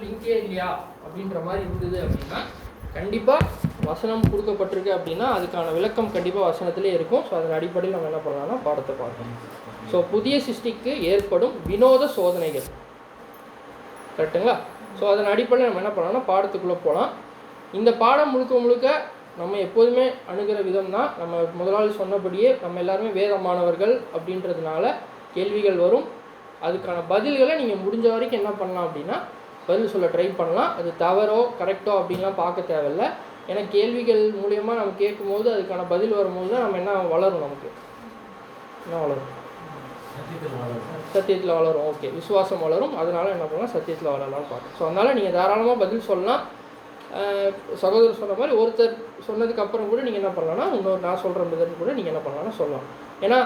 லிங்கே இல்லையா அப்படின்ற மாதிரி இருந்தது அப்படின்னா கண்டிப்பாக வசனம் கொடுக்கப்பட்டிருக்கு அப்படின்னா அதுக்கான விளக்கம் கண்டிப்பாக வசனத்திலே இருக்கும். ஸோ அதன் அடிப்படையில் நம்ம என்ன பண்ணலாம்னா பாடத்தை பார்க்கணும். ஸோ புதிய சிருஷ்டிக்கு ஏற்படும் வினோத சோதனைகள், கரெக்டுங்களா? ஸோ அதன் அடிப்படையில் நம்ம என்ன பண்ணலாம்னா பாடத்துக்குள்ளே போகலாம். இந்த பாடம் முழுக்க முழுக்க நம்ம எப்போதுமே அணுகிற விதம் தான். நம்ம முதலாளி சொன்னபடியே நம்ம எல்லாருமே வேத மாணவர்கள் அப்படின்றதுனால கேள்விகள் வரும். அதுக்கான பதில்களை நீங்கள் முடிஞ்ச வரைக்கும் என்ன பண்ணலாம் அப்படின்னா பதில் சொல்ல ட்ரை பண்ணலாம். அது தவறோ கரெக்டோ அப்படின்லாம் பார்க்க தேவையில்லை. ஏன்னா கேள்விகள் மூலியமாக நம்ம கேட்கும்போது அதுக்கான பதில் வரும்போது தான் நம்ம என்ன வளரும், நமக்கு என்ன வளரும், சத்தியத்தில் வளரும். ஓகே, விசுவாசம் வளரும். அதனால் என்ன பண்ணலாம், சத்தியத்தில் வளரலாம்னு பார்க்கணும். ஸோ அதனால் நீங்கள் தாராளமாக பதில் சொல்லலாம். சகோதரர் சொன்ன மாதிரி ஒருத்தர் சொன்னதுக்கு அப்புறம் கூட நீங்கள் என்ன பண்ணலாம்னா இன்னொரு நான் சொல்கிற பதில் கூட நீங்கள் என்ன பண்ணலாம்னா சொல்லலாம். ஏன்னா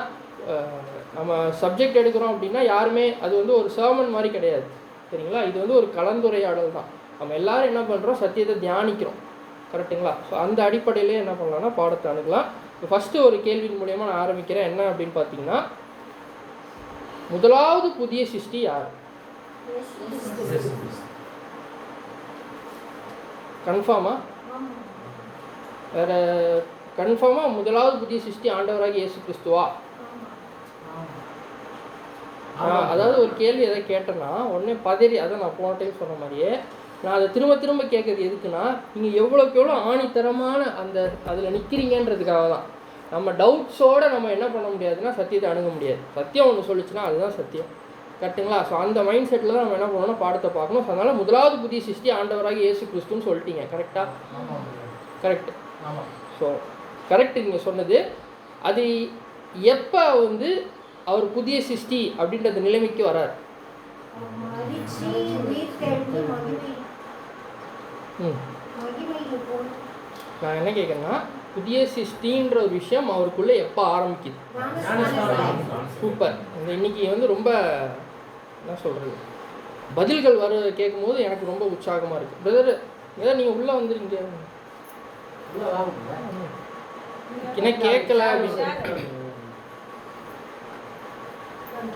நம்ம சப்ஜெக்ட் எடுக்கிறோம் அப்படின்னா யாருமே அது வந்து ஒரு சர்மன் மாதிரி கிடையாது, சரிங்களா? இது வந்து ஒரு கலந்துரையாடல் தான். நம்ம எல்லோரும் என்ன பண்ணுறோம், சத்தியத்தை தியானிக்கிறோம், கரெக்டுங்களா? ஸோ அந்த அடிப்படையிலே என்ன பண்ணலாம்னா பாடத்தை அணுகலாம். இப்போ ஃபஸ்ட்டு ஒரு கேள்வியின் மூலயமா நான் ஆரம்பிக்கிறேன். என்ன அப்படின்னு பார்த்தீங்கன்னா, முதலாவது புதிய சிருஷ்டி யார்? கன்ஃபார்மா? வேற கன்ஃபார்மா முதலாவது புதிய சிருஷ்டி ஆண்டவராகிய இயேசு கிறிஸ்துவா? அதாவது ஒரு கேள்வி எதை கேட்டேன்னா உடனே பதறி, அதான் நான் போன டைம் சொன்ன மாதிரியே நான் அதை திரும்ப திரும்ப கேட்குறது எதுக்குன்னா, நீங்கள் எவ்வளோக்கு எவ்வளோ ஆணித்தரமான அந்த அதில் நிற்கிறீங்கன்றதுக்காக தான். நம்ம டவுட்ஸோடு நம்ம என்ன பண்ண முடியாதுன்னா சத்தியத்தை அணுக முடியாது. சத்தியம் ஒன்று சொல்லிச்சுன்னா அதுதான் சத்தியம், கரெக்டுங்களா? ஸோ அந்த மைண்ட் செட்டில் தான் நம்ம என்ன பண்ணணும்னா பாடத்தை பார்க்கணும். ஸோ அதனால் முதலாவது புதிய சிருஷ்டி ஆண்டவராக இயேசு கிறிஸ்துன்னு சொல்லிட்டீங்க, கரெக்டாக? கரெக்ட். ஸோ கரெக்டு நீங்கள் சொன்னது. அது எப்போ வந்து அவர் புதிய சிருஷ்டி அப்படின்ற நிலைமைக்கு வரார்? நான் என்ன கேட்குறேன்னா, புதிய சிருஷ்டின்ற ஒரு விஷயம் அவருக்குள்ளே எப்போ ஆரம்பிக்குது? சூப்பர். இந்த இன்னைக்கு வந்து ரொம்ப என்ன சொல்கிறது, பதில்கள் வர கேட்கும்போது எனக்கு ரொம்ப உற்சாகமாக இருக்குது. பிரதர் நீங்கள் உள்ளே வந்துருங்க, என்ன கேட்கல அப்படின்னு.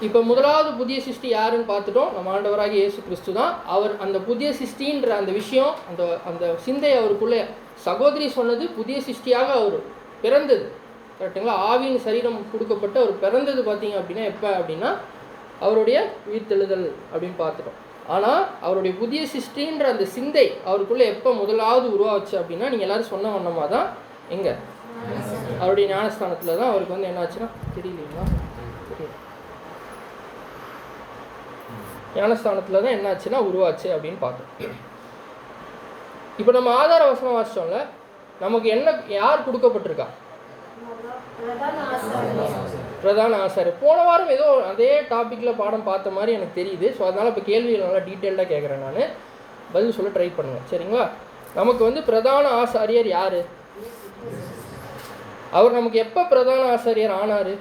இப்போ முதலாவது புதிய சிருஷ்டி யாருன்னு பார்த்துட்டோம். நம்ம ஆண்டவராக இயேசு கிறிஸ்து தான். அவர் அந்த புதிய சிருஷ்டின்ற அந்த விஷயம், அந்த அந்த சிந்தை அவருக்குள்ளே, சகோதரி சொன்னது புதிய சிருஷ்டியாக அவர் பிறந்தது, கரெக்டுங்களா? ஆவியின் சரீரம் கொடுக்கப்பட்டு அவர் பிறந்தது பார்த்தீங்க அப்படின்னா எப்போ அப்படின்னா அவருடைய உயிர்த்தெழுதல் அப்படின்னு பார்த்துட்டோம். ஆனால் அவருடைய புதிய சிருஷ்டின்ற அந்த சிந்தை அவருக்குள்ளே எப்போ முதலாவது உருவாச்சு அப்படின்னா நீங்கள் எல்லோரும் சொன்ன வண்ணமாக தான் எங்கே அவருடைய ஞானஸ்தானத்தில் தான் அவருக்கு வந்து என்ன ஆச்சுன்னா தெரியலீங்களா, ஞானஸ்தானத்தில் தான் என்ன ஆச்சுன்னா உருவாச்சு அப்படின்னு பார்த்தோம். இப்போ நம்ம ஆதார வசனம் வாசிச்சோம்ல, நமக்கு என்ன யார் கொடுக்கப்பட்டிருக்கா? பிரதான ஆசாரியர். போன வாரம் ஏதோ அதே டாப்பிக்கில் பாடம் பார்த்த மாதிரி எனக்கு தெரியுது. ஸோ அதனால் இப்போ கேள்விகள் நல்லா டீட்டெயில்டாக கேட்குறேன், நான் பதில் சொல்ல ட்ரை பண்ணுவேன், சரிங்களா? நமக்கு வந்து பிரதான ஆசாரியர் யார்? அவர் நமக்கு எப்போ பிரதான ஆசாரியர் ஆனார்?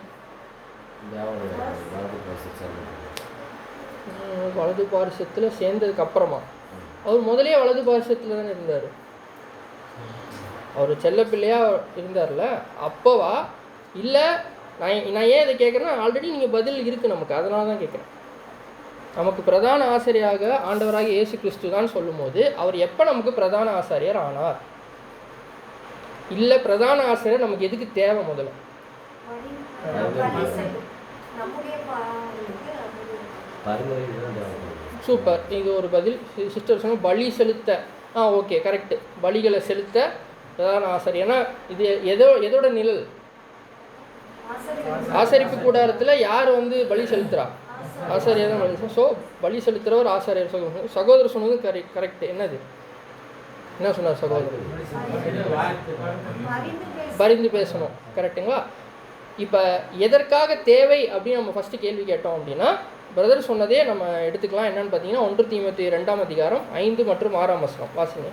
வலது பாரிசத்தில் சேர்ந்ததுக்கு அப்புறமா. அவர் முதலே வலது பாரிசத்தில் தானே இருந்தார். அவர் செல்ல பிள்ளையாக இருந்தார்ல, அப்போவா? இல்லை, நான் ஏன் இதை கேட்குறேன்னா ஆல்ரெடி நீங்கள் பதில் இருக்குது நமக்கு, அதனால தான் கேட்குறேன். நமக்கு பிரதான ஆசாரியாக ஆண்டவராக இயேசு கிறிஸ்து தான் சொல்லும்போது அவர் எப்போ நமக்கு பிரதான ஆசாரியர் ஆனார்? இல்லை, பிரதான ஆசிரியர் நமக்கு எதுக்கு தேவை? முதல்ல சூப்பர், இது ஒரு பதில். சிஸ்டர் சொன்ன பலி செலுத்த, ஓகே கரெக்டு, பலிகளை செலுத்த பிரதான ஆசாரியர். ஏன்னா இது எதோட நிழல்? ஆசரிப்பு கூடாரத்தில் யார் வந்து பலி செலுத்துறா? ஆசாரியர் தான் பலி. ஸோ பலி செலுத்துகிறவர் ஆசாரியர். சகோதரர் சொன்னது கரெக்ட். என்னது, என்ன சொன்னார் சகோதரர்? பரிந்து பேசணும், கரெக்டுங்களா? இப்போ எதற்காக தேவை அப்படின்னு நம்ம ஃபஸ்ட்டு கேள்வி கேட்டோம் அப்படின்னா பிரதர் சொன்னதே நம்ம எடுத்துக்கலாம். என்னன்னு பார்த்தீங்கன்னா 1 தீமோத்தேயு 2ஆம் அதிகாரம் 5 மற்றும் 6ஆம் வசனம் வாசிங்க.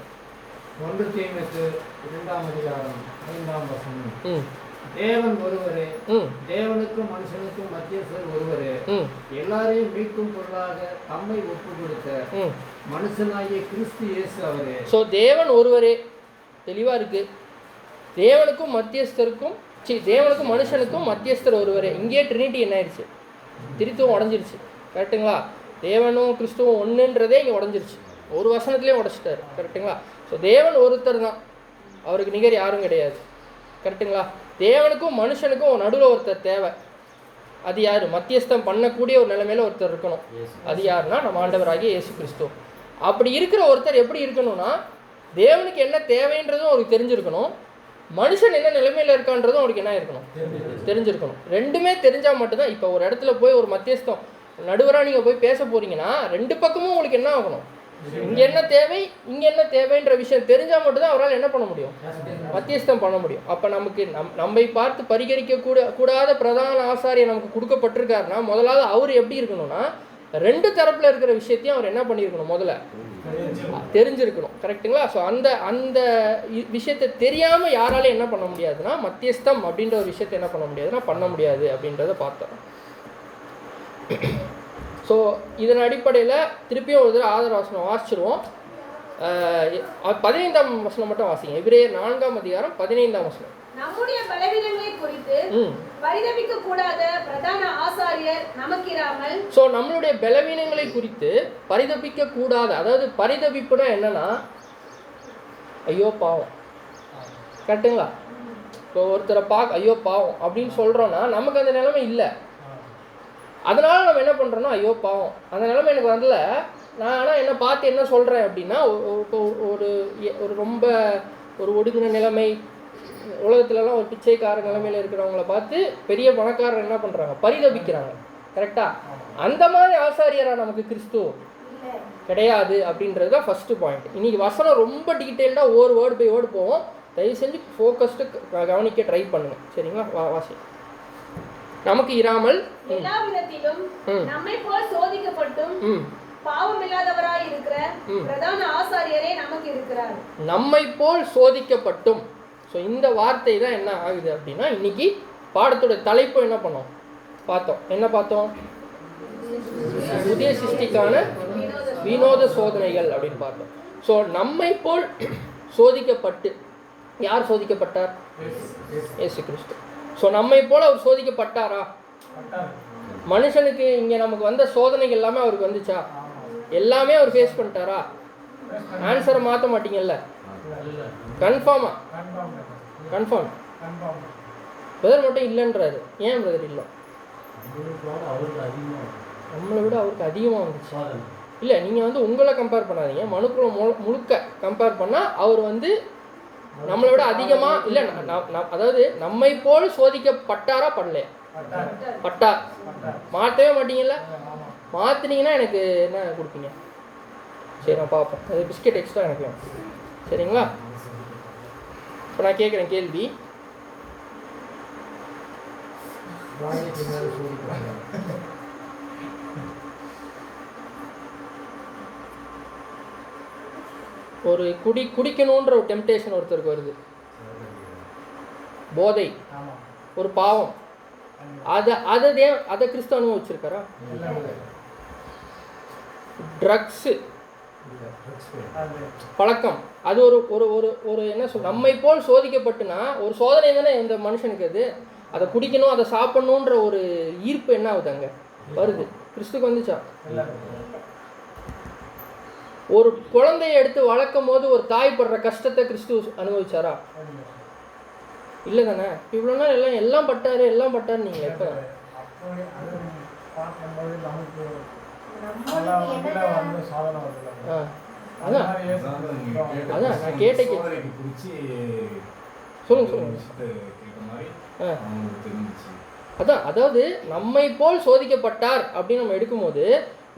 1 தீமோத்தேயு 2ஆம் அதிகாரம் 5ஆம் வசனம். தேவன் ஒருவரே, தேவனுக்கும் மனுஷனுக்கும் மத்தியஸ்தர் ஒருவரே, எல்லாரையும் மீட்கும் பொருளாக தம்மை ஒப்பு கொடுத்த மனுஷனாகிய கிறிஸ்து இயேசு அவரே. ஸோ தேவன் ஒருவரே, தெளிவாக இருக்கு. தேவனுக்கும் மத்தியஸ்தருக்கும், தேவனுக்கும் மனுஷனுக்கும் மத்தியஸ்தர் ஒருவரே. இங்கே ட்ரினிட்டி என்ன ஆயிடுச்சு? திருத்துவம் உடஞ்சிருச்சு, கரெக்டுங்களா? தேவனும் கிறிஸ்துவும் ஒன்றுன்றதே இங்கே உடஞ்சிருச்சு. ஒரு வசனத்துலேயே உடைச்சிட்டாரு. கரெக்டுங்களா? ஸோ தேவன் ஒருத்தர் தான், அவருக்கு நிகர் யாரும் கிடையாது. கரெக்டுங்களா? தேவனுக்கும் மனுஷனுக்கும் நடுவில் ஒருத்தர் தேவை. அது யார்? மத்தியஸ்தம் பண்ணக்கூடிய ஒரு நிலைமையில் ஒருத்தர் இருக்கணும். அது யாருன்னா நம்ம ஆண்டவராகிய இயேசு கிறிஸ்து. அப்படி இருக்கிற ஒருத்தர் எப்படி இருக்கணும்னா, தேவனுக்கு என்ன தேவைன்றதும் அவருக்கு தெரிஞ்சிருக்கணும், மனுஷன் என்ன நிலைமையில் இருக்கான்றதும் அவருக்கு என்ன இருக்கணும், தெரிஞ்சிருக்கணும். ரெண்டுமே தெரிஞ்சால் மட்டும்தான். இப்போ ஒரு இடத்துல போய் ஒரு மத்தியஸ்தம் நடுவராக நீங்கள் போய் பேச போகிறீங்கன்னா, ரெண்டு பக்கமும் உங்களுக்கு என்ன ஆகணும், இங்கே என்ன தேவை இங்கே என்ன தேவைன்ற விஷயம் தெரிஞ்சால் மட்டும்தான் அவரால் என்ன பண்ண முடியும், மத்தியஸ்தம் பண்ண முடியும். அப்போ நமக்கு நம்மை பார்த்து பரிகரிக்க கூடாத பிரதான ஆசாரியர் நமக்கு கொடுக்கப்பட்டிருக்காருன்னா, முதலாவது அவர் எப்படி இருக்கணும்னா, ரெண்டு தரப்பில் இருக்கிற விஷயத்தையும் அவர் என்ன பண்ணியிருக்கணும், முதல்ல தெரிஞ்சிருக்கணும். கரெக்டுங்களா? ஸோ அந்த விஷயத்தை தெரியாமல் யாராலையும் என்ன பண்ண முடியாதுன்னா, மத்தியஸ்தம் அப்படின்ற ஒரு விஷயத்தை என்ன பண்ண முடியாதுன்னா பண்ண முடியாது அப்படின்றத பார்த்தோம். ஸோ இதன் அடிப்படையில் திருப்பியும் ஒரு தடவை ஆதார வசனம் வாசிச்சிருவோம். 15ஆம் வசனம் மட்டும் வாசிங்க. எபிரேயர் 4ஆம் அதிகாரம் 15ஆம் வசனம். நம்முடைய பலவீனங்களை குறித்து பரிதபிக்க கூடாத பிரதான ஆசாரியர் நமக்கிராமல். ஸோ நம்மளுடைய பலவீனங்களை குறித்து பரிதபிக்க கூடாத, அதாவது பரிதபிப்புனா என்னன்னா, ஐயோ பாவம். கரெக்டுங்களா? இப்போ ஒருத்தரை ஐயோ பாவம் அப்படின்னு சொல்கிறோன்னா நமக்கு அந்த நிலைமை இல்லை. அதனால நம்ம என்ன பண்ணுறோன்னா, ஐயோ பாவம் அந்த நிலைமை எனக்கு வரல, நான் ஆனால் என்னை பார்த்து என்ன சொல்கிறேன் அப்படின்னா, ஒரு ரொம்ப ஒரு ஒடுங்கின நிலைமை, உலகத்துலலாம் ஒரு பிச்சைக்கார நிலைமையில் இருக்கிறவங்கள பார்த்து பெரிய பணக்காரர் என்ன பண்ணுறாங்க, பரிதபிக்கிறாங்க. கரெக்டாக? அந்த மாதிரி ஆசாரியராக நமக்கு கிறிஸ்து கிடையாது அப்படின்றது தான் ஃபஸ்ட்டு பாயிண்ட். இன்றைக்கி வசனம் ரொம்ப டீட்டெயில்டாக ஒரு வேர்டு பை வேர்டு போவோம். தயவு செஞ்சு ஃபோக்கஸ்டு கவனிக்க ட்ரை பண்ணுங்கள். சரிங்களா? வாசி. நமக்கு இராமல் எல்லா விதத்திலும் நம்மை போல் சோதிக்கப்பட்டும் பாவமில்லாதவராய் இருக்கிற பிரதான ஆசாரியரே நமக்கு இருக்கிறார். நம்மை போல் சோதிக்கப்பட்டும். ஸோ இந்த வார்த்தை தான் என்ன ஆகுது அப்படின்னா, இன்னைக்கு பாடத்தோட தலைப்பு என்ன பண்ணோம் பார்த்தோம். என்ன பார்த்தோம்? புதிய சிருஷ்டிக்கான வினோத சோதனைகள் அப்படின்னு பார்த்தோம். ஸோ நம்மை போல் சோதிக்கப்பட்டு, யார் சோதிக்கப்பட்டார்? இயேசு கிறிஸ்து. ஸோ நம்மை போல் அவர் சோதிக்கப்பட்டாரா? மனுஷனுக்கு இங்கே நமக்கு வந்த சோதனைகள் எல்லாமே அவருக்கு வந்துச்சா? எல்லாமே அவர் ஃபேஸ் பண்ணிட்டாரா? ஆன்சரை மாற்ற மாட்டீங்கல்ல? கன்ஃபார்மா? கன்ஃபார்ம். பிரதர் மட்டும் இல்லைன்றாரு. ஏன் பிரதர் இல்லை? நம்மளை விட அவருக்கு அதிகமாக வந்துச்சு. இல்லை, நீங்கள் உங்களை கம்பேர் பண்ணாதீங்க, மனுக்குள்ள முழுக்க கம்பேர் பண்ணால் அவர் நம்மளை விட அதிகமாக இல்லை. அதாவது நம்மை போல் சோதிக்கப்பட்டாரா பண்ணலையா? பட்டார். மாற்றவே மாட்டீங்கல்ல? மாற்றினீங்கன்னா எனக்கு என்ன கொடுப்பீங்க? சரி, நான் பார்ப்பேன். அது பிஸ்கெட் எக்ஸ்ட்ரா எனக்கு வேணும். சரிங்களா? இப்போ நான் கேட்குறேன் கேள்வி. ஒரு குடிக்கணுன்ற ஒரு டெம்டேஷன் ஒருத்தருக்கு வருது, போதை, ஒரு பாவம். அதை கிறிஸ்து அனுபவிச்சிருக்காரா? ட்ரக்ஸு பழக்கம், அது ஒரு ஒரு ஒரு என்ன சொல், நம்மை போல் சோதிக்கப்பட்டுனா ஒரு சோதனை தானே இந்த மனுஷனுக்கு. அது அதை குடிக்கணும், அதை சாப்பிடணுன்ற ஒரு ஈர்ப்பு என்ன ஆகுது அங்கே வருது. கிறிஸ்துக்கு வந்துச்சா? ஒரு குழந்தைய எடுத்து வளர்க்கும் போது ஒரு தாய் படுற கஷ்டத்தை கிறிஸ்து அனுபவிச்சாரா? இல்லை தானே? இவ்வளோ நாள் எல்லாம் பட்டாரு நீங்கள் எப்போ? அதான் நான் கேட்ட சொல்லுங்க. அதாவது நம்மை போல் சோதிக்கப்பட்டார் அப்படின்னு நம்ம எடுக்கும்போது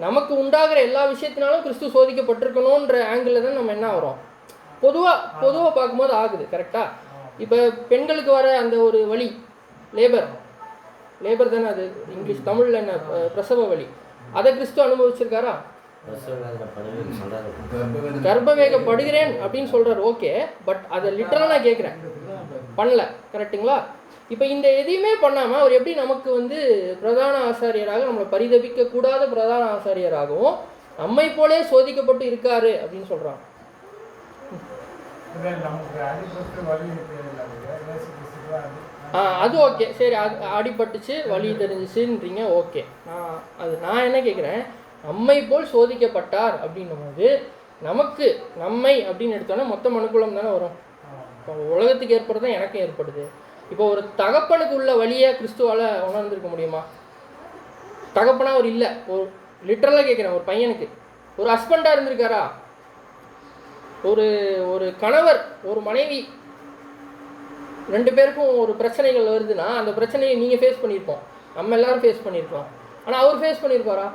நமக்கு உண்டாகிற எல்லா விஷயத்தினாலும் கிறிஸ்து சோதிக்கப்பட்டிருக்கணுன்ற ஆங்கிள் தான் நம்ம என்ன வரோம், பொதுவாக பார்க்கும்போது ஆகுது. கரெக்டாக? இப்போ பெண்களுக்கு வர அந்த ஒரு வலி, லேபர் தானே அது இங்கிலீஷ், தமிழில் என்ன, பிரசவ வலி, அதை கிறிஸ்து அனுபவிச்சிருக்காரா? கர்ப்பவேகப்படுகிறேன் அப்படின்னு சொல்கிறார். ஓகே, பட் அதை லிட்டரலாக நான் கேட்குறேன், பண்ணல. கரெக்டுங்களா? இப்போ இந்த எதையுமே பண்ணாமல் அவர் எப்படி நமக்கு பிரதான ஆசாரியராக, நம்மளை பரிதபிக்க கூடாத பிரதான ஆசாரியராகவும் நம்மை போலே சோதிக்கப்பட்டு இருக்காரு அப்படின்னு சொல்கிறாங்க. அது ஓகே, சரி, அது அடிபட்டுச்சு, வலி தெரிஞ்சிச்சுன்றீங்க. ஓகே, நான் என்ன கேட்குறேன், நம்மை போல் சோதிக்கப்பட்டார் அப்படின்னும் போது நமக்கு நம்மை அப்படின்னு எடுத்தோன்னா மொத்த மனுக்குலம் தானே வரும். இப்போ உலகத்துக்கு ஏற்படுறது எனக்கும் ஏற்படுது. இப்போ ஒரு தகப்பனுக்கு உள்ள வழியை கிறிஸ்துவால் உணர்ந்திருக்க முடியுமா? தகப்பனா ஒரு இல்லை, ஒரு லிட்டரலாக கேட்குறேன், ஒரு பையனுக்கு ஒரு ஹஸ்பண்டாக இருந்திருக்காரா? ஒரு ஒரு கணவர் ஒரு மனைவி 2 பேருக்கும் ஒரு பிரச்சனைகள் வருதுன்னா அந்த பிரச்சனையை நீங்கள் ஃபேஸ் பண்ணியிருப்போம், நம்ம எல்லாரும் ஃபேஸ் பண்ணியிருப்போம். ஆனால் அவர் ஃபேஸ் பண்ணியிருப்பாரா?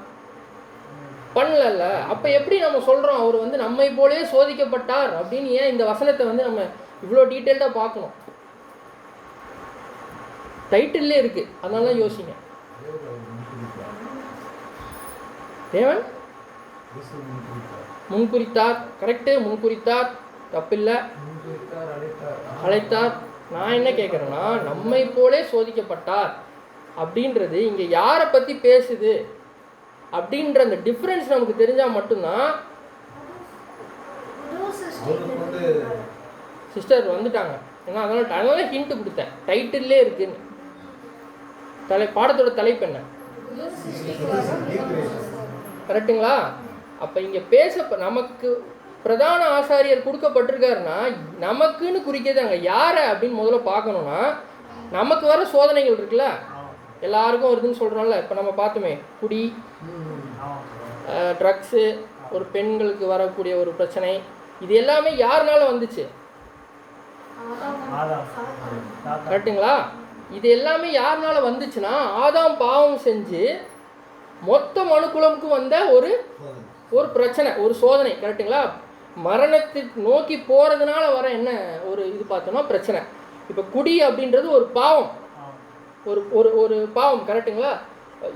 பண்ணல. அப்போ எப்படி நம்ம சொல்கிறோம் அவர் வந்து நம்மை போலே சோதிக்கப்பட்டார் அப்படின்னு? ஏன் இந்த வசனத்தை வந்து நம்ம இவ்வளோ டீட்டெயில்டாக பார்க்கணும்? டைட்டில்லே இருக்குது, அதனால தான் யோசிங்க. தேவன் முன்குறித்தார், கரெக்டு, முன்குறித்தார், தப்பில்லை. அழைத்தார். நான் என்ன கேட்குறேன்னா, நம்மை போலே சோதிக்கப்பட்டார் அப்படின்றது இங்கே யாரை பற்றி பேசுது அப்படின்ற அந்த டிஃப்ரென்ஸ் நமக்கு தெரிஞ்சால் மட்டும்தான். சிஸ்டர் வந்துட்டாங்க, ஏன்னா அதனால ஹிண்ட் கொடுத்தேன், டைட்டில்லே இருக்குன்னு. பாடத்தோட தலைப்பு என்ன? கரெக்டுங்களா? அப்போ இங்கே நமக்கு பிரதான ஆசாரியர் கொடுக்கப்பட்டிருக்காருன்னா நமக்குன்னு குறிக்கிறது அங்கே யாரை அப்படின்னு முதல்ல பார்க்கணுன்னா, நமக்கு வர சோதனைகள் இருக்குல்ல, எல்லாருக்கும் வருதுன்னு சொல்கிறோம்ல. இப்போ நம்ம பார்த்தோமே, குடி, ட்ரக்ஸு, ஒரு பெண்களுக்கு வரக்கூடிய ஒரு பிரச்சனை, இது எல்லாமே யாருனால வந்துச்சு? கரெக்டுங்களா? இது எல்லாமே யாருனால வந்துச்சுன்னா ஆதாம் பாவம் செஞ்சு மொத்த மனுக்குலமுக்கு வந்த ஒரு பிரச்சனை, ஒரு சோதனை. கரெக்டுங்களா? மரணத்துக்கு நோக்கி போகிறதுனால வர என்ன ஒரு இது பார்த்தோம்னா பிரச்சனை. இப்போ குடி அப்படின்றது ஒரு பாவம், ஒரு பாவம். கரெக்டுங்களா?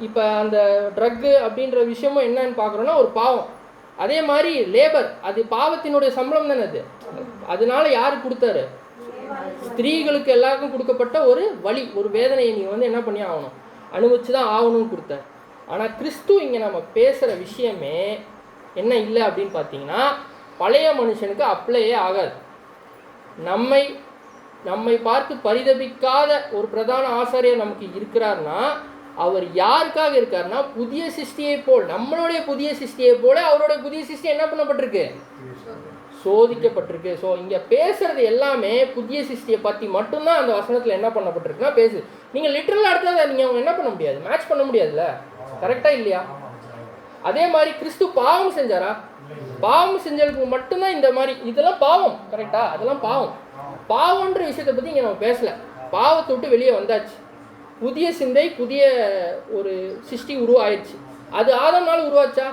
இப்போ அந்த ட்ரக்கு அப்படின்ற விஷயமும் என்னன்னு பார்க்குறோன்னா ஒரு பாவம். அதே மாதிரி லேபர், அது பாவத்தினுடைய சம்பளம் தானே. அதனால யார் கொடுத்தாரு? ஸ்திரீகளுக்கு எல்லாருக்கும் கொடுக்கப்பட்ட ஒரு வலி, ஒரு வேதனையை நீங்கள் வந்து என்ன பண்ணி ஆகணும், அனுபவிச்சு தான் ஆகணும்னு கொடுத்தார். ஆனால் கிறிஸ்து இங்கே நம்ம பேசுகிற விஷயமே என்ன இல்லை அப்படின்னு பார்த்தீங்கன்னா, பழைய மனுஷனுக்கு அப்ளையே ஆகாது. நம்மை பார்த்து பரிதபிக்காத ஒரு பிரதான ஆசாரியர் நமக்கு இருக்கிறார்னா அவர் யாருக்காக இருக்காருன்னா, புதிய சிருஷ்டியை போல், நம்மளுடைய புதிய சிருஷ்டியை போல அவருடைய புதிய சிருஷ்டி என்ன பண்ணப்பட்டிருக்கு? சோதிக்கப்பட்டிருக்கு. ஸோ இங்கே பேசுறது எல்லாமே புதிய சிருஷ்டியை பற்றி மட்டும்தான் அந்த வசனத்தில் என்ன பண்ணப்பட்டிருக்குன்னா பேசுது. நீங்கள் லிட்டரலாக எடுத்தால் நீங்கள் அவங்க என்ன பண்ண முடியாது, மேட்ச் பண்ண முடியாதுல்ல. கரெக்டாக இல்லையா? அதே மாதிரி கிறிஸ்து பாவம் செஞ்சாரா? பாவம் செஞ்சதுக்கு மட்டும்தான் இந்த மாதிரி இதெல்லாம் பாவம். கரெக்டா? அதெல்லாம் பாவம். பாவம்ன்ற விஷயத்தை பற்றி இங்கே நம்ம பேசலை. பாவத்தை விட்டு வெளியே வந்தாச்சு, புதிய சிந்தை, புதிய ஒரு சிருஷ்டி உருவாயிடுச்சு. அது ஆதாம்னால உருவாச்சா?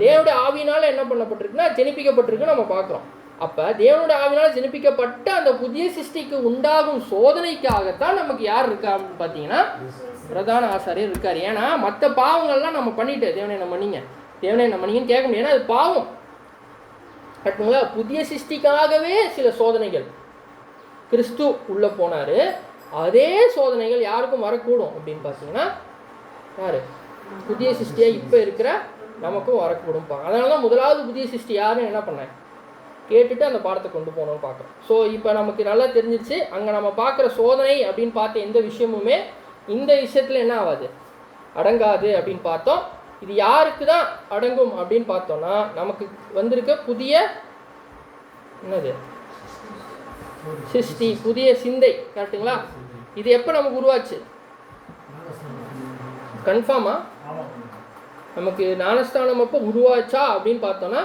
தேவனுடைய ஆவியினால என்ன பண்ணப்பட்டிருக்குன்னா ஜெனிப்பிக்கப்பட்டிருக்கு நம்ம பார்க்குறோம். அப்போ தேவனுடைய ஆவியினால ஜெனிப்பிக்கப்பட்ட அந்த புதிய சிருஷ்டிக்கு உண்டாகும் சோதனைக்காகத்தான் நமக்கு யார் இருக்கா அப்படின்னு பார்த்தீங்கன்னா பிரதான ஆசாரியர் இருக்கார். ஏன்னா மற்ற பாவங்கள்லாம் நம்ம பண்ணிட்டு தேவனை என்ன பண்ணீங்க, தேவனை என்ன பண்ணீங்கன்னு கேட்க முடியாது, அது பாவம். கரெக்டுங்களா? புதிய சிருஷ்டிக்காகவே சில சோதனைகள் கிறிஸ்து உள்ளே போனார். அதே சோதனைகள் யாருக்கும் வரக்கூடும் அப்படின்னு பார்த்தீங்கன்னா யார்? புதிய சிருஷ்டியாக இப்போ இருக்கிற நமக்கும் வரக்கூடும். அதனால தான் முதலாவது புதிய சிருஷ்டி யாருன்னு என்ன பண்ணேன் கேட்டுட்டு அந்த பாடத்தை கொண்டு போகணும்னு பார்க்குறோம். ஸோ இப்போ நமக்கு நல்லா தெரிஞ்சிருச்சு, அங்கே நம்ம பார்க்குற சோதனை அப்படின்னு பார்த்த எந்த விஷயமுமே இந்த விஷயத்தில் என்ன ஆகாது, அடங்காது அப்படின்னு பார்த்தோம். இது யாருக்கு தான் அடங்கும் அப்படின்னு பார்த்தோம்னா நமக்கு வந்திருக்க புதிய என்னது சிருஷ்டி, புதிய சிந்தை. கரெக்டுங்களா? இது எப்போ நமக்கு உருவாச்சு? கன்ஃபார்மா நமக்கு ஞானஸ்தானம் அப்போ உருவாச்சா அப்படின்னு பார்த்தோன்னா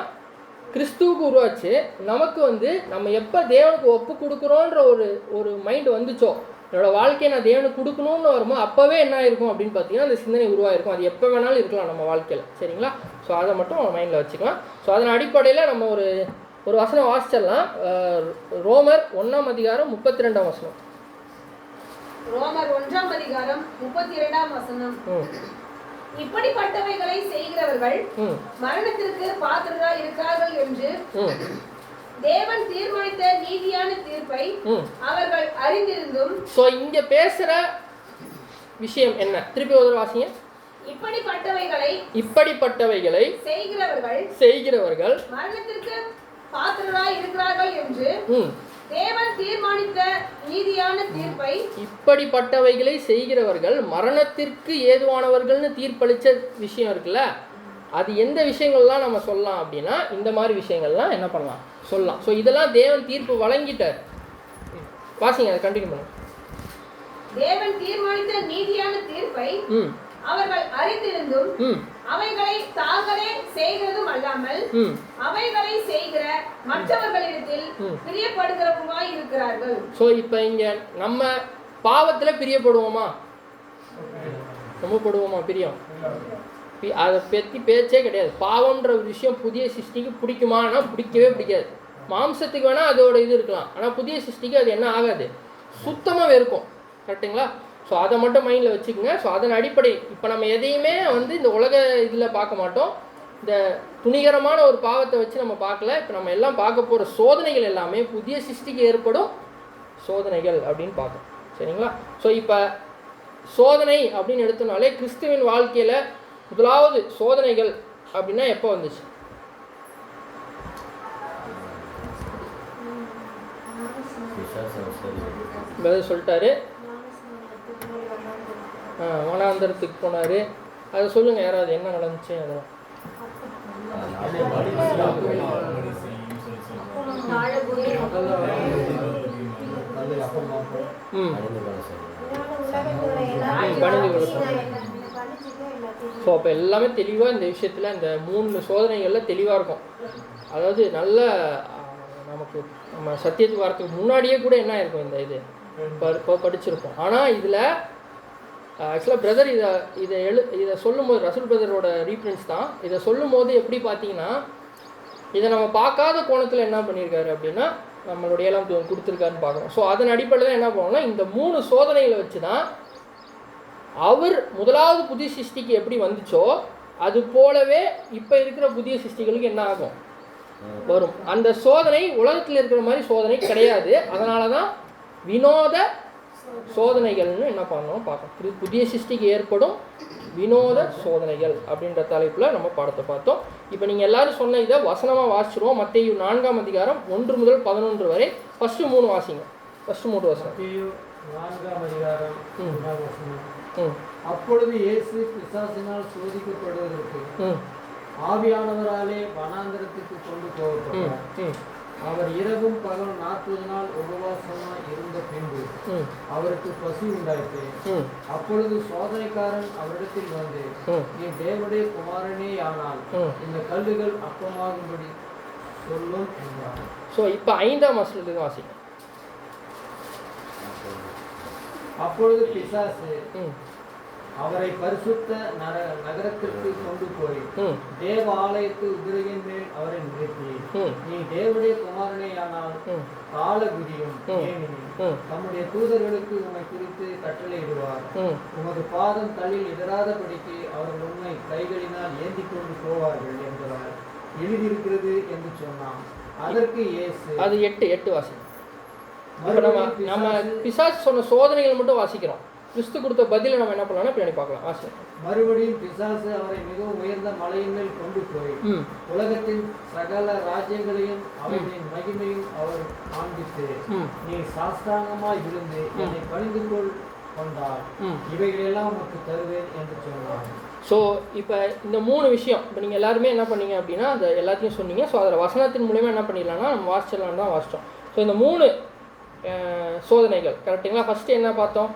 கிறிஸ்துவுக்கு உருவாச்சு. நமக்கு வந்து நம்ம எப்போ தேவனுக்கு ஒப்பு கொடுக்குறோன்ற ஒரு மைண்டு வந்துச்சோ, என்னோடய வாழ்க்கையை நான் தேவனுக்கு கொடுக்கணும்னு வருமோ அப்போவே என்ன இருக்கும் அப்படின்னு பார்த்தீங்கன்னா அந்த சிந்தனை உருவாயிருக்கும். அது எப்போ வேணாலும் இருக்கலாம் நம்ம வாழ்க்கையில். சரிங்களா? ஸோ அதை மட்டும் நம்ம மைண்டில் வச்சுக்கலாம். ஸோ அதன் அடிப்படையில் நம்ம ஒரு வசனம் வாசிச்சிடலாம். ரோமர் 1ஆம் அதிகாரம் 32ஆம் வசனம். ரோமர் 1ஆம் அதிகாரம் 32ஆம் வசனம். இப்படிப்பட்டவைகளை செய்கிறவர்கள் மரணத்திற்கு பாத்திரராய் இருக்கிறார்கள் என்று தேவன் தீர்மானித்த நீதியான தீர்ப்பை அவர்கள் அறிந்திருந்தும். சோ இங்க பேசுற விஷயம் என்ன? திருப்பி ஒரு வாசிங்க. இப்படிப்பட்டவைகளை செய்கிறவர்கள் மரணத்திற்கு பாத்திரராய் இருக்கிறார்கள் என்று தேவன் தீர்மானித்த நீதியான தீர்ப்பை. இப்படிப்பட்டவைகளை செய்கிறவர்கள் மரணத்திற்கு ஏதுவானவர்கள்னு தீர்ப்பளிச்ச விஷயம் இருக்குல்ல, அது எந்த விஷயங்கள்லாம் நம்ம சொல்லலாம் அப்படின்னா இந்த மாதிரி விஷயங்கள்லாம் என்ன பண்ணலாம் சொல்லலாம். ஸோ இதெல்லாம் தேவன் தீர்ப்பு வழங்கிட்டார். வாசிங்க, அதை கண்டினியூ பண்ணுங்க. தேவன் தீர்மானித்த நீதியான தீர்ப்பை அவர்கள் அறிந்திருந்தும் அவைகளை தாங்களே செய்கிறதும் அல்லாமல் அவைகளை செய்கிற மற்றவர்களிடத்தில் பிரியப்படுகிறவர்களாய் இருக்கிறார்கள். ஸோ இப்போ இங்க நம்ம பாவத்தில் பிரியப்படுவோமா? ரொம்ப படுவோமா பிரியம்? அதை பற்றி பேச்சே கிடையாது. பாவம்ன்ற ஒரு விஷயம் புதிய சிருஷ்டிக்கு பிடிக்குமானா பிடிக்கவே பிடிக்காது. மாம்சத்துக்கு வேணால் அதோட இது இருக்கலாம், ஆனால் புதிய சிருஷ்டிக்கு அது என்ன ஆகாது, சுத்தமாக வெறுக்கும். கரெக்டுங்களா? ஸோ அதை மட்டும் மைண்டில் வச்சுக்கோங்க. ஸோ அதன் அடிப்படை இப்போ நம்ம எதையுமே இந்த உலக இதில் பார்க்க மாட்டோம். இந்த துணிகரமான ஒரு பாவத்தை வச்சு நம்ம பார்க்கல. இப்போ நம்ம எல்லாம் பார்க்க போகிற சோதனைகள் எல்லாமே புதிய சிருஷ்டிக்கு ஏற்படும் சோதனைகள் அப்படின்னு பார்க்கணும். சரிங்களா? ஸோ இப்போ சோதனை அப்படின்னு எடுத்தனாலே கிறிஸ்துவின் வாழ்க்கையில் முதலாவது சோதனைகள் அப்படின்னா எப்போ வந்துச்சு? பதில் சொல்லிட்டாரு. வனாந்தரத்துக்கு போனார். அதை சொல்லுங்கள் யாராவது, என்ன நடந்துச்சு? அதெல்லாம் ஸோ அப்போ எல்லாமே தெளிவாக இந்த விஷயத்தில் இந்த 3 சோதனைகளில் தெளிவாக இருக்கும். அதாவது நல்ல நமக்கு நம்ம சத்தியத்துக்கு வரத்துக்கு முன்னாடியே கூட என்ன இருக்கும் இந்த இது இப்போ படிச்சிருப்போம். ஆனால் இதில் ஆக்சுவலாக பிரதர் இதை சொல்லும் போது ரசூல் பிரதரோட ரீஃபரன்ஸ் தான். இதை சொல்லும் போது எப்படி பார்த்தீங்கன்னா இதை நம்ம பார்க்காத கோணத்தில் என்ன பண்ணியிருக்காரு அப்படின்னா நம்மளுடைய 7ஆம் தூதன் கொடுத்துருக்காருன்னு பார்க்குறோம். ஸோ அதன் அடிப்படையில் தான் என்ன பண்ணோம்னா இந்த 3 சோதனைகளை வச்சு தான் அவர் முதலாவது புதிய சிருஷ்டிக்கு எப்படி வந்துச்சோ அது போலவே இப்போ இருக்கிற புதிய சிருஷ்டிகளுக்கு என்ன ஆகும், வரும். அந்த சோதனை உலகத்தில் இருக்கிற மாதிரி சோதனை கிடையாது. அதனால தான் வினோத சோதனைகள்னு என்ன பண்ணணும் பார்க்கணும். புதிய சிருஷ்டிக்கு ஏற்படும் வினோத சோதனைகள் அப்படின்ற தலைப்பில் நம்ம பாடத்தை பார்த்தோம். இப்போ நீங்கள் எல்லாரும் சொன்ன இதை வசனமாக வாசிச்சிருவோம். மத்தேயு 4ஆம் அதிகாரம் 1 முதல் 11 வரை. ஃபஸ்ட்டு 3 வாசிங்க. ஃபஸ்ட்டு 3 வசனம். 4ஆம் அதிகாரம் 1ஆம் வசனம். அப்பொழுது இயேசு பிசாசினால் சோதிக்கப்படுவதற்கு ஆவியானவராலே வனாந்தரத்துக்கு கொண்டு போகப்பட்டார். அவர் இரவும் பகல் 40 நாள் உபவாசமாய் இருந்த பின்பு அவருக்கு பசி உண்டாயிற்று. அப்பொழுது சோதனைக்காரன் அவரிடத்தில் வந்து, நீ தேவனுடைய குமாரனே ஆனால் இந்த கல்லுகள் அப்பமாகும்படி சொல்லும் என்றார். ஸோ இப்போ 5ஆம் வசனத்துக்கு வாசிங்க. அப்பொழுது பிசாசு அவரை பரிசுத்த நகரத்திற்கு கொண்டு போய் தேவ ஆலயத்து உதிரையின் மேல் அவரை நிறுத்தி, நீ தேவனுடைய குமாரனேயானால் கால குதியும் தம்முடைய தூதர்களுக்கு உம்மை குறித்து கட்டளையிடுவார். உமது பாதம் தள்ளில் இடராதபடிக்கு அவர்கள் உண்மை கைகளினால் ஏந்தி கொண்டு போவார்கள் என்பதால் எழுதியிருக்கிறது என்று சொன்னான். அதற்கு இயேசு அது 8 வாசிக்கும். நம்ம பிசாசு சொன்ன சோதனைகள் மட்டும் வாசிக்கிறோம். கிறிஸ்து கொடுத்த பதிலை நம்ம என்ன பண்ணலாம்னா பின்னாடி பார்க்கலாம். வாசிக்கலாம். மறுபடியும் பிசாசு அவரை மிகவும் உயர்ந்த மலையின் மேல் கொண்டு போய் உலகத்தின் சகல ராஜ்யங்களையும் அவர்களின் மகிமையும் அவர் காண்பித்து, நீ சாஸ்தாங்கமாய் விழுந்து என்னை பணிந்து கொண்டால் இவைகளெல்லாம் உனக்கு தருவேன் என்று சொன்னார். ஸோ இப்போ இந்த 3 விஷயம் இப்போ நீங்கள் எல்லாருமே என்ன பண்ணீங்க அப்படின்னா அதை எல்லாத்தையும் சொன்னீங்க. ஸோ அதில் வசனத்தின் மூலமாக என்ன பண்ணிடலாம்னா நம்ம வாசிச்சிடலான்னு தான் வாசித்தோம். ஸோ இந்த 3 சோதனைகள் கரெக்டுங்களா? ஃபஸ்ட்டு என்ன பார்த்தோம்?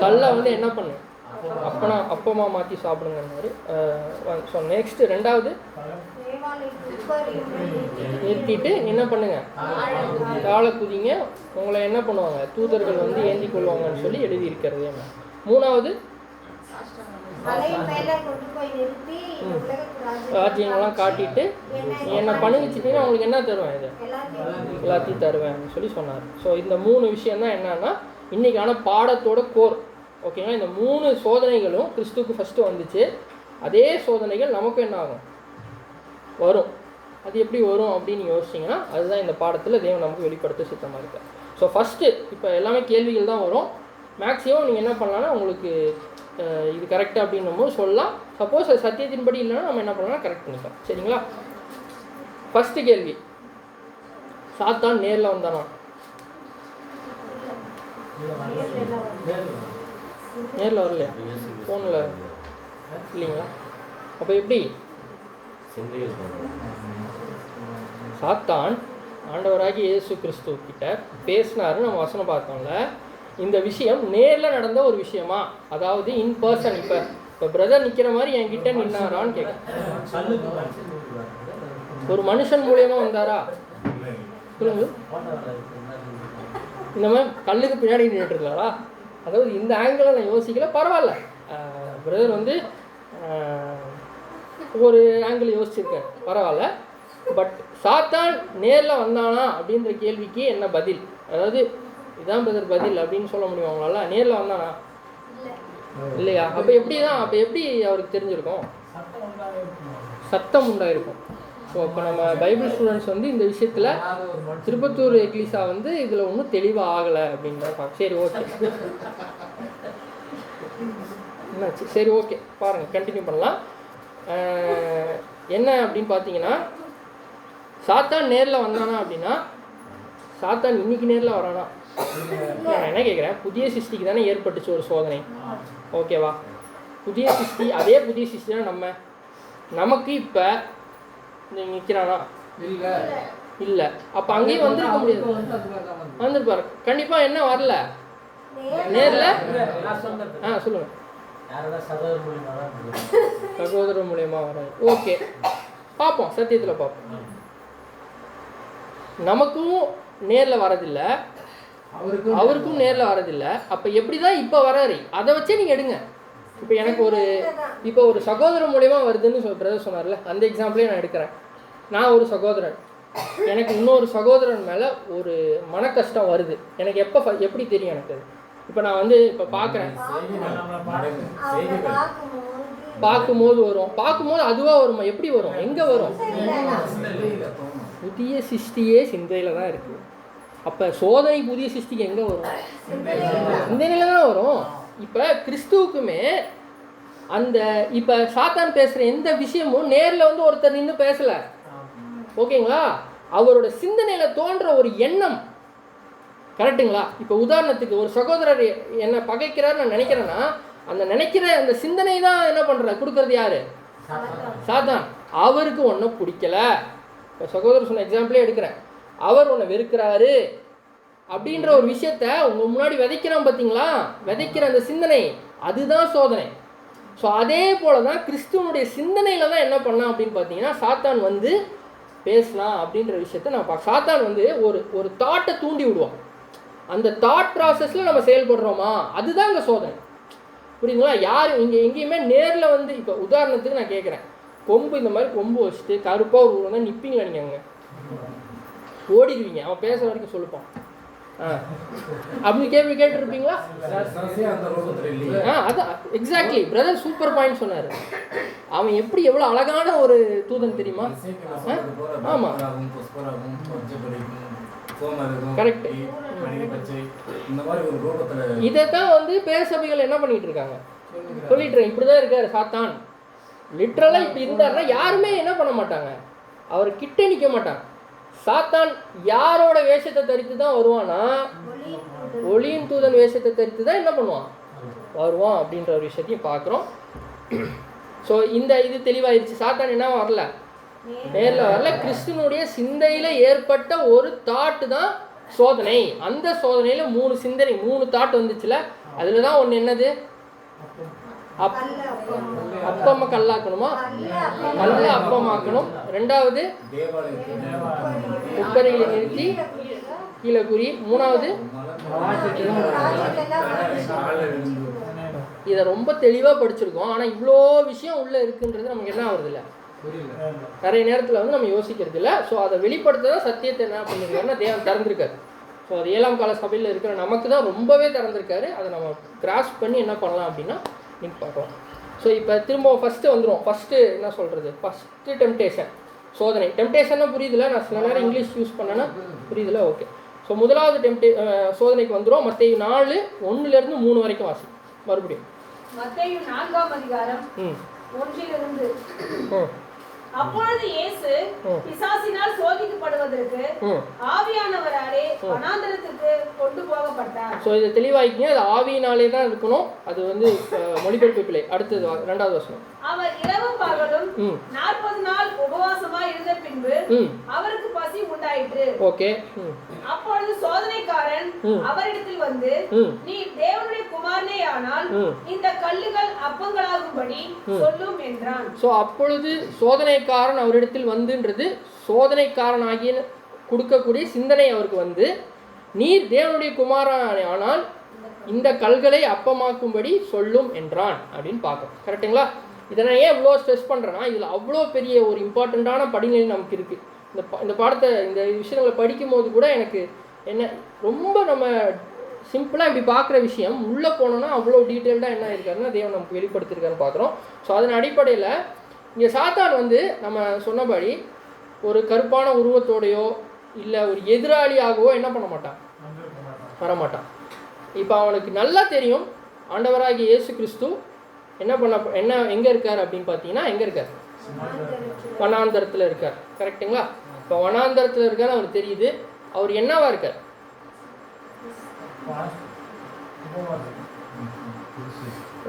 கல்லை என்ன பண்ணு அப்பமா மாற்றி சாப்பிடுங்கன்னாரு. ஸோ நெக்ஸ்ட்டு 2வது நிறுத்திட்டு என்ன பண்ணுங்க, காலை குதிங்க, உங்களை என்ன பண்ணுவாங்க, தூதர்கள் ஏந்தி கொள்வாங்கன்னு சொல்லி எழுதி இருக்கிறது. 3வது ராஜ்யங்கள்லாம் காட்டிட்டு என்னை பணிச்சிட்டீங்கன்னா அவங்களுக்கு என்ன தருவேன், இது எல்லாத்தையும் தருவேன் சொல்லி சொன்னார். ஸோ இந்த 3 விஷயந்தான் என்னன்னா இன்றைக்கான பாடத்தோட கோர். ஓகேங்களா? இந்த 3 சோதனைகளும் கிறிஸ்துவுக்கு ஃபஸ்ட்டு வந்துச்சு. அதே சோதனைகள் நமக்கும் என்ன ஆகும், வரும். அது எப்படி வரும் அப்படின்னு யோசிச்சிங்கன்னா அதுதான் இந்த பாடத்தில் தேவன் நமக்கு வெளிப்படுத்த சித்தமாக இருக்கு. ஸோ ஃபஸ்ட்டு இப்போ எல்லாமே கேள்விகள் தான் வரும். மேக்ஸிமம் நீங்கள் என்ன பண்ணலான்னா உங்களுக்கு இது கரெக்டாக அப்படின்னும் சொல்லலாம். சப்போஸ் அது சத்தியத்தின்படி இல்லைன்னா நம்ம என்ன பண்ணலாம், கரெக்ட் பண்ணிக்கலாம். சரிங்களா? ஃபஸ்ட்டு கேள்வி, சாத்தான் நேரில் வந்தானா? நேரில் வரலையா? ஃபோனில் இல்லைங்களா? அப்போ எப்படி சாத்தான் ஆண்டவராகி இயேசு கிறிஸ்து கிட்ட பேசினாரு, நம்ம வசனம் பார்த்தோம்ல. இந்த விஷயம் நேரில் நடந்த ஒரு விஷயமா, அதாவது இன் பர்சன். இப்போ பிரதர் நிற்கிற மாதிரி என்கிட்ட நின்னாரான்னு கேட்க, ஒரு மனுஷன் மூலியமா வந்தாரா சொல்லுங்க. இந்த மாதிரி கல்லுக்கு பின்னாடி நின்றுட்டு இருக்காரா? அதாவது இந்த ஆங்கிளில் நான் யோசிக்கல, பரவாயில்ல. பிரதர் வந்து ஒரு ஆங்கிள் யோசிச்சிருக்கார், பரவாயில்ல. பட் சாத்தான் நேரில் வந்தானா அப்படின்ற கேள்விக்கு என்ன பதில்? அதாவது இதான் பிரதர் பதில் அப்படின்னு சொல்ல முடியும் அவங்களால? நேரில் வந்தானா இல்லையா? அப்போ எப்படி அவருக்கு தெரிஞ்சிருக்கும்? சத்தம் உண்டாயிருக்கும். ஸோ அப்போ நம்ம பைபிள் ஸ்டூடெண்ட்ஸ் வந்து இந்த விஷயத்தில் திருப்பத்தூர் எக்லிசா வந்து இதில் ஒன்றும் தெளிவாக ஆகலை அப்படின்ற. சரி ஓகே, என்னாச்சு? சரி ஓகே, பாருங்கள், கண்டினியூ பண்ணலாம். என்ன அப்படின்னு பார்த்தீங்கன்னா, சாத்தான் நேரில் வந்தானா அப்படின்னா, சாத்தான் இன்னைக்கு நேரில் வரானா? நான் என்ன கேட்குறேன், புதிய சிருஷ்டிக்கு தானே ஏற்பட்டுச்சு ஒரு சோதனை, ஓகேவா? புதிய சிருஷ்டி, அதே புதிய சிருஷ்டி தான் நமக்கு இப்போ நிற்கிறானா? இல்லை. அப்போ அங்கேயும் வந்திருக்க முடியாது, வந்திருப்பாரு கண்டிப்பாக. என்ன வரல நேரில்? சொல்லுங்க. சகோதரர் மூலியமா வராது. ஓகே, பார்ப்போம், சத்தியத்தில் பார்ப்போம். நமக்கும் நேரில் வரதில்லை, அவருக்கும் நேரில் வரதில்லை. அப்போ எப்படி தான் இப்போ வராரு, அதை வச்சே நீங்கள் எடுங்க. இப்போ ஒரு சகோதரன் மூலியமா வருதுன்னு பிரதர் சொன்னார்ல, அந்த எக்ஸாம்பிளே நான் எடுக்கிறேன். நான் ஒரு சகோதரன், எனக்கு இன்னொரு சகோதரன் மேலே ஒரு மன கஷ்டம் வருது. எனக்கு எப்படி தெரியும்? எனக்கு இப்போ நான் வந்து இப்போ பார்க்குறேன், பார்க்கும்போது வரும். பார்க்கும்போது அதுவாக வருமா? எப்படி வரும்? எங்கே வரும்? புதிய சிருஷ்டியே சிந்தையில் தான் இருக்குது. அப்போ சோதனை புதிய சிருஷ்டிக்கு எங்கே வரும்? சிந்தனையில் தான் வரும். இப்போ கிறிஸ்துவுக்குமே அந்த இப்போ சாத்தான் பேசுகிற எந்த விஷயமும் நேரில் வந்து ஒருத்தர் நின்று பேசலை, ஓகேங்களா? அவரோட சிந்தனையில் தோன்ற ஒரு எண்ணம், கரெக்டுங்களா? இப்போ உதாரணத்துக்கு ஒரு சகோதரர் என்னை பகைக்கிறார் நான் நினைக்கிறேன்னா, அந்த நினைக்கிற அந்த சிந்தனை தான் என்ன பண்ணுற கொடுக்கறது யாரு? சாத்தான். அவருக்கு ஒன்றும் பிடிக்கல. இப்போ சகோதரர் சொன்ன எக்ஸாம்பிளே எடுக்கிறேன். அவர் ஒன்று வெறுக்கிறாரு அப்படின்ற ஒரு விஷயத்த உங்கள் முன்னாடி விதைக்கிறான், பார்த்தீங்களா? விதைக்கிற அந்த சிந்தனை, அதுதான் சோதனை. ஸோ அதே போல தான் கிறிஸ்துவனுடைய சிந்தனையில் தான் என்ன பண்ணான் அப்படின்னு பார்த்தீங்கன்னா, சாத்தான் வந்து பேசலாம் அப்படின்ற விஷயத்த நம்ம சாத்தான் வந்து ஒரு தாட்டை தூண்டி விடுவான். அந்த தாட் ப்ராசஸில் நம்ம செயல்படுறோமா, அதுதான் இங்கே சோதனை, புரியுதுங்களா? யாரும் இங்கே எங்கேயுமே நேரில் வந்து, இப்போ உதாரணத்துக்கு நான் கேட்குறேன், கொம்பு இந்த மாதிரி கொம்பு வச்சுட்டு கருப்பாக ஒரு தான் நிற்பீங்களா? நீங்கள் அங்கே ஓடிடுவீங்க, அவன் பேசுகிற வரைக்கும் சொல்லுப்பான். அப்படி கேட்டிருப்பீங்களா? அதான் எக்ஸாக்ட்லி, பிரதர் சூப்பர் பாயிண்ட் சொன்னார். அவன் எப்படி எவ்வளோ அழகான ஒரு தூதன் தெரியுமா? ஆமாம், கரெக்ட். இதைத்தான் வந்து பேரசபைகள் என்ன பண்ணிட்டு இருக்காங்க, சொல்லிட்டு இருக்காங்க, இப்படிதான் இருக்காரு சாத்தான். லிட்ரலா இப்படி இருந்தாருன்னா யாருமே என்ன பண்ண மாட்டாங்க, அவர் கிட்ட நிற்க மாட்டாங்க. சாத்தான் யாரோட வேஷத்தை தரித்து தான் வருவானா? ஒளியின் தூதன் வேஷத்தை தரித்து தான் என்ன பண்ணுவான், வருவான் அப்படின்ற ஒரு விஷயத்தையும் பார்க்குறோம். ஸோ இது தெளிவாயிருச்சு. சாத்தான் என்ன வரல, நேரில் வரல. கிறிஸ்துவனுடைய சிந்தையில் ஏற்பட்ட ஒரு தாட்டு தான் சோதனை. அந்த சோதனையில் 3 சிந்தனை 3 தாட் வந்துச்சுல, அதில் தான் ஒன்று என்னது, அப்பம்மா கல்லாக்கணுமா, கல்ல அப்பமாக்கணும். 2வது உப்பரையில் நிறுத்தி கீழே குறி. 3வது இதை ரொம்ப தெளிவாக படிச்சிருக்கோம். ஆனால் இவ்வளோ விஷயம் உள்ளே இருக்குன்றது நமக்கு என்ன ஆகுறது இல்லை, நிறைய நேரத்தில் வந்து நம்ம யோசிக்கிறது இல்லை. ஸோ அதை வெளிப்படுத்த தான் சத்தியத்தை என்ன பண்ணியிருக்காருன்னா தேவன் திறந்திருக்காரு. ஸோ அது 7ஆம் கால சபையில் இருக்கிற நமக்கு தான் ரொம்பவே திறந்திருக்காரு. அதை நம்ம கிராஸ் பண்ணி என்ன பண்ணலாம் அப்படின்னா நீங்கள் பார்க்கலாம். ஸோ இப்போ திரும்ப ஃபஸ்ட்டு வந்துடும். ஃபஸ்ட்டு என்ன சொல்கிறது, ஃபஸ்ட்டு டெம்டேஷன், சோதனை. டெம்டேஷன்னா புரியுதுல, நான் சில நேரம் இங்கிலீஷ் யூஸ் பண்ணேன்னா புரியுதுல, ஓகே. ஸோ முதலாவது சோதனைக்கு வந்துடும். மத்தேயு 4:1-3 வரைக்கும் வாசி மறுபடியும். மத்தேயு 4ஆம் அதிகாரம் 1-1. அப்பொழுது இயேசு பிசாசினால் சோதிக்கப்பட்ட சோதிக்கப்படுவதற்கு ஆவியானவராலே வனாந்தரத்துக்கு கொண்டு போகப்பட்டார். ஸோ இதை தெளிவாக்கிங்க, அது ஆவியினாலே தான் இருக்கணும். அது வந்து மொழிபெயர்ப்பு பிழை. அடுத்தது 2வது வசனம். அவர் இரவும் பகலும் 40 நாள் உபவாசமாய் இருந்த பின்பு அவருக்கு பசி உண்டாயிற்று. ஓகே. அப்பொழுது சோதனைக்காரன் அவரிடத்தில் வந்து, நீ தேவனுடைய குமாரனே ஆனால் இந்த கல்லுகள் அப்பங்களாகும்படி சொல்லும் என்றான். ஸோ அப்பொழுது சோதனைக்காரன் அவரிடத்தில் வந்துன்றது சோதனைக்காரனாகிய கொடுக்கக்கூடிய சிந்தனை அவருக்கு வந்து, நீர் தேவனுடைய குமாரனே ஆனால் இந்த கல்களை அப்பமாக்கும்படி சொல்லும் என்றான் அப்படின்னு பார்க்கணும். கரெக்டுங்களா? இதை நான் ஏன் இவ்வளோ ஸ்ட்ரெஸ் பண்ணுறேன்னா, இதில் அவ்வளோ பெரிய ஒரு இம்பார்ட்டண்ட்டான படிநிலை நமக்கு இருக்குது. இந்த பாடத்தை இந்த விஷயங்களை படிக்கும் போது கூட எனக்கு என்ன ரொம்ப நம்ம சிம்பிளாக இப்படி பார்க்குற விஷயம் உள்ளே போனோன்னா அவ்வளோ டீட்டெயில்டாக என்ன இருக்காருன்னா தேவன் நமக்கு வெளிப்படுத்திருக்காருன்னு பார்க்குறோம். ஸோ அதன் அடிப்படையில் இங்கே சாத்தான் வந்து நம்ம சொன்னபடி ஒரு கருப்பான உருவத்தோடையோ இல்லை ஒரு எதிராளியாகவோ என்ன பண்ண மாட்டான், வரமாட்டான். இப்போ அவனுக்கு நல்லா தெரியும் ஆண்டவராகிய இயேசு கிறிஸ்து எங்கே இருக்கார் அப்படின்னு பார்த்தீங்கன்னா, எங்கே இருக்கார்? வனாந்தரத்தில் இருக்கார். கரெக்டுங்களா? இப்போ வனாந்தரத்தில் இருக்கார் அவருக்கு தெரியுது. அவர் என்னவா இருக்கார்?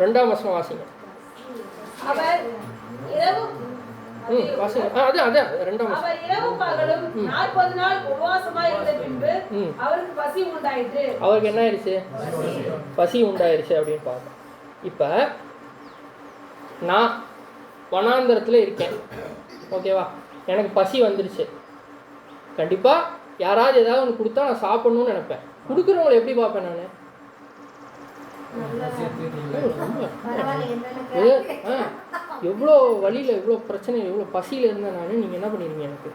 2ஆம் வசனம் வாசிங்க. அவர் இரவும் வாசிங்க. அதான் 2ஆம் வசனம். அவர் இரவும் பகலும் 40 நாள் உபவாசமாய் இருந்த பின்பு அவருக்கு பசி உண்டாயிற்று. அவருக்கு என்ன ஆயிடுச்சு? பசி உண்டாயிருச்சு அப்படின்னு பார்ப்போம். இப்போ நான் வனாந்தரத்தில் இருக்கேன், ஓகேவா? எனக்கு பசி வந்துருச்சு. கண்டிப்பாக யாராவது ஏதாவது ஒன்று கொடுத்தா நான் சாப்பிட்ணுன்னு நினைப்பேன். கொடுக்குறவங்களை எப்படி பார்ப்பேன் நான்? எவ்வளோ வழியில் எவ்வளோ பிரச்சனை எவ்வளோ பசியில் இருந்தேன் நான், நீங்கள் என்ன பண்ணிருக்கீங்க, எனக்கு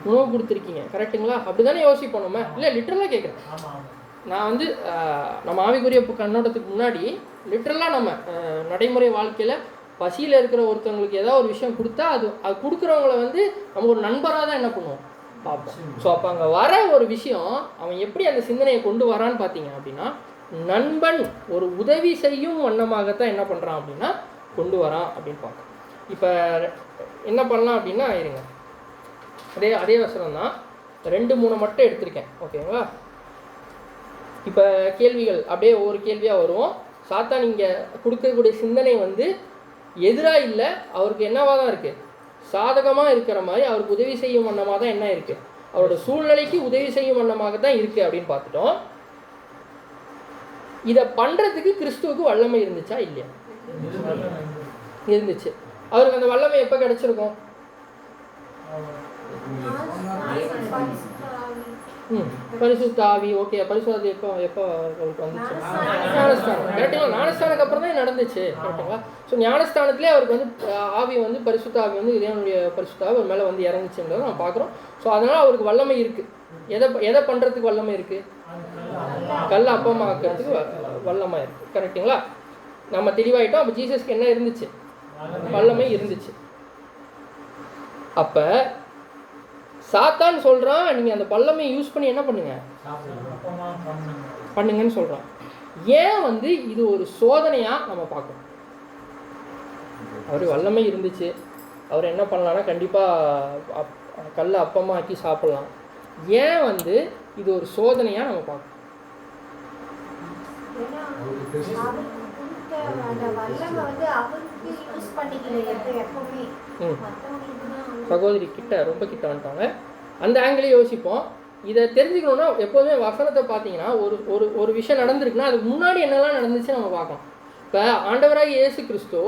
உணவு கொடுத்துருக்கீங்க. கரெக்டுங்களா? அப்படி தானே யோசிப்போம் நம்ம. இல்லை லிட்டரலாக கேட்குறேன். நான் வந்து நம்ம ஆவிக்குரிய கண்ணோட்டத்துக்கு முன்னாடி லிட்டரலாக நம்ம நடைமுறை வாழ்க்கையில் பசியில் இருக்கிற ஒருத்தவங்களுக்கு ஏதாவது ஒரு விஷயம் கொடுத்தா அது கொடுக்குறவங்கள வந்து நம்ம ஒரு நண்பராக தான் என்ன பண்ணுவோம், பார்ப்போம். ஸோ அப்போ அங்கே வர ஒரு விஷயம் அவன் எப்படி அந்த சிந்தனையை கொண்டு வரான்னு பார்த்தீங்க அப்படின்னா, நண்பன் ஒரு உதவி செய்யும் வண்ணமாகத்தான் என்ன பண்ணுறான் அப்படின்னா கொண்டு வரான் அப்படின்னு பார்க்கணும். இப்போ என்ன பண்ணலாம் அப்படின்னா, இருங்க, அதே வசனம் தான், 2-3 மட்டும் எடுத்திருக்கேன், ஓகேங்களா? இப்போ கேள்விகள் அப்படியே ஒவ்வொரு கேள்வியாக வருவோம். சாத்தான் இங்கே கொடுக்கக்கூடிய சிந்தனை வந்து எதிராக இல்லை, அவருக்கு என்னவாக தான் இருக்குது, சாதகமாக இருக்கிற மாதிரி, அவருக்கு உதவி செய்யும் வண்ணமாக தான் என்ன இருக்குது, அவரோட சூழ்நிலைக்கு உதவி செய்யும் வண்ணமாக தான் இருக்குது அப்படின்னு பார்த்துட்டோம். இதை பண்ணுறதுக்கு கிறிஸ்துவுக்கு வல்லமை இருந்துச்சா இல்லையா? இருந்துச்சு. அவருக்கு அந்த வல்லமை எப்போ கிடைச்சிருக்கும்? பரிசுத்த ஆவி. ஓகே, பரிசுத்த ஆவி எப்போ அவருக்கு வந்துச்சு? ஞானஸ்தானம். கரெக்டுங்களா? ஞானஸ்தானுக்கு அப்புறம் தான் நடந்துச்சு. கரெக்டுங்களா? ஸோ ஞானஸ்தானத்திலே அவருக்கு வந்து ஆவி வந்து பரிசுத்த ஆவி வந்து இதனுடைய பரிசுத்த ஆவி ஒரு மேலே வந்து இறங்குச்சுன்றதை நம்ம பார்க்குறோம். ஸோ அதனால் அவருக்கு வல்லமை இருக்குது. எதை பண்ணுறதுக்கு வல்லமை இருக்குது? கல்லை அப்பமாக்கிறதுக்கு வல்லமை இருக்குது. கரெக்டுங்களா? நம்ம தெளிவாயிட்டோம். அப்போ ஜீசஸ்க்கு என்ன இருந்துச்சு? வல்லமை இருந்துச்சு. அப்போ சாத்தான் சொல்கிறான், நீங்கள் அந்த வல்லமையை யூஸ் பண்ணி என்ன பண்ணுங்கன்னு சொல்கிறான். ஏன் வந்து இது ஒரு சோதனையாக நம்ம பார்க்கணும். அவர் வல்லமை இருந்துச்சு, அவர் என்ன பண்ணலான்னா கண்டிப்பாக கல்லை அப்பமாக்கி சாப்பிட்லாம். ஏன் வந்து இது ஒரு சோதனையாக நம்ம பார்க்கணும்? சகோதரி கிட்ட ரொம்ப கிட்ட வந்துட்டாங்க. அந்த ஆங்கிளே யோசிப்போம். இதை தெரிஞ்சுக்கணுன்னா எப்போதுமே வசனத்தை பார்த்தீங்கன்னா ஒரு விஷயம் நடந்திருக்குன்னா அதுக்கு முன்னாடி என்னெல்லாம் நடந்துச்சு நம்ம பார்க்கணும். இப்போ ஆண்டவராக இயேசு கிறிஸ்து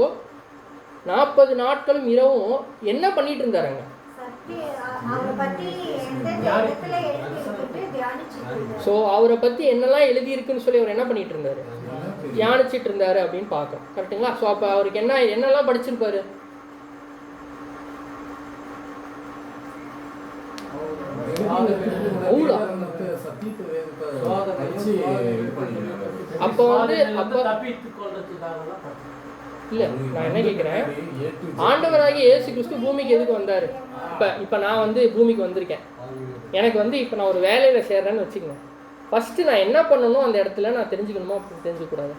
40 நாட்களும் இரவும் என்ன பண்ணிட்டு இருந்தாருங்க? ஸோ அவரை பற்றி என்னெல்லாம் எழுதியிருக்குன்னு சொல்லி அவர் என்ன பண்ணிட்டு இருந்தாரு? தியானிச்சிட்டு இருந்தாரு அப்படின்னு பார்க்குறோம். கரெக்டுங்களா? ஸோ அப்போ அவருக்கு என்னெல்லாம் படிச்சிருப்பாரு? அப்போ வந்து இல்லை, நான் என்ன கேட்குறேன், ஆண்டவராகிய இயேசு கிறிஸ்து பூமிக்கு எதுக்கு வந்தார்? இப்போ நான் வந்து பூமிக்கு வந்திருக்கேன். எனக்கு வந்து இப்போ நான் ஒரு வேலையில் சேர்றேன்னு வச்சுக்கோங்க. ஃபஸ்ட்டு நான் என்ன பண்ணணும் அந்த இடத்துல நான் தெரிஞ்சுக்கணுமா? அப்படி தெரிஞ்சுக்கூடாது.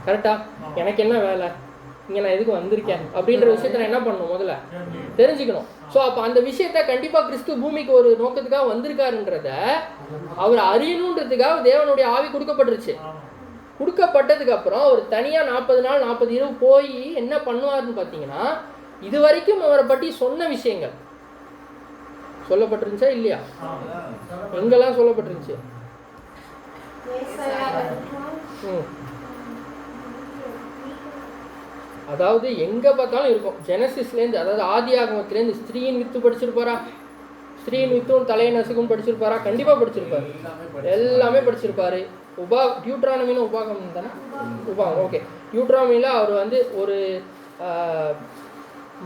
கரெக்டாக? எனக்கு என்ன வேலை? இங்கே நான் எதுக்கு வந்திருக்கேன் அப்படின்ற விஷயத்த நான் என்ன பண்ணணும், முதல்ல தெரிஞ்சுக்கணும். ஸோ அப்போ அந்த விஷயத்த கண்டிப்பாக கிறிஸ்து பூமிக்கு ஒரு நோக்கத்துக்காக வந்திருக்காருன்றத அவர் அறியணுன்றதுக்காக தேவனுடைய ஆவி கொடுக்கப்பட்டுருச்சு. கொடுக்கப்பட்டதுக்கு அப்புறம் அவர் தனியாக 40 நாள் 40 இரவு போய் என்ன பண்ணுவாருன்னு பார்த்தீங்கன்னா, இது வரைக்கும் அவரை பற்றி சொன்ன விஷயங்கள் சொல்லப்பட்டிருந்துச்சா இல்லையா? எங்கெல்லாம் சொல்லப்பட்டிருந்துச்சு? அதாவது எங்கே பார்த்தாலும் இருக்கும். ஜெனசிஸ்லேருந்து, அதாவது ஆதி ஆகமத்திலேருந்து ஸ்திரீயின் வித்து படிச்சிருப்பாரா? ஸ்திரீயின் வித்தும் தலையை நசுக்கும் படிச்சிருப்பாரா? கண்டிப்பாக படிச்சிருப்பாரு. எல்லாமே படிச்சிருப்பாரு. டியூட்ரானமின்னு உபாகம் தானே? உபாகம், ஓகே. டியூட்ரானமியில் அவர் வந்து ஒரு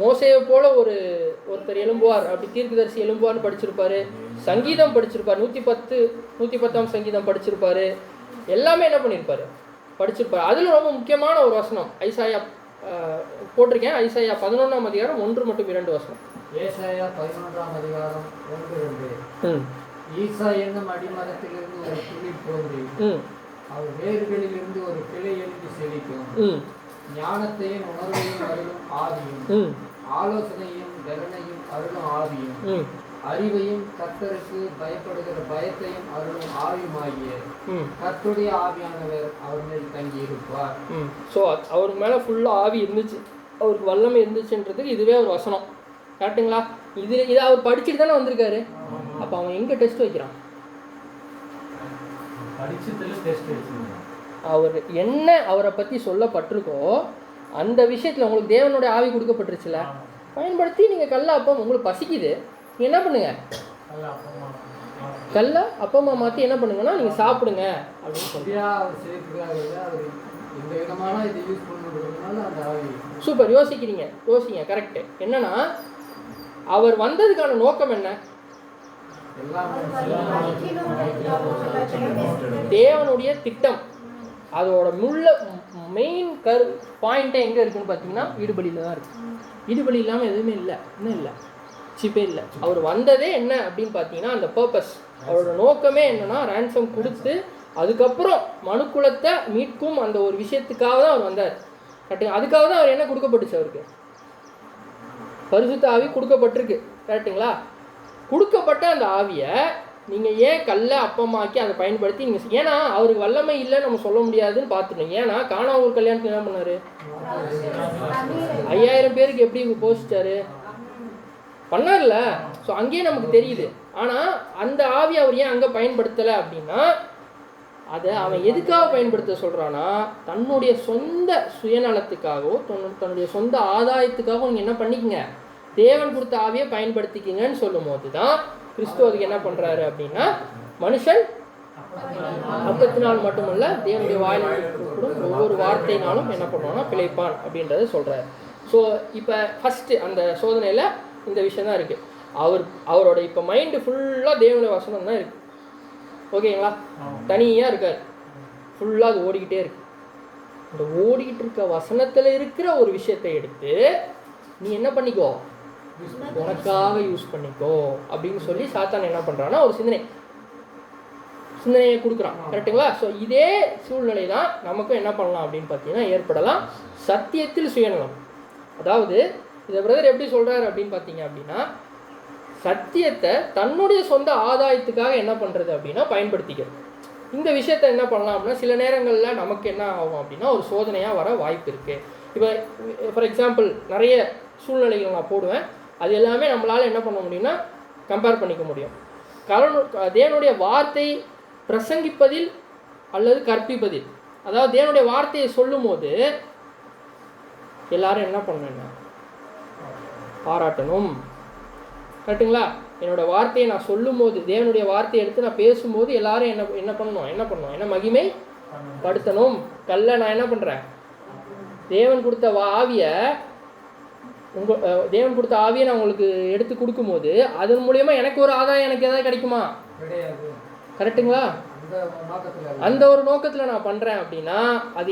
மோசையை போல ஒருத்தர் எழும்புவார், அப்படி தீர்க்கதரிசி எழும்புவார்னு படிச்சிருப்பாரு. சங்கீதம் படிச்சிருப்பார். 110ஆம் சங்கீதம் படிச்சிருப்பாரு. எல்லாமே என்ன பண்ணியிருப்பாரு, படிச்சிருப்பாரு. அதில் ரொம்ப முக்கியமான ஒரு வசனம் ஐசாயா போட்டிருக்கேன். ஐசாயா 11ஆம் அதிகாரம் 1 மற்றும் 2 வசனம். ஏசாயா 11ஆம் அதிகாரம் 1-2. ஈசா என்னும் அடிமரத்திலிருந்து ஒரு துளிர் தோன்றி அவர் வேர்களிலிருந்து ஒரு கிளை எழுதி செழிக்கும். ஞானத்தையும் உணர்வையும் அருளும் ஆவியும், ஆலோசனையும் பலனையும் அருளும் ஆவியும், அறிவையும் கர்த்தருக்கு பயப்படுகிற பயத்தையும் அருளும் ஆவியுமாகிய கர்த்தருடைய ஆவியானவர் அவர் மேல் தங்கி இருப்பார். ஸோ அவருக்கு மேலே ஃபுல்லாக ஆவி இருந்துச்சு, அவருக்கு வல்லமை இருந்துச்சுன்றதுக்கு இதுவே ஒரு வசனம். கரெக்டுங்களா? இதை அவர் படிச்சுட்டு தானே வந்திருக்காரு. அப்போ அவன் எங்கே டெஸ்ட் வைக்கிறான்? அவர் என்ன அவரை பற்றி சொல்லப்பட்டிருக்கோ அந்த விஷயத்தில் உங்களுக்கு தேவனுடைய ஆவி கொடுக்கப்பட்டுருச்சுல, பயன்படுத்தி நீங்கள் கல்ல அப்பம் உங்களுக்கு பசிக்குது, நீங்கள் என்ன பண்ணுங்க, கல்ல அப்பமா மாற்றி என்ன பண்ணுங்கன்னா நீங்கள் சாப்பிடுங்க அப்படின்னு சொல்லியா. சூப்பர், யோசிங்க கரெக்டு. என்னன்னா அவர் வந்ததுக்கான நோக்கம் என்ன? தேவனுடைய திட்டம், அதோட மெயின் பாயிண்ட்டே எங்கே இருக்குன்னு பார்த்தீங்கன்னா ஈடுபலியில் தான் இருக்குது. ஈடுபலி இல்லாமல் எதுவுமே இல்லை, இன்னும் இல்லை, சிப்பே இல்லை. அவர் வந்ததே என்ன அப்படின்னு பார்த்தீங்கன்னா அந்த பர்பஸ், அவரோட நோக்கமே என்னன்னா ரேன்சம் கொடுத்து அதுக்கப்புறம் மனுக்குலத்தை மீட்கும் அந்த ஒரு விஷயத்துக்காக தான் அவர் வந்தார். கரெக்டு? அதுக்காக தான் அவர் என்ன கொடுக்கப்பட்டுச்சு, அவருக்கு பரிசுத்த ஆவி கொடுக்கப்பட்டிருக்கு. கரெக்டுங்களா? கொடுக்கப்பட்ட அந்த ஆவியை நீங்கள் ஏன் கல்ல அப்பமாக்கி அதை பயன்படுத்தி நீங்கள், ஏன்னா அவருக்கு வல்லமை இல்லை நம்ம சொல்ல முடியாதுன்னு பார்த்துக்கணும். ஏன்னா காணாவூர் கல்யாணத்துக்கு என்ன பண்ணார், 5000 பேருக்கு எப்படி போஷிச்சாரு, பண்ணார்ல. ஸோ அங்கேயே நமக்கு தெரியுது. ஆனால் அந்த ஆவி அவர் ஏன் அங்கே பயன்படுத்தலை அப்படின்னா, அதை அவன் எதுக்காக பயன்படுத்த சொல்கிறான்னா தன்னுடைய சொந்த சுயநலத்துக்காகவும் தன்னுடைய சொந்த ஆதாயத்துக்காகவும் நீங்கள் என்ன பண்ணிக்கங்க, தேவன் கொடுத்த ஆவியை பயன்படுத்திக்கிங்கன்னு சொல்லும் போது தான் கிறிஸ்து அதுக்கு என்ன பண்ணுறாரு அப்படின்னா, மனுஷன் அப்பத்தினால் மட்டுமல்ல தேவனுடைய வாயிலும் ஒவ்வொரு வார்த்தையினாலும் என்ன பண்ணுவான்னா பிழைப்பான் அப்படின்றத சொல்கிறாரு. ஸோ இப்போ ஃபஸ்ட்டு அந்த சோதனையில் இந்த விஷயம் தான் இருக்குது. அவரோட இப்போ மைண்டு ஃபுல்லாக தேவனுடைய வசனம் தான் இருக்குது. ஓகேங்களா? தனியாக இருக்கார், ஃபுல்லாக அது ஓடிக்கிட்டே இருக்கு. இந்த ஓடிக்கிட்டு இருக்க வசனத்தில் இருக்கிற ஒரு விஷயத்தை எடுத்து நீ என்ன பண்ணிக்கோ, உனக்காக யூஸ் பண்ணிக்கோ அப்படின்னு சொல்லி சாத்தான் என்ன பண்ணுறான்னா ஒரு சிந்தனையை கொடுக்குறான். கரெக்டுங்களா? ஸோ இதே சூழ்நிலை தான் நமக்கும் என்ன பண்ணலாம் அப்படின்னு பார்த்தீங்கன்னா ஏற்படலாம். சத்தியத்தில் சுயநலம், அதாவது இதை பிரதர் எப்படி சொல்கிறாரு அப்படின்னு பார்த்தீங்க அப்படின்னா, சத்தியத்தை தன்னுடைய சொந்த ஆதாயத்துக்காக என்ன பண்ணுறது அப்படின்னா பயன்படுத்திக்கிறது. இந்த விஷயத்த என்ன பண்ணலாம் அப்படின்னா சில நேரங்களில் நமக்கு என்ன ஆகும் அப்படின்னா ஒரு சோதனையாக வர வாய்ப்பு இருக்குது. இப்போ ஃபார் எக்ஸாம்பிள் நிறைய சூழ்நிலைகள் நான் போடுவேன், அது எல்லாமே நம்மளால் என்ன பண்ண முடியும்னா கம்பேர் பண்ணிக்க முடியும். தேவனுடைய வார்த்தை பிரசங்கிப்பதில் அல்லது கற்பிப்பதில், அதாவது தேவனுடைய வார்த்தையை சொல்லும் போது எல்லாரும் என்ன பண்ணணும், பாராட்டணும். கரெக்டுங்களா? என்னோட வார்த்தையை நான் சொல்லும் போது, தேவனுடைய வார்த்தையை எடுத்து நான் பேசும்போது எல்லாரும் என்ன பண்ணணும், என்ன மகிமை படுத்தணும். கல்ல நான் என்ன பண்ணுறேன், தேவன் கொடுத்த ஆவியை தேவன் கொடுத்த ஆவியை நான் உங்களுக்கு எடுத்து கொடுக்கும்போது அதன் மூலயமா எனக்கு ஒரு ஆதாயம், எனக்கு எதாவது கிடைக்குமா? கரெக்டுங்களா? அந்த ஒரு நோக்கத்தில் நான் பண்ணுறேன் அப்படின்னா அது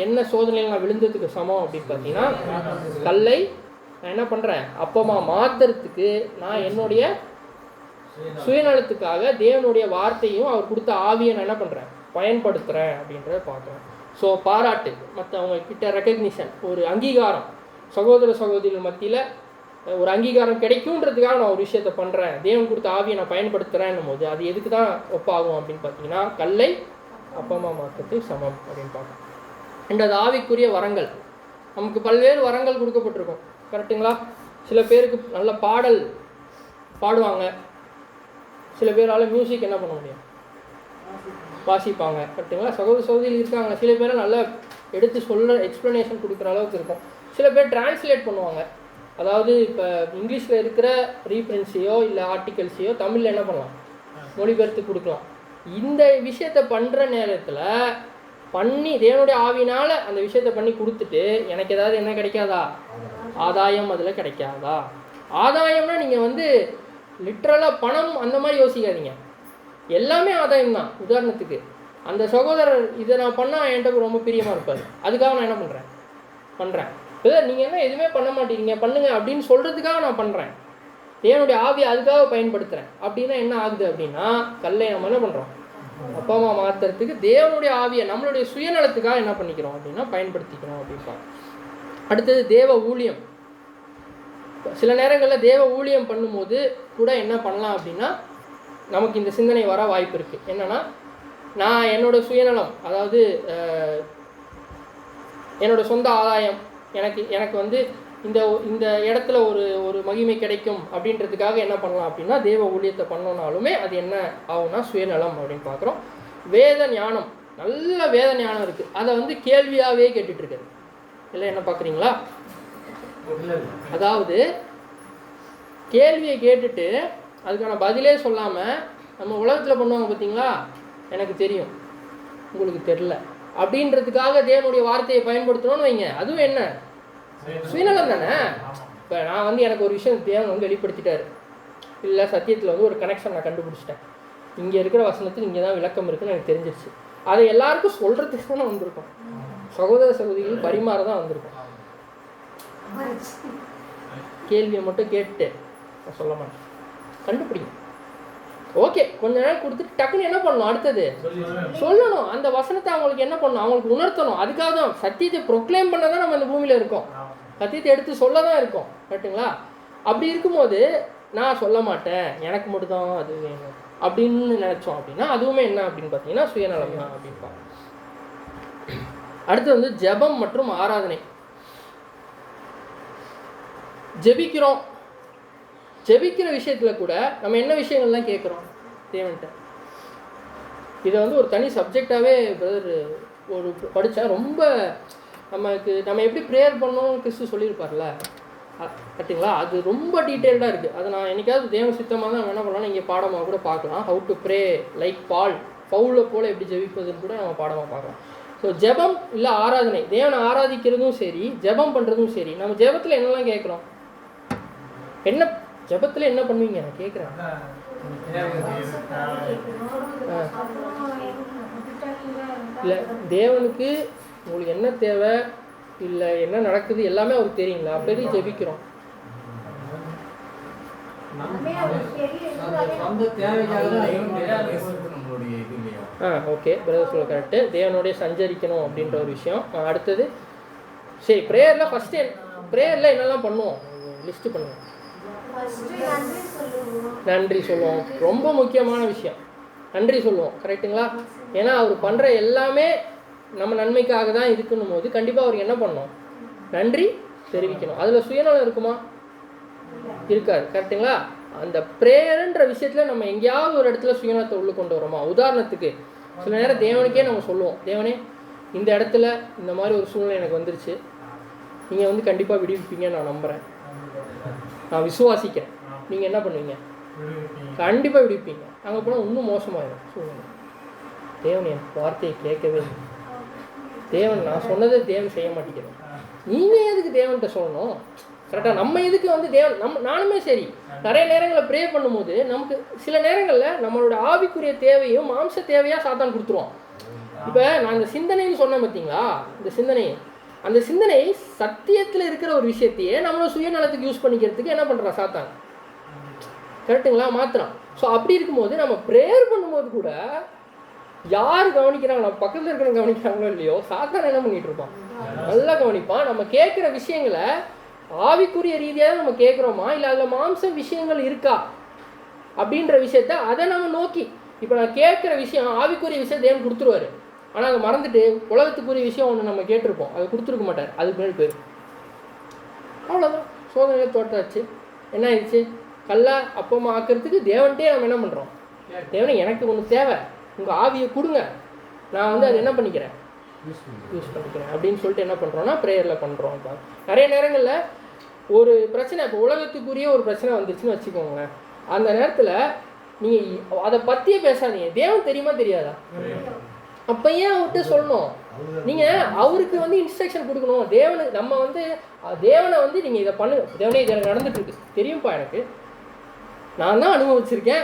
என்ன சோதனையில் நான் விழுந்ததுக்கு சமம் அப்படின்னு பார்த்தீங்கன்னா, கல்லை நான் என்ன பண்ணுறேன் அப்பமா மாத்துறதுக்கு நான் என்னுடைய சுயநலத்துக்காக தேவனுடைய வார்த்தையும் அவர் கொடுத்த ஆவியை நான் என்ன பண்ணுறேன் பயன்படுத்துகிறேன் அப்படின்றத பார்க்குறேன். ஸோ பாராட்டு, மற்றவங்க கிட்ட ரெக்கக்னிஷன், ஒரு அங்கீகாரம், சகோதர சகோதரிகள் மத்தியில் ஒரு அங்கீகாரம் கிடைக்குன்றதுக்காக நான் ஒரு விஷயத்த பண்ணுறேன், தேவன் கொடுத்த ஆவியை நான் பயன்படுத்துகிறேன்னும் போது அது எதுக்கு தான் ஒப்பாகும் அப்படின்னு பார்த்தீங்கன்னா கல்லை அப்பமா மாற்றத்தை சமம் அப்படின்னு பார்க்கணும். ரெண்டாவது ஆவிக்குரிய வரங்கள். நமக்கு பல்வேறு வரங்கள் கொடுக்கப்பட்டிருக்கும், கரெக்டுங்களா? சில பேருக்கு நல்ல பாடல் பாடுவாங்க, சில பேரால் மியூசிக் என்ன பண்ண முடியும், வாசிப்பாங்க, கரெக்டுங்களா? சகோதர சகோதரி இருக்காங்க, சில பேரை நல்லா எடுத்து சொல்ல எக்ஸ்ப்ளனேஷன் கொடுக்குற அளவுக்கு இருக்கும். சில பேர் டிரான்ஸ்லேட் பண்ணுவாங்க, அதாவது இப்போ இங்கிலீஷில் இருக்கிற ரீஃபரன்ஸையோ இல்லை ஆர்டிகல்ஸையோ தமிழில் என்ன பண்ணலாம், மொழிபெயர்த்து கொடுக்கலாம். இந்த விஷயத்தை பண்ணுற நேரத்தில் பண்ணி தேவனுடைய ஆவினால் அந்த விஷயத்தை பண்ணி கொடுத்துட்டு எனக்கு ஏதாவது என்ன கிடைக்காதா, ஆதாயம் அதில் கிடைக்காதா? ஆதாயம்னா நீங்கள் வந்து லிட்ரலாக பணம் அந்த மாதிரி யோசிக்காதீங்க, எல்லாமே ஆதாயம் தான். உதாரணத்துக்கு அந்த சகோதரர் இதை நான் பண்ணால் என்கிட்ட ரொம்ப பிரியமாக இருப்பார், அதுக்காக நான் என்ன பண்ணுறேன். இப்போ நீங்கள் என்ன எதுவுமே பண்ண மாட்டேங்கிறீங்க, பண்ணுங்க அப்படின்னு சொல்கிறதுக்காக நான் பண்ணுறேன், தேவனுடைய ஆவியை அதுக்காக பயன்படுத்துகிறேன். அப்படின்னா என்ன ஆகுது அப்படின்னா கல்லை நம்ம என்ன பண்ணுறோம், அப்பா அம்மா மாற்றுறதுக்கு தேவனுடைய ஆவியை நம்மளுடைய சுயநலத்துக்காக என்ன பண்ணிக்கிறோம் அப்படின்னா பயன்படுத்திக்கிறோம் அப்படின்ப்பா. அடுத்தது தேவ ஊழியம். சில நேரங்களில் தேவ ஊழியம் பண்ணும்போது கூட என்ன பண்ணலாம் அப்படின்னா நமக்கு இந்த சிந்தனை வர வாய்ப்பு இருக்குது. என்னென்னா நான் என்னோடய சுயநலம், அதாவது என்னோடய சொந்த ஆதாயம், எனக்கு வந்து இந்த இடத்துல ஒரு மகிமை கிடைக்கும் அப்படின்றதுக்காக என்ன பண்ணலாம் அப்படின்னா தேவ ஊழியத்தை பண்ணோன்னாலுமே அது என்ன ஆகும்னா சுயநலம் அப்படின்னு பார்க்குறோம். வேத ஞானம், நல்ல வேத ஞானம் இருக்குது, அதை வந்து கேள்வியாகவே கேட்டுட்ருக்குது இல்லை, என்ன பார்க்குறீங்களா? அதாவது கேள்வியை கேட்டுட்டு அதுக்கான பதிலே சொல்லாமல் நம்ம உலகத்தில் பண்ணுவாங்க பார்த்தீங்களா, எனக்கு தெரியும் உங்களுக்கு தெரில அப்படின்றதுக்காக தேவனுடைய வார்த்தையை பயன்படுத்தணும்னு வைங்க, அதுவும் என்ன சுயநலம் தானே. இப்போ நான் வந்து எனக்கு ஒரு விஷயம் தேவன் வந்து வெளிப்படுத்திட்டாரு, இல்லை சத்தியத்தில் வந்து ஒரு கனெக்ஷன் நான் கண்டுபிடிச்சிட்டேன், இங்கே இருக்கிற வசனத்தில் இங்கே தான் விளக்கம் இருக்குன்னு எனக்கு தெரிஞ்சிருச்சு, அதை எல்லாருக்கும் சொல்கிறதுக்கு தானே வந்திருக்கோம், சகோதர சகோதரிகள் பரிமாற தான் வந்திருக்கோம். கேள்வியை மட்டும் கேட்டு நான் சொல்ல மாட்டேன், கண்டுபிடிங்க. ஓகே, கொஞ்ச நேரம் கொடுத்துட்டு டக்குன்னு என்ன பண்ணணும், அடுத்தது சொல்லணும், அந்த வசனத்தை அவங்களுக்கு என்ன பண்ணணும், அவங்களுக்கு உணர்த்தணும். அதுக்காக தான் சத்தியத்தை ப்ரொக்ளைம் பண்ண தான் நம்ம இந்த பூமியில் இருக்கோம், சத்தியத்தை எடுத்து சொல்ல தான் இருக்கோம், கரெக்டுங்களா? அப்படி இருக்கும்போது நான் சொல்ல மாட்டேன், எனக்கு மட்டும்தான் அது வேணும் அப்படின்னு நினச்சோம் அப்படின்னா அதுவுமே என்ன அப்படின்னு பார்த்தீங்கன்னா சுயநலம் தான் அப்படின்பா. அடுத்து வந்து ஜெபம் மற்றும் ஆராதனை. ஜெபிக்கிறோம், ஜெபிக்கிற விஷயத்தில் கூட நம்ம என்ன விஷயங்கள்லாம் கேட்குறோம் தேவன்கிட்ட, இதை வந்து ஒரு தனி சப்ஜெக்டாகவே பிரதர் ஒரு படித்தா ரொம்ப நம்ம எப்படி ப்ரேயர் பண்ணோம் கிறிஸ்து சொல்லியிருப்பார்ல, கரெக்டுங்களா? அது ரொம்ப டீட்டெயில்டாக இருக்குது. அதை நான் என்னைக்காவது தேவ சித்தமாக தான் என்ன பண்ணலாம், இங்கே பாடமாக கூட பார்க்கலாம். ஹவு டு ப்ரே லைக் பவுலை போல் எப்படி ஜெபிப்பதுன்னு கூட நம்ம பாடமாக பார்க்கலாம். ஸோ ஜெபம் இல்லை ஆராதனை, தேவனை ஆராதிக்கிறதும் சரி ஜெபம் பண்ணுறதும் சரி, நம்ம ஜெபத்தில் என்னெல்லாம் கேட்குறோம், என்ன ஜெபத்தில் என்ன பண்ணுவீங்க நான் கேட்குறேன். இல்லை தேவனுக்கு உங்களுக்கு என்ன தேவை இல்லை என்ன நடக்குது எல்லாமே அவருக்கு தெரியுங்களா, அப்படி ஜெபிக்கிறோம். ஓகே பிரதர் சொல்ல கரெக்டு, தேவனுடைய சஞ்சரிக்கணும் அப்படின்ற ஒரு விஷயம். அடுத்தது சரி, ப்ரேயரில் ஃபஸ்ட்டு ப்ரேயரில் என்னெல்லாம் பண்ணுவோம் லிஸ்ட்டு பண்ணுவோம். நன்றி சொல்லுவோம், ரொம்ப முக்கியமான விஷயம் நன்றி சொல்லுவோம், கரெக்டுங்களா? ஏன்னா அவர் பண்ணுற எல்லாமே நம்ம நன்மைக்காக தான் இருக்குன்னும் போது கண்டிப்பாக அவருக்கு என்ன பண்ணணும், நன்றி தெரிவிக்கணும். அதில் சுயநலம் இருக்குமா, இருக்காது, கரெக்டுங்களா? அந்த ப்ரேயருன்ற விஷயத்தில் நம்ம எங்கேயாவது ஒரு இடத்துல சுயநலத்தை உள்ளே கொண்டு வரோமா? உதாரணத்துக்கு சில நேரம் தேவனுக்கே நம்ம சொல்லுவோம், தேவனே இந்த இடத்துல இந்த மாதிரி ஒரு சூழ்நிலை எனக்கு வந்துருச்சு, நீங்கள் வந்து கண்டிப்பாக விடுவிப்பீங்கன்னு நான் நம்புகிறேன், நான் விசுவாசிக்கிறேன், நீங்கள் என்ன பண்ணுவீங்க, கண்டிப்பாக விடுவிப்பீங்க. அங்கே போனால் இன்னும் மோசமாயிடும் சூழ்நிலை. தேவன் என் வார்த்தையை கேட்கவே இல்லை, தேவன் நான் சொன்னதை தேவன் செய்ய மாட்டேங்கிறேன், நீங்கள் எதுக்கு தேவன்கிட்ட சொல்லணும், கரெக்டாக? நம்ம இதுக்கு வந்து தேவன் நானுமே சரி நிறைய நேரங்களில் ப்ரே பண்ணும்போது நமக்கு சில நேரங்களில் நம்மளோட ஆவிக்குரிய தேவையும் மாம்ச தேவையாக சாத்தான் கொடுத்துருவோம். இப்போ நான் இந்த சிந்தனைன்னு சொன்னேன் பார்த்தீங்களா, அந்த சிந்தனை சத்தியத்தில் இருக்கிற ஒரு விஷயத்தையே நம்மளோட சுயநலத்துக்கு யூஸ் பண்ணிக்கிறதுக்கு என்ன பண்ணுறான் சாத்தான், கரெக்டுங்களா? மாத்திரம். ஸோ அப்படி இருக்கும்போது நம்ம ப்ரேயர் பண்ணும்போது கூட யார் கவனிக்கிறாங்க, நம்ம பக்கத்தில் இருக்கிறவங்க கவனிக்கிறாங்களோ இல்லையோ, சாத்தான் என்ன பண்ணிட்டு இருப்பான், நல்லா கவனிப்பான். நம்ம கேட்குற விஷயங்களை ஆவிக்குரிய ரீதியாக நம்ம கேட்குறோமா, இல்லை அதில் மாம்ச விஷயங்கள் இருக்கா அப்படின்ற விஷயத்த அதை நம்ம நோக்கி, இப்போ நான் கேட்குற விஷயம் ஆவிக்குரிய விஷயம் தேவன் கொடுத்துருவாரு, ஆனால் அதை மறந்துட்டு உலகத்துக்குரிய விஷயம் ஒன்று நம்ம கேட்டிருப்போம், அதை கொடுத்துருக்க மாட்டார், அதுக்கு மேல் பேர். அவ்வளோதான், சோதனையை தோட்டாச்சு. என்ன ஆயிடுச்சு, கல்லா அப்பமா ஆக்கிறதுக்கு தேவன்ட்டே நம்ம என்ன பண்ணுறோம், தேவனை எனக்கு ஒன்று தேவை, உங்கள் ஆவியை கொடுங்க, நான் வந்து அதை என்ன பண்ணிக்கிறேன், யூஸ் பண்ணிக்கிறேன் அப்படின்னு சொல்லிட்டு என்ன பண்ணுறோன்னா ப்ரேயரில் பண்ணுறோம். இப்போ நிறைய நேரங்களில் ஒரு பிரச்சனை, இப்போ உலகத்துக்குரிய ஒரு பிரச்சனை வந்துச்சுன்னு வச்சுக்கோங்களேன், அந்த நேரத்தில் நீங்கள் அதை பற்றியே பேசாதீங்க. தேவன் தெரியுமா தெரியாதா, அப்போ ஏன் அவர்கிட்ட சொல்லணும், நீங்கள் அவருக்கு வந்து இன்ஸ்ட்ரக்ஷன் கொடுக்கணும். தேவனுக்கு நம்ம வந்து தேவனை வந்து நீங்கள் இதை பண்ணு, தேவனே இது எனக்கு நடந்துட்டுருக்கு தெரியும்ப்பா, எனக்கு நான் தான் அனுபவிச்சிருக்கேன்,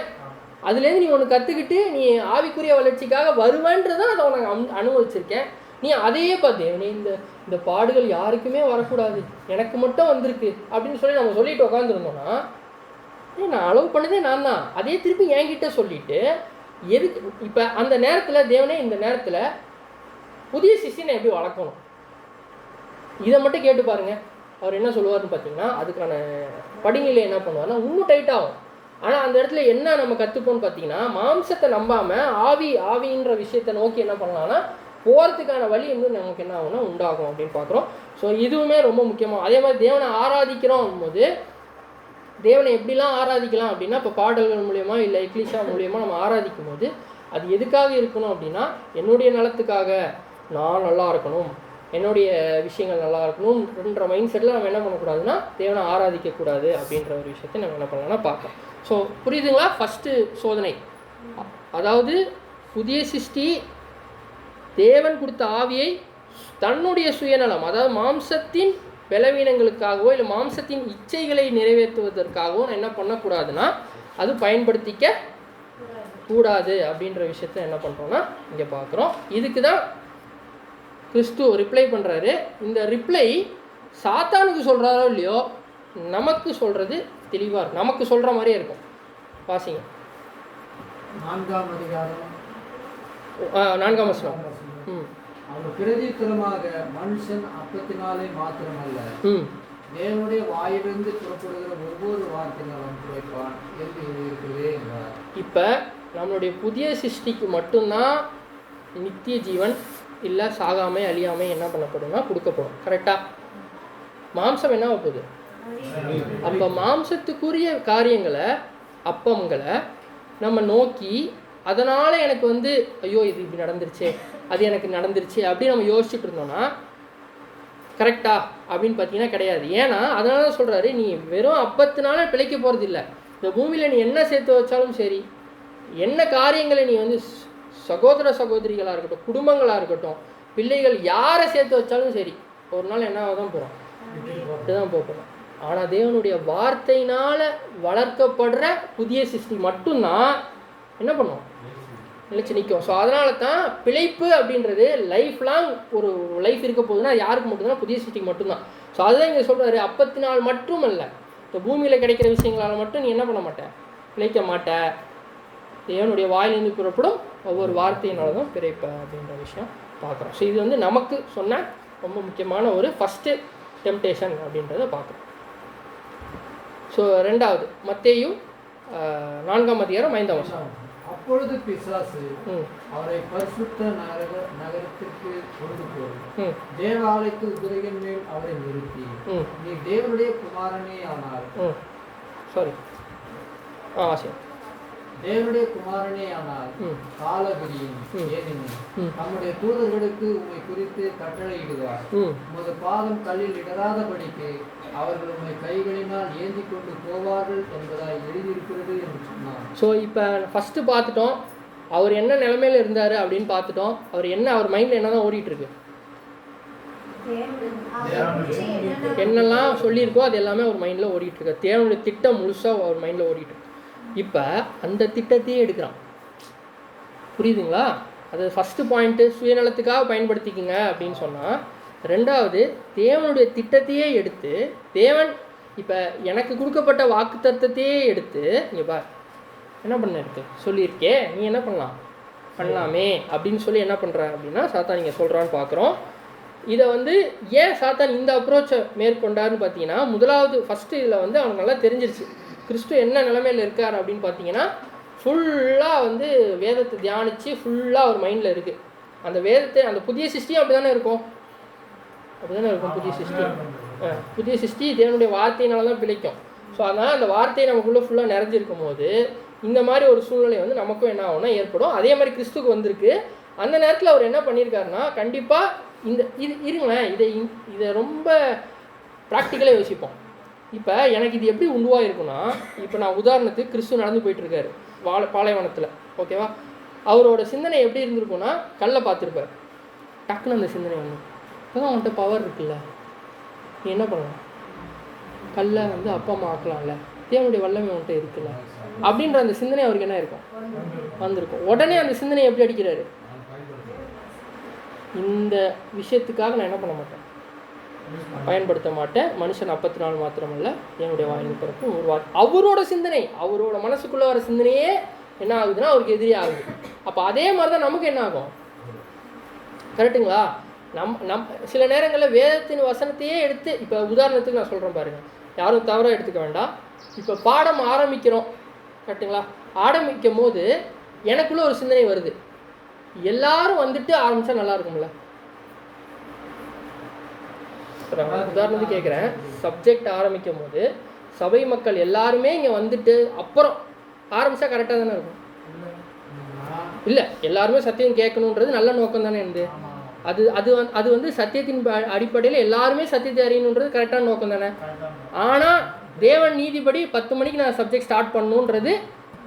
அதுலேருந்து நீ ஒன்று கற்றுக்கிட்டு நீ ஆவிக்குரிய வளர்ச்சிக்காக வருவேன்றதான் அதை உனக்கு அனுபவிச்சிருக்கேன், நீ அதையே தேவனே இந்த பாடுகள் யாருக்குமே வரக்கூடாது, எனக்கு மட்டும் வந்திருக்கு அப்படின்னு சொல்லி நம்ம சொல்லிட்டு உட்காந்துருந்தோம்னா, நான் அளவு பண்ணதே நான் தான், அதே திருப்பி என்கிட்ட சொல்லிட்டு எதுக்கு. இப்போ அந்த நேரத்தில் தேவனே இந்த நேரத்தில் புதிய சிஷ்யனை எப்படி வளர்க்கணும், இதை மட்டும் கேட்டு பாருங்க. அவர் என்ன சொல்லுவார்னு பார்த்தீங்கன்னா, அதுக்கான படிநிலை என்ன பண்ணுவார்னா இன்னும் டைட்டாகும். ஆனால் அந்த இடத்துல என்ன நம்ம கற்றுப்போம்னு பார்த்தீங்கன்னா, மாம்சத்தை நம்பாமல் ஆவின்ற விஷயத்தை நோக்கி என்ன பண்ணலாம்னா போகிறதுக்கான வழி இன்னும் நமக்கு என்ன ஆகும்னா உண்டாகும் அப்படின்னு பார்க்குறோம். ஸோ இதுவுமே ரொம்ப முக்கியமாக. அதே மாதிரி தேவனை ஆராதிக்கிறோம் போது தேவனை எப்படிலாம் ஆராதிக்கலாம் அப்படின்னா, இப்போ பாடல்கள் மூலியமா இல்லை எக்லிஷா மூலியமா நம்ம ஆராதிக்கும் போது அது எதுக்காக இருக்கணும் அப்படின்னா, என்னுடைய நலத்துக்காக, நான் நல்லா இருக்கணும், என்னுடைய விஷயங்கள் நல்லா இருக்கணும்ன்ற மைண்ட் செட்டில் நம்ம என்ன பண்ணக்கூடாதுன்னா தேவனை ஆராதிக்கக்கூடாது அப்படின்ற ஒரு விஷயத்தை நம்ம என்ன பண்ணலாம்னா பார்க்கலாம். ஸோ புரியுதுங்களா? ஃபஸ்ட்டு சோதனை, அதாவது புதிய சிருஷ்டி தேவன் கொடுத்த ஆவியை தன்னுடைய சுயநலம், அதாவது மாம்சத்தின் பலவீனங்களுக்காகவோ இல்லை மாம்சத்தின் இச்சைகளை நிறைவேற்றுவதற்காகவோ என்ன பண்ணக்கூடாதுன்னா அது பயன்படுத்திக்க கூடாது அப்படின்ற விஷயத்த என்ன பண்ணுறோன்னா இங்கே பார்க்குறோம். இதுக்கு தான் கிறிஸ்து ரிப்ளை பண்ணுறாரு. இந்த ரிப்ளை சாத்தானுக்கு சொல்கிறாரோ இல்லையோ, நமக்கு சொல்கிறது தெளிவாக இருக்கும், நமக்கு சொல்கிற மாதிரியே இருக்கும். வாசிங்க 4ஆம் அதிகாரம் 4ஆம் வசனம். அவர் பிரதித்திரமாக மனுஷன் அப்பத்தினாலே மாத்திரமல்ல தேவனுடைய வாயிலிருந்து புறப்படுகிற ஒவ்வொரு வார்த்தைகளும் குறைப்பான் என்று இருக்கிறதே என்றார். இப்போ நம்மளுடைய புதிய சிருஷ்டிக்கு மட்டும்தான் நித்திய ஜீவன் இல்லை சாகாமை அழியாமை என்ன பண்ணப்படும்னா கொடுக்கப்படும். கரெக்டாக? மாம்சம் என்ன போகுது, அப்போ மாம்சத்துக்குரிய காரியங்களை அப்பங்களை நம்ம நோக்கி அதனால் எனக்கு வந்து ஐயோ இது இப்படி நடந்துருச்சு, அது எனக்கு நடந்துருச்சு அப்படின்னு நம்ம யோசிச்சுட்டு இருந்தோம்னா கரெக்டா அப்படின்னு பார்த்தீங்கன்னா கிடையாது. ஏன்னா அதனால தான் சொல்கிறாரு, நீ வெறும் அப்பத்தினால பிழைக்க போகிறது இல்லை, இந்த பூமியில் நீ என்ன சேர்த்து வச்சாலும் சரி, என்ன காரியங்களை நீ வந்து சகோதர சகோதரிகளாக இருக்கட்டும், குடும்பங்களாக இருக்கட்டும், பிள்ளைகள் யாரை சேர்த்து வச்சாலும் சரி, ஒரு நாள் என்ன தான் போகிறோம், இப்படிதான் போகிறோம். ஆனால் தேவனுடைய வார்த்தையினால் வளர்க்கப்படுற புதிய சிருஷ்டி மட்டும்தான் என்ன பண்ணும், நிலைச்சு நிற்கும். ஸோ அதனால தான் பிழைப்பு அப்படின்றது லைஃப் லாங் ஒரு லைஃப் இருக்க போகுதுன்னா யாருக்கு மட்டும்தான், புதிய சிருஷ்டிக்கு மட்டும்தான். ஸோ அதுதான் இங்கே சொல்கிறாரு, அப்பத்தினால் மட்டும் அல்ல, இந்த பூமியில் கிடைக்கிற விஷயங்களால் மட்டும் நீ என்ன பண்ண மாட்ட, பிழைக்க மாட்ட, தேவனுடைய வாயிலிருந்து புறப்படும் ஒவ்வொரு வார்த்தையினால தான் பிழைப்ப அப்படின்ற விஷயம் பார்க்குறோம். ஸோ இது வந்து நமக்கு சொன்ன ரொம்ப முக்கியமான ஒரு ஃபஸ்ட்டு டெம்டேஷன் அப்படின்றத பார்க்குறோம். ஸோ ரெண்டாவது மத்தேயு 4ஆம் அதிகாரம் 5ஆம் வசனம். அப்பொழுது பிசாசு அவரை பரிசுத்த நகரத்திற்கு கொண்டு போய் தேவாலயத்து குதிரையின் மேல் அவரை நிறுத்தி, நீ தேவனுடைய குமாரனே ஆனால் தேவனுடைய குமாரனே ஆனால் காலகிரியின் ஏனெனில் நம்முடைய தூதர்களுக்கு உம்மை குறித்து கட்டளையிடுவார், உமது பாதம் கல்லில் இடராதபடிக்கு அவர்கள் உம்மை கைகளினால் ஏந்தி கொண்டு போவார்கள் என்பதாய் எழுதியிருக்கிறது என்று சொன்னார். ஸோ இப்போ ஃபஸ்ட்டு பார்த்துட்டோம், அவர் என்ன நிலைமையில் இருந்தார் அப்படின்னு பார்த்துட்டோம். அவர் மைண்டில் என்ன தான் ஓடிட்டு இருக்கு, என்னெல்லாம் சொல்லியிருக்கோ அது எல்லாமே அவர் மைண்டில் ஓடிட்டு இருக்கு. தேவனுடைய திட்டம் முழுசாக அவர் மைண்டில் ஓடிட்டு இருக்கு. இப்போ அந்த திட்டத்தையே எடுக்கிறான். புரியுதுங்களா? அது ஃபஸ்ட்டு பாயிண்ட்டு, சுயநலத்துக்காக பயன்படுத்திக்கிங்க அப்படின்னு சொன்னால். ரெண்டாவது, தேவனுடைய திட்டத்தையே எடுத்து, தேவன் இப்போ எனக்கு கொடுக்கப்பட்ட வாக்குத்தத்தத்தையே எடுத்து இங்கே பார் என்ன பண்ண இருக்கு சொல்லியிருக்கே, நீ என்ன பண்ணலாம், பண்ணலாமே அப்படின்னு சொல்லி என்ன பண்ணுறாரு அப்படின்னா சாத்தான் இங்கே சொல்கிறான்னு பார்க்குறோம். இதை வந்து ஏன் சாத்தான் இந்த அப்ரோச்சை மேற்கொண்டாருன்னு பார்த்தீங்கன்னா, முதலாவது ஃபஸ்ட்டு இதில் வந்து அவனுக்கு நல்லா தெரிஞ்சிருச்சு கிறிஸ்து என்ன நிலைமையில் இருக்கார் அப்படின்னு பார்த்தீங்கன்னா, ஃபுல்லாக வந்து வேதத்தை தியானித்து ஃபுல்லாக அவர் மைண்டில் இருக்குது. அந்த வேதத்தை அந்த புதிய சிருஷ்டியும் அப்படி தானே இருக்கும், அப்படி தானே இருக்கும். புதிய சிருஷ்டி தேவனுடைய வார்த்தையினால தான் பிழைக்கும். ஸோ அதனால் அந்த வார்த்தையை நமக்குள்ளே ஃபுல்லாக நிறைஞ்சிருக்கும் போது இந்த மாதிரி ஒரு சூழ்நிலை வந்து நமக்கும் என்ன ஆகும்னா ஏற்படும். அதே மாதிரி கிறிஸ்துக்கு வந்திருக்கு. அந்த நேரத்தில் அவர் என்ன பண்ணியிருக்காருன்னா, கண்டிப்பாக இந்த இருங்களேன், இதை ரொம்ப ப்ராக்டிக்கலாக யோசிப்போம். இப்போ எனக்கு இது எப்படி உருவாயிருக்குன்னா, இப்போ நான் உதாரணத்துக்கு கிறிஸ்து நடந்து போயிட்டுருக்காரு பாலைவனத்தில், ஓகேவா? அவரோட சிந்தனை எப்படி இருந்திருக்குன்னா, கல்லை பார்த்துருப்பார். டக்குன்னு அந்த சிந்தனை வந்து இப்போ தான் அவன்கிட்ட பவர் இருக்குல்ல, நீ என்ன பண்ணலாம், கல்லை வந்து அப்பா அம்மா ஆக்கலாம்ல, தேவனுடைய வல்லமை அவன்கிட்ட இருக்குல்ல அப்படின்ற அந்த சிந்தனை அவருக்கு என்ன இருக்கும், வந்திருக்கும். உடனே அந்த சிந்தனை எப்படி அடிக்கிறாரு, இந்த விஷயத்துக்காக நான் என்ன பண்ண மாட்டேன், பயன்படுத்த மாட்டேன். மனுஷன் 44 மாத்திரமல்ல என்னுடைய வாயில் பிறக்கும் ஒரு வார்த்தை. அவரோட சிந்தனை, அவரோட மனசுக்குள்ளே வர சிந்தனையே என்ன ஆகுதுன்னா அவருக்கு எதிரே ஆகுது. அப்போ அதே மாதிரி தான் நமக்கு என்ன ஆகும், கரெக்டுங்களா? சில நேரங்களில் வேதத்தின் வசனத்தையே எடுத்து, இப்போ உதாரணத்துக்கு நான் சொல்கிறேன் பாருங்கள், யாரும் தவறாக எடுத்துக்க வேண்டாம். இப்போ பாடம் ஆரம்பிக்கிறோம், கரெக்டுங்களா? ஆரம்பிக்கும் போது எனக்குள்ளே ஒரு சிந்தனை வருது, எல்லாரும் வந்துட்டு ஆரம்பித்தா நல்லா இருக்கும்ல. உதாரணத்துக்கு கேட்குறேன், சப்ஜெக்ட் ஆரம்பிக்கும் போது சபை மக்கள் எல்லாருமே இங்கே வந்துட்டு அப்புறம் ஆரம்பித்தா கரெக்டாக தானே இருக்கும். இல்லை, எல்லாருமே சத்தியம் கேட்கணுன்றது நல்ல நோக்கம் தானே இருந்து, அது வந்து சத்தியத்தின் அடிப்படையில் எல்லாருமே சத்தியத்தை அறியணுன்றது கரெக்டான நோக்கம் தானே. ஆனால் தேவன் நீதிப்படி 10 மணிக்கு நான் சப்ஜெக்ட் ஸ்டார்ட் பண்ணணுன்றது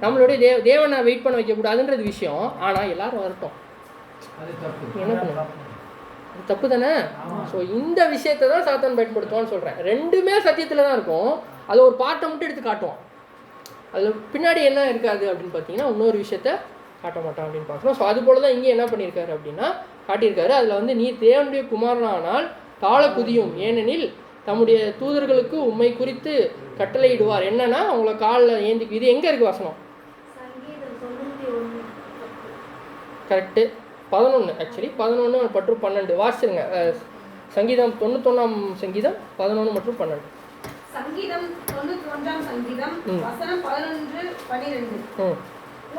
நம்மளுடைய தேவனை வெயிட் பண்ண வைக்கக்கூடாதுன்றது விஷயம். ஆனால் எல்லாரும் வரட்டும், என்ன பண்ணுவோம், அது தப்பு தானே. ஸோ இந்த விஷயத்தை தான் சாத்தான் பயன்படுத்துவான்னு சொல்கிறேன். ரெண்டுமே சத்தியத்தில் தான் இருக்கும், அது ஒரு பாட்டை மட்டும் எடுத்து காட்டுவான், அதில் பின்னாடி என்ன இருக்காது அப்படின்னு பார்த்தீங்கன்னா இன்னொரு விஷயத்த காட்ட மாட்டான் அப்படின்னு பார்க்குறோம். ஸோ அது போல் தான் இங்கே என்ன பண்ணியிருக்காரு அப்படின்னா காட்டியிருக்காரு. அதில் வந்து நீ தேவனுடைய குமாரனானால் தாழ குதியும், ஏனெனில் தம்முடைய தூதர்களுக்கு உம்மை குறித்து கட்டளையிடுவார். என்னன்னா அவங்கள காலில் ஏந்திக்கு. இது எங்கே இருக்குது வசனம்? கரெக்டு, 11. ஆக்சுவலி 11 மற்றும் 12 வாசிச்சிருங்க. சங்கீதம் 91ஆம் சங்கீதம் 11 மற்றும் 12. சங்கீதம் 91ஆம் சங்கீதம் வசனம் 11, 12.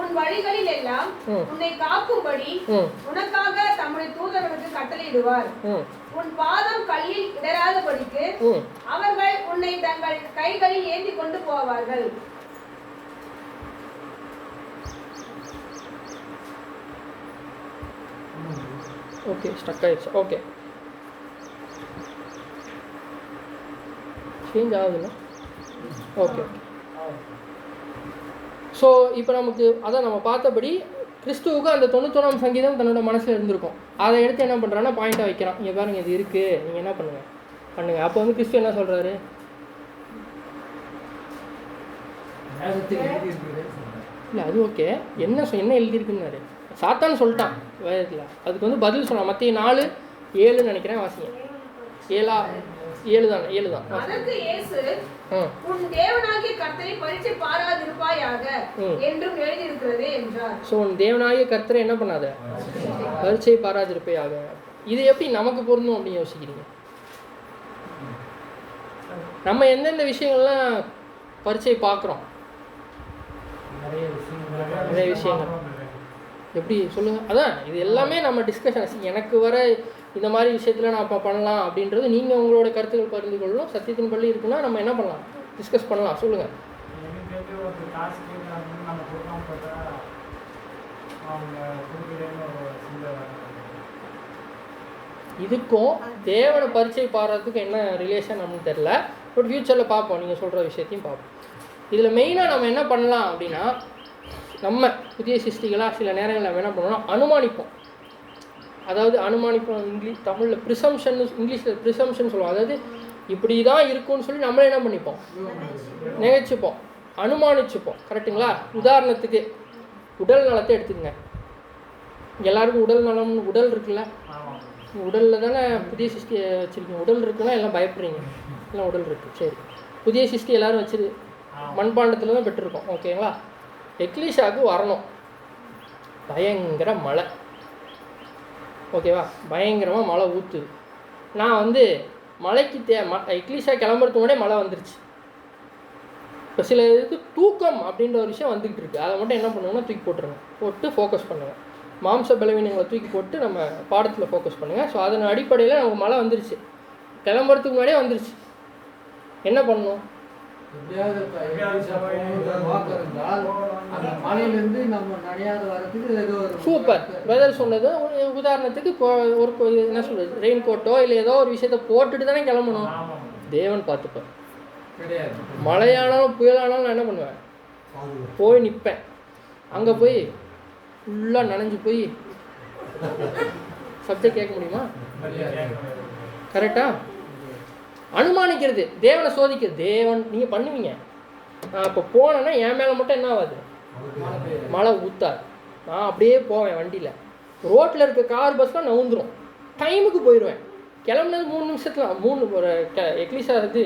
உன் வழிகளில் எல்லாம் உன்னை காக்கும்படி உனக்காக தம்முடைய தூதர்களுக்கு கட்டளையிடுவார். உன் பாதம் கல்லில் இடராதபடிக்கு அவர்கள் உன்னை தங்கள் கைகளில் ஏந்தி கொண்டு போவார்கள். ஓகே, ஸ்டக் ஆயிடுச்சு. ஓகே, சேஞ்ச் ஆகுதுல்ல? ஓகே. ஸோ இப்போ நமக்கு அதான் நம்ம பார்த்தபடி கிறிஸ்துவுக்கு அந்த 91ஆம் சங்கீதம் தன்னோட மனசில் இருந்திருக்கும். அதை எடுத்து என்ன பண்ணுறான்னா பாயிண்ட்டாக வைக்கிறான். இங்கே பாருங்க, இது இருக்குது, நீங்கள் என்ன பண்ணுங்க. அப்போ வந்து கிறிஸ்து என்ன சொல்கிறாரு, இல்லை அது ஓகே, என்ன எழுதியிருக்குன்னாரு சாத்தான்னு சொல்லிட்டான் வேதத்தில். அதுக்கு வந்து பதில் சொன்னான். மத்திய 4:7 நினைக்கிறேன், வாசிங்க. 7 தான். அதற்கு இயேசு, உன் தேவனாகிய கர்த்தரை பரீட்சை பாராதிருப்பாயாக என்றும் எழுதியிருக்கிறது என்றார். ஸோ உன் தேவனாகிய கர்த்தரை என்ன பண்ணாத, பரீட்சை பாராதிருப்பாயாக. இது எப்படி நமக்கு பொருந்தும் அப்படின்னு யோசிக்கிறீங்க? நம்ம எந்தெந்த விஷயங்கள்லாம் பரீட்சை பார்க்குறோம்? நிறைய விஷயங்கள் எப்படி சொல்லுங்கள். அதான் இது எல்லாமே நம்ம டிஸ்கஷன். எனக்கு வர இந்த மாதிரி விஷயத்தில் நான் இப்போ பண்ணலாம் அப்படின்றது நீங்கள் உங்களோட கருத்துக்கள் பகிர்ந்து கொள்ளணும். சத்தியத்தின் பள்ளி இருக்குன்னா நம்ம என்ன பண்ணலாம், டிஸ்கஸ் பண்ணலாம். சொல்லுங்கள். இதுக்கும் தேவனை பரீட்சை பாடுறதுக்கும் என்ன ரிலேஷன் அப்படின்னு தெரில. பட் ஃப்யூச்சரில் பார்ப்போம், நீங்கள் சொல்கிற விஷயத்தையும் பார்ப்போம். இதில் மெயினாக நம்ம என்ன பண்ணலாம் அப்படின்னா, நம்ம புதிய சிருஷ்டிகளாக சில நேரங்களில் நம்ம என்ன பண்ணுவோம்னா அனுமானிப்போம். அதாவது அனுமானிப்போம், தமிழில் ப்ரிசம்ஷன், இங்கிலீஷில் ப்ரிசம்ஷன் சொல்லுவோம். அதாவது இப்படி தான் இருக்கும்னு சொல்லி நம்மளே என்ன பண்ணிப்போம், நினைச்சுப்போம், அனுமானிச்சுப்போம். கரெக்டுங்களா? உதாரணத்துக்கு உடல் நலத்தை எடுத்துக்கங்க. எல்லாருக்கும் உடல் நலம், உடல் இருக்குல்ல, உடலில் தானே புதிய சிருஷ்டி வச்சுருக்கீங்க. உடல் இருக்குன்னா எல்லாம் பயப்படுறீங்க, எல்லாம் உடல் இருக்குது. சரி, புதிய சிருஷ்டி எல்லோரும் வச்சுரு மண்பாண்டத்தில் தான் பெற்றிருக்கோம், ஓகேங்களா? எக்லீஷாவுக்கு வரணும். பயங்கர மழை, ஓகேவா, பயங்கரமாக மழை ஊற்றுது. நான் வந்து மலைக்கு எக்லீஷா கிளம்புறதுக்கு முன்னாடியே மழை வந்துருச்சு. இப்போ சில இது தூக்கம் அப்படின்ற ஒரு விஷயம் வந்துக்கிட்டு இருக்குது. அதை மட்டும் என்ன பண்ணுவோம்னா தூக்கி போட்டுருங்க, போட்டு ஃபோக்கஸ் பண்ணுங்கள். மாம்ச பலவீனங்களை தூக்கி போட்டு நம்ம பாடத்தில் ஃபோக்கஸ் பண்ணுங்கள். ஸோ அதன் அடிப்படையில் நமக்கு மழை வந்துருச்சு, கிளம்புறதுக்கு முன்னாடியே வந்துருச்சு. என்ன பண்ணணும்? சூப்பர். வெதர் சொன்னது உதாரணத்துக்கு ஒரு என்ன சொல்கிறது, ரெயின் கோட்டோ இல்லை ஏதோ ஒரு விஷயத்த போட்டுட்டு தானே கிளம்பணும். தேவன் பார்த்துப்பேன். மழையானாலும் புயலானாலும் நான் என்ன பண்ணுவேன், போய் நிற்பேன். அங்கே போய் ஃபுல்லாக நனைஞ்சு போய் சப்ஜெக்ட் கேட்க முடியுமா? கரெக்டா? அனுமானிக்கிறது, தேவனை சோதிக்கிறது. தேவன் நீங்கள் பண்ணுவீங்க. நான் இப்போ போனேன்னா என் மேலே மட்டும் என்ன ஆகாது, மழை ஊற்றாது. நான் அப்படியே போவேன் வண்டியில். ரோட்டில் இருக்க கார் பஸ்லாம் நவுந்துடும், டைமுக்கு போயிடுவேன். கிளம்புனது 3 நிமிஷத்தில் ஒரு எக்லீஷா இது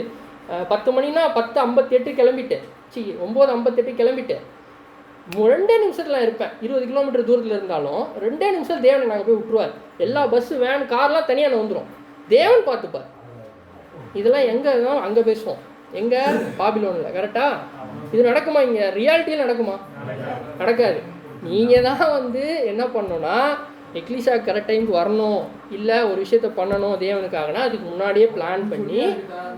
10 மணினா 10:58 கிளம்பிட்டேன், 9:58 கிளம்பிட்டேன். 2 நிமிஷத்தில் இருப்பேன். 20 கிலோமீட்டர் தூரத்தில் இருந்தாலும் 2 நிமிஷம் தேவனை நாங்கள் போய் விட்டுருவார். எல்லா பஸ்ஸு வேன் கார்லாம் தனியாக வந்துடும், தேவன் பார்த்துப்பார். இதெல்லாம் எங்கே தான் அங்கே பேசுவோம், எங்கே பாபிலோனில். கரெக்டாக? இது நடக்குமா? இங்கே ரியாலிட்டியில் நடக்குமா? நடக்காது. நீங்கள் தான் வந்து என்ன பண்ணணும்னா எக்லீஷா கரெக்ட் டைமுக்கு வரணும், இல்லை ஒரு விஷயத்த பண்ணணும் தேவனுக்காகனா அதுக்கு முன்னாடியே பிளான் பண்ணி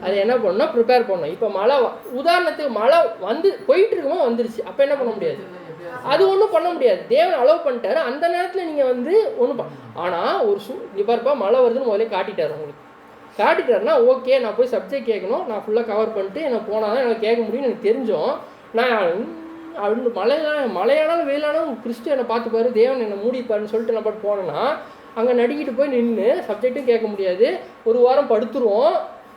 அதை என்ன பண்ணணும்னா ப்ரிப்பேர் பண்ணணும். இப்போ மழை உதாரணத்துக்கு மழை வந்து போயிட்டு இருக்குமோ வந்துருச்சு, அப்போ என்ன பண்ண முடியாது, அது ஒன்றும் பண்ண முடியாது. தேவன் அலோவ் பண்ணிட்டாரு. அந்த நேரத்தில் நீங்கள் வந்து ஒன்றும் ஆனால் ஒரு பாருப்பா மழை வருதுன்னு முதலே காட்டிட்டார். உங்களுக்கு காட்டிட்டாருன்னா ஓகே, நான் போய் சப்ஜெக்ட் கேட்கணும், நான் ஃபுல்லாக கவர் பண்ணிட்டு எனக்கு போனால் தான் எனக்கு கேட்க முடியும்னு எனக்கு தெரிஞ்சோம். நான் அப்படின்னு மழையானாலும் வெயிலானாலும் கிறிஸ்து என்னை பார்த்துப்பாரு, தேவன் என்னை மூடிப்பாருன்னு சொல்லிட்டு நான் பாட்டு போனேன்னா அங்கே நடிக்கிட்டு போய் நின்று சப்ஜெக்டும் கேட்க முடியாது. ஒரு வாரம் படுத்துருவோம்,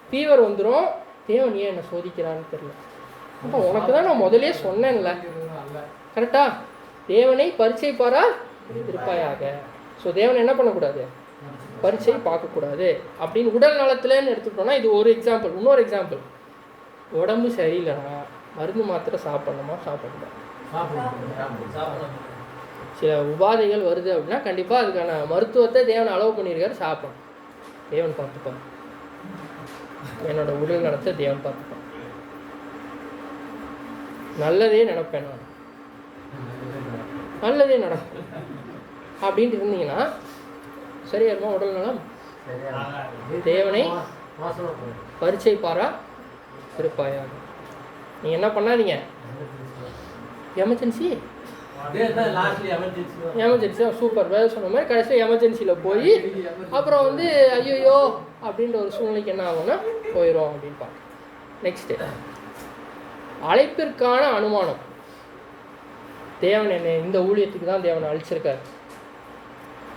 ஃபீவர் வந்துடும். தேவன் ஏன் என்னை சோதிக்கிறான்னு தெரியல. அப்போ உனக்கு தான் நான் முதலே சொன்னேன்ல, கரெக்டா? தேவனை பரீட்சை பாரா இருப்பாயாக. ஸோ தேவனை என்ன பண்ணக்கூடாது, பரீட்சை பார்க்கக்கூடாது. அப்படின்னு உடல் நலத்துலன்னு எடுத்துக்கிட்டோம்னா இது ஒரு எக்ஸாம்பிள். இன்னொரு எக்ஸாம்பிள், உடம்பு சரியில்லைன்னா மருந்து மாத்திரை சாப்பிடணுமா சாப்பிடக்கூடாது? சில உபாதைகள் வருது அப்படின்னா கண்டிப்பாக அதுக்கான மருத்துவத்தை தேவன் அலோவ் பண்ணியிருக்காரு, சாப்பிடணும். தேவன் பார்த்துப்பான். என்னோட உடல் நலத்தை தேவன் பார்த்துப்பான். நல்லதே நினைப்பேன், நான் நல்லதே நடக்கும் அப்படின்ட்டு இருந்தீங்கன்னா சரியா இருக்குமா உடல் நலம்? தேவனை பரீட்சை பாரா இருப்பாயாக. நீங்கள் என்ன பண்ணாதீங்க, எமர்ஜென்சி சூப்பர் வேலை சொன்ன மாதிரி கடைசியில் எமர்ஜென்சியில் போய் அப்புறம் வந்து ஐயோ அப்படின்ற ஒரு சூழ்நிலைக்கு என்ன ஆகும்னா போயிடும் அப்படின்னு பார்க்க. நெக்ஸ்ட்டு அழைப்பிற்கான அனுமானம். தேவன் என்னை இந்த ஊழியத்துக்கு தான் தேவனை அழைச்சிருக்கார்,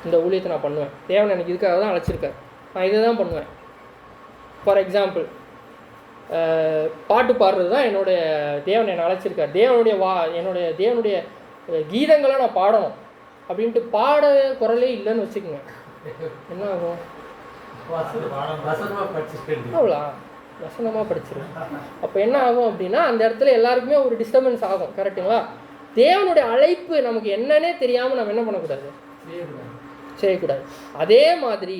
இந்த ஊழியத்தை நான் பண்ணுவேன், தேவன் எனக்கு இதுக்காக தான் அழைச்சிருக்கார், நான் இதை தான் பண்ணுவேன். ஃபார் எக்ஸாம்பிள் பாட்டு பாடுறது தான் என்னுடைய தேவன் என்னை அழைச்சிருக்கார், தேவனுடைய கீதங்களை நான் பாடணும் அப்படின்ட்டு பாட குரலே இல்லைன்னு வச்சுக்கோங்க, என்ன ஆகும்? அவ்வளோ வசனமாக படிச்சிருவேன். அப்போ என்ன ஆகும் அப்படின்னா அந்த இடத்துல எல்லாருக்குமே ஒரு டிஸ்டர்பன்ஸ் ஆகும். கரெக்டுங்களா? தேவனுடைய அழைப்பு நமக்கு என்னன்னே தெரியாமல் நம்ம என்ன பண்ணக்கூடாது, செய்யக்கூடாது. அதே மாதிரி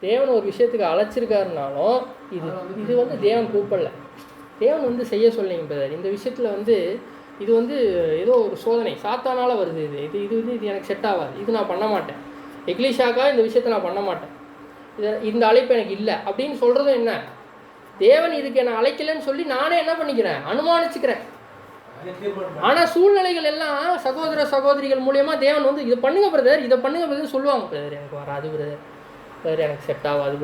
தேவன் ஒரு விஷயத்துக்கு அழைச்சிருக்காருனாலும் இது வந்து தேவன் கூப்பிடல, தேவன் வந்து செய்ய சொல்லிங்க பிரதர். இந்த விஷயத்தில் வந்து இது வந்து ஏதோ ஒரு சோதனை சாத்தானால் வருது, இது எனக்கு செட் ஆகாது, இது நான் பண்ண மாட்டேன், எக்லீஷாக்கா இந்த விஷயத்தை நான் பண்ண மாட்டேன், இந்த அழைப்பு எனக்கு இல்லை அப்படின்னு சொல்கிறதும் என்ன, தேவன் இதுக்கு என்னை அழைக்கலன்னு சொல்லி நானே என்ன பண்ணிக்கிறேன், அனுமானிச்சுக்கிறேன். ஆனால் சூழ்நிலைகள் எல்லாம் சகோதர சகோதரிகள் மூலியமாக தேவன் வந்து இதை பண்ணுங்க பிரதர், இதை பண்ணுங்க பிரதர் சொல்லுவாங்க. பிரதர் எனக்கு வராது பிரதர் எனக்கு செட் ஆகாது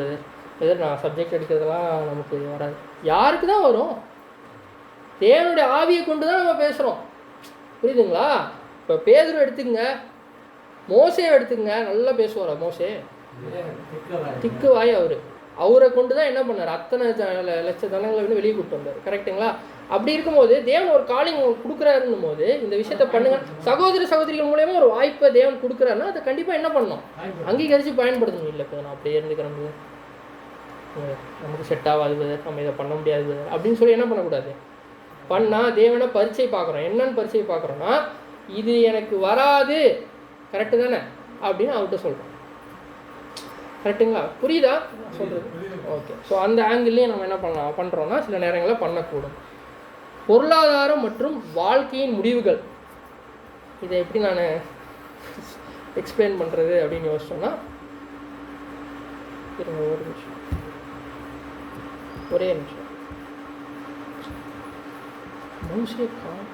பிரதர் நான் சப்ஜெக்ட் எடுக்கிறதுலாம் நமக்கு வராது. யாருக்கு தான் வரும்? தேவனுடைய ஆவியை கொண்டு தான் நம்ம பேசுகிறோம், புரியுதுங்களா? இப்போ பேதுரு எடுத்துக்கங்க, மோசேவை எடுத்துக்கங்க, நல்லா பேசுவார் மோசே, திக்கு வாய் அவரை கொண்டு தான் என்ன பண்ணார், அத்தனை லட்ச ஜனங்களை வந்து வெளியே கூப்பிட்டு வந்தார். கரெக்டுங்களா? அப்படி இருக்கும்போது தேவன் ஒரு காலிங் கொடுக்குறாருன்னும் போது இந்த விஷயத்த பண்ணுங்க. சகோதர சகோதரிகள் மூலயமா ஒரு வாய்ப்பை தேவன் கொடுக்குறாருன்னா அதை கண்டிப்பாக என்ன பண்ணணும், அங்கீகரித்து பயன்படுத்தணும். இல்லை இப்போ நான் அப்படியே இருந்துக்கிறேன், நமக்கு செட் ஆகாது, நம்ம இதை பண்ண முடியாது அப்படின்னு சொல்லி என்ன பண்ணக்கூடாது. பண்ணால் தேவனை பரீட்சை பார்க்குறோம். என்னன்னு பரீட்சை பார்க்குறோன்னா இது எனக்கு வராது கரெக்டு தானே அப்படின்னு அவர்கிட்ட சொல்கிறோம். கரெக்டுங்களா? புரியுதா சொல்கிறது? ஓகே. ஸோ அந்த ஆங்கிள்லேயும் நம்ம என்ன பண்ணுறோன்னா சில நேரங்களில் பண்ணக்கூடும். பொருளாதாரம் மற்றும் வாழ்க்கையின் முடிவுகள், இதை எப்படி நான் எக்ஸ்பிளைன் பண்ணுறது அப்படின்னு யோசிச்சோன்னா, ஒரு நிமிஷம், ஒரே நிமிஷம். மவுஸே காணோம்.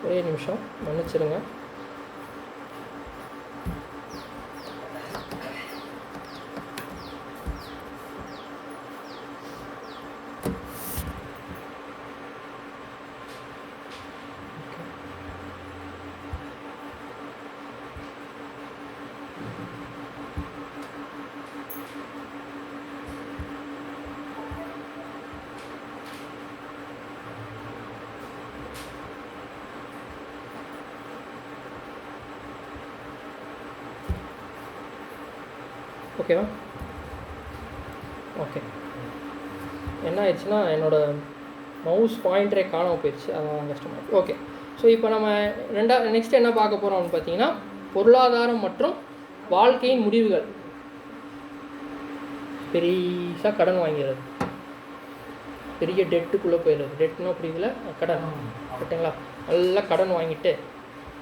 ஒரே நிமிஷம் மன்னிச்சிருங்க. ஓகேவா? ஓகே. என்ன ஆயிடுச்சுன்னா என்னோடய மவுஸ் பாயிண்டரே காணாமல் போயிடுச்சு, அதான் கஷ்டமாக. ஓகே. ஸோ இப்போ நம்ம நெக்ஸ்ட் என்ன பார்க்க போகிறோம் அப்படின்னு பார்த்தீங்கன்னா, பொருளாதாரம் மற்றும் வாழ்க்கையின் முடிவுகள். பெரிசாக கடன் வாங்கிறது, பெரிய டெட்டுக்குள்ளே போயிடுறது. டெட்னா புரியுதுல, கடன். கரெக்டுங்களா? நல்லா கடன் வாங்கிட்டு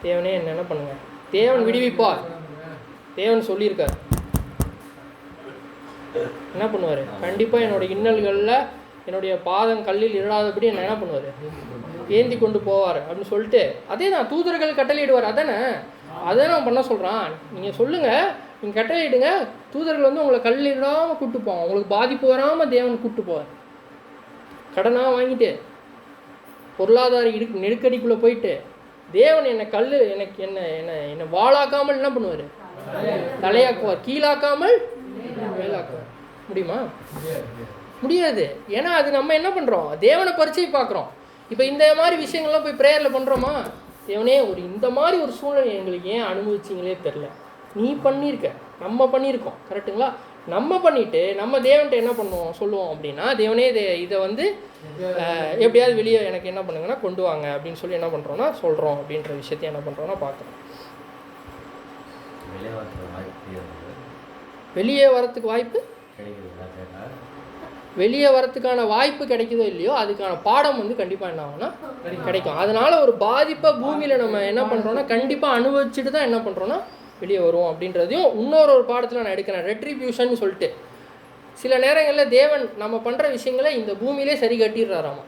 தேவனே என்ன பண்ணுங்க, தேவன் விடுவிப்பார், தேவன் சொல்லியிருக்கார். என்ன பண்ணுவார்? கண்டிப்பாக என்னோடய இன்னல்களில் என்னுடைய பாதம் கல்லில் இடாதபடி என்ன பண்ணுவார்? ஏந்தி கொண்டு போவார் அப்படின்னு சொல்லிட்டு, அதே தான் தூதர்கள் கட்டளையிடுவார். அதானே நான் பண்ண சொல்கிறான். நீங்கள் சொல்லுங்கள், நீங்கள் கட்டளையிடுங்க, தூதர்கள் வந்து உங்களை கல்லிடாமல் கூப்பிட்டு போவாங்க, உங்களுக்கு பாதிப்பு வராமல் தேவன் கூப்பிட்டு போவார். கடனாக வாங்கிட்டு பொருளாதார நெருக்கடிக்குள்ளே போயிட்டு தேவன் என்னை எனக்கு என்னை வாழாக்காமல் என்ன பண்ணுவார்? தலையாக்குவார். கீழாக்காமல் மேலாக்குவார். முடியுமா? முடியாது. ஏன்னா அது நம்ம என்ன பண்ணுறோம்? தேவனை பரிச்சை பார்க்குறோம். இப்போ இந்த மாதிரி விஷயங்கள்லாம் போய் ப்ரேயரில் பண்ணுறோமா? தேவனே இந்த மாதிரி ஒரு சூழ்நிலை எங்களுக்கு ஏன் அனுபவிச்சிங்களே தெரில, நீ பண்ணியிருக்க, நம்ம பண்ணியிருக்கோம். கரெக்டுங்களா? நம்ம பண்ணிவிட்டு நம்ம தேவன்கிட்ட என்ன பண்ணுவோம் சொல்லுவோம் அப்படின்னா, தேவனே இதை வந்து எப்படியாவது வெளியே எனக்கு என்ன பண்ணுங்கன்னா கொண்டு வாங்க அப்படின்னு சொல்லி என்ன பண்ணுறோன்னா சொல்கிறோம். அப்படின்ற விஷயத்தையும் என்ன பண்ணுறோன்னா பார்க்குறோம். வெளியே வரத்துக்கு வாய்ப்பு, வெளியே வரத்துக்கான வாய்ப்பு கிடைக்குதோ இல்லையோ, அதுக்கான பாடம் வந்து கண்டிப்பாக என்ன ஆகும்னா கிடைக்கும். அதனால் ஒரு பாதிப்பை பூமியில் நம்ம என்ன பண்ணுறோன்னா கண்டிப்பாக அனுபவிச்சுட்டு தான் என்ன பண்ணுறோன்னா வெளியே வருவோம். அப்படின்றதையும் இன்னொரு பாடத்தில் நான் எடுக்கிறேன். ரெட்ரிபியூஷன் சொல்லிட்டு சில நேரங்களில் தேவன் நம்ம பண்ணுற விஷயங்களை இந்த பூமியிலே சரி கட்டிடுறாராமா.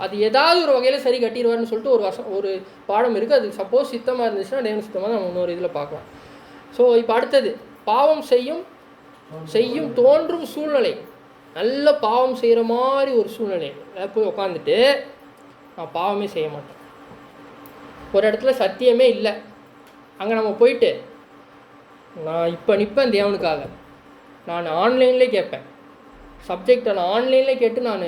அது ஏதாவது ஒரு வகையில் சரி கட்டிடுவார்னு சொல்லிட்டு ஒரு பாடம் இருக்குது. அது சப்போஸ் சித்தமாக இருந்துச்சுன்னா தேவன் சித்தமாக நம்ம இன்னொரு இதில் பார்க்கலாம். ஸோ இப்போ அடுத்தது, பாவம் செய்யும் தோன்றும் சூழ்நிலை. நல்ல பாவம் செய்கிற மாதிரி ஒரு சூழ்நிலை போய் உட்காந்துட்டு நான் பாவமே செய்ய மாட்டேன், ஒரு இடத்துல சத்தியமே இல்லை, அங்கே நம்ம போயிட்டு நான் இப்போ நிற்பேன் தேவனுக்காக, நான் ஆன்லைன்லேயே கேட்பேன், சப்ஜெக்டை நான் ஆன்லைன்லேயே கேட்டு நான்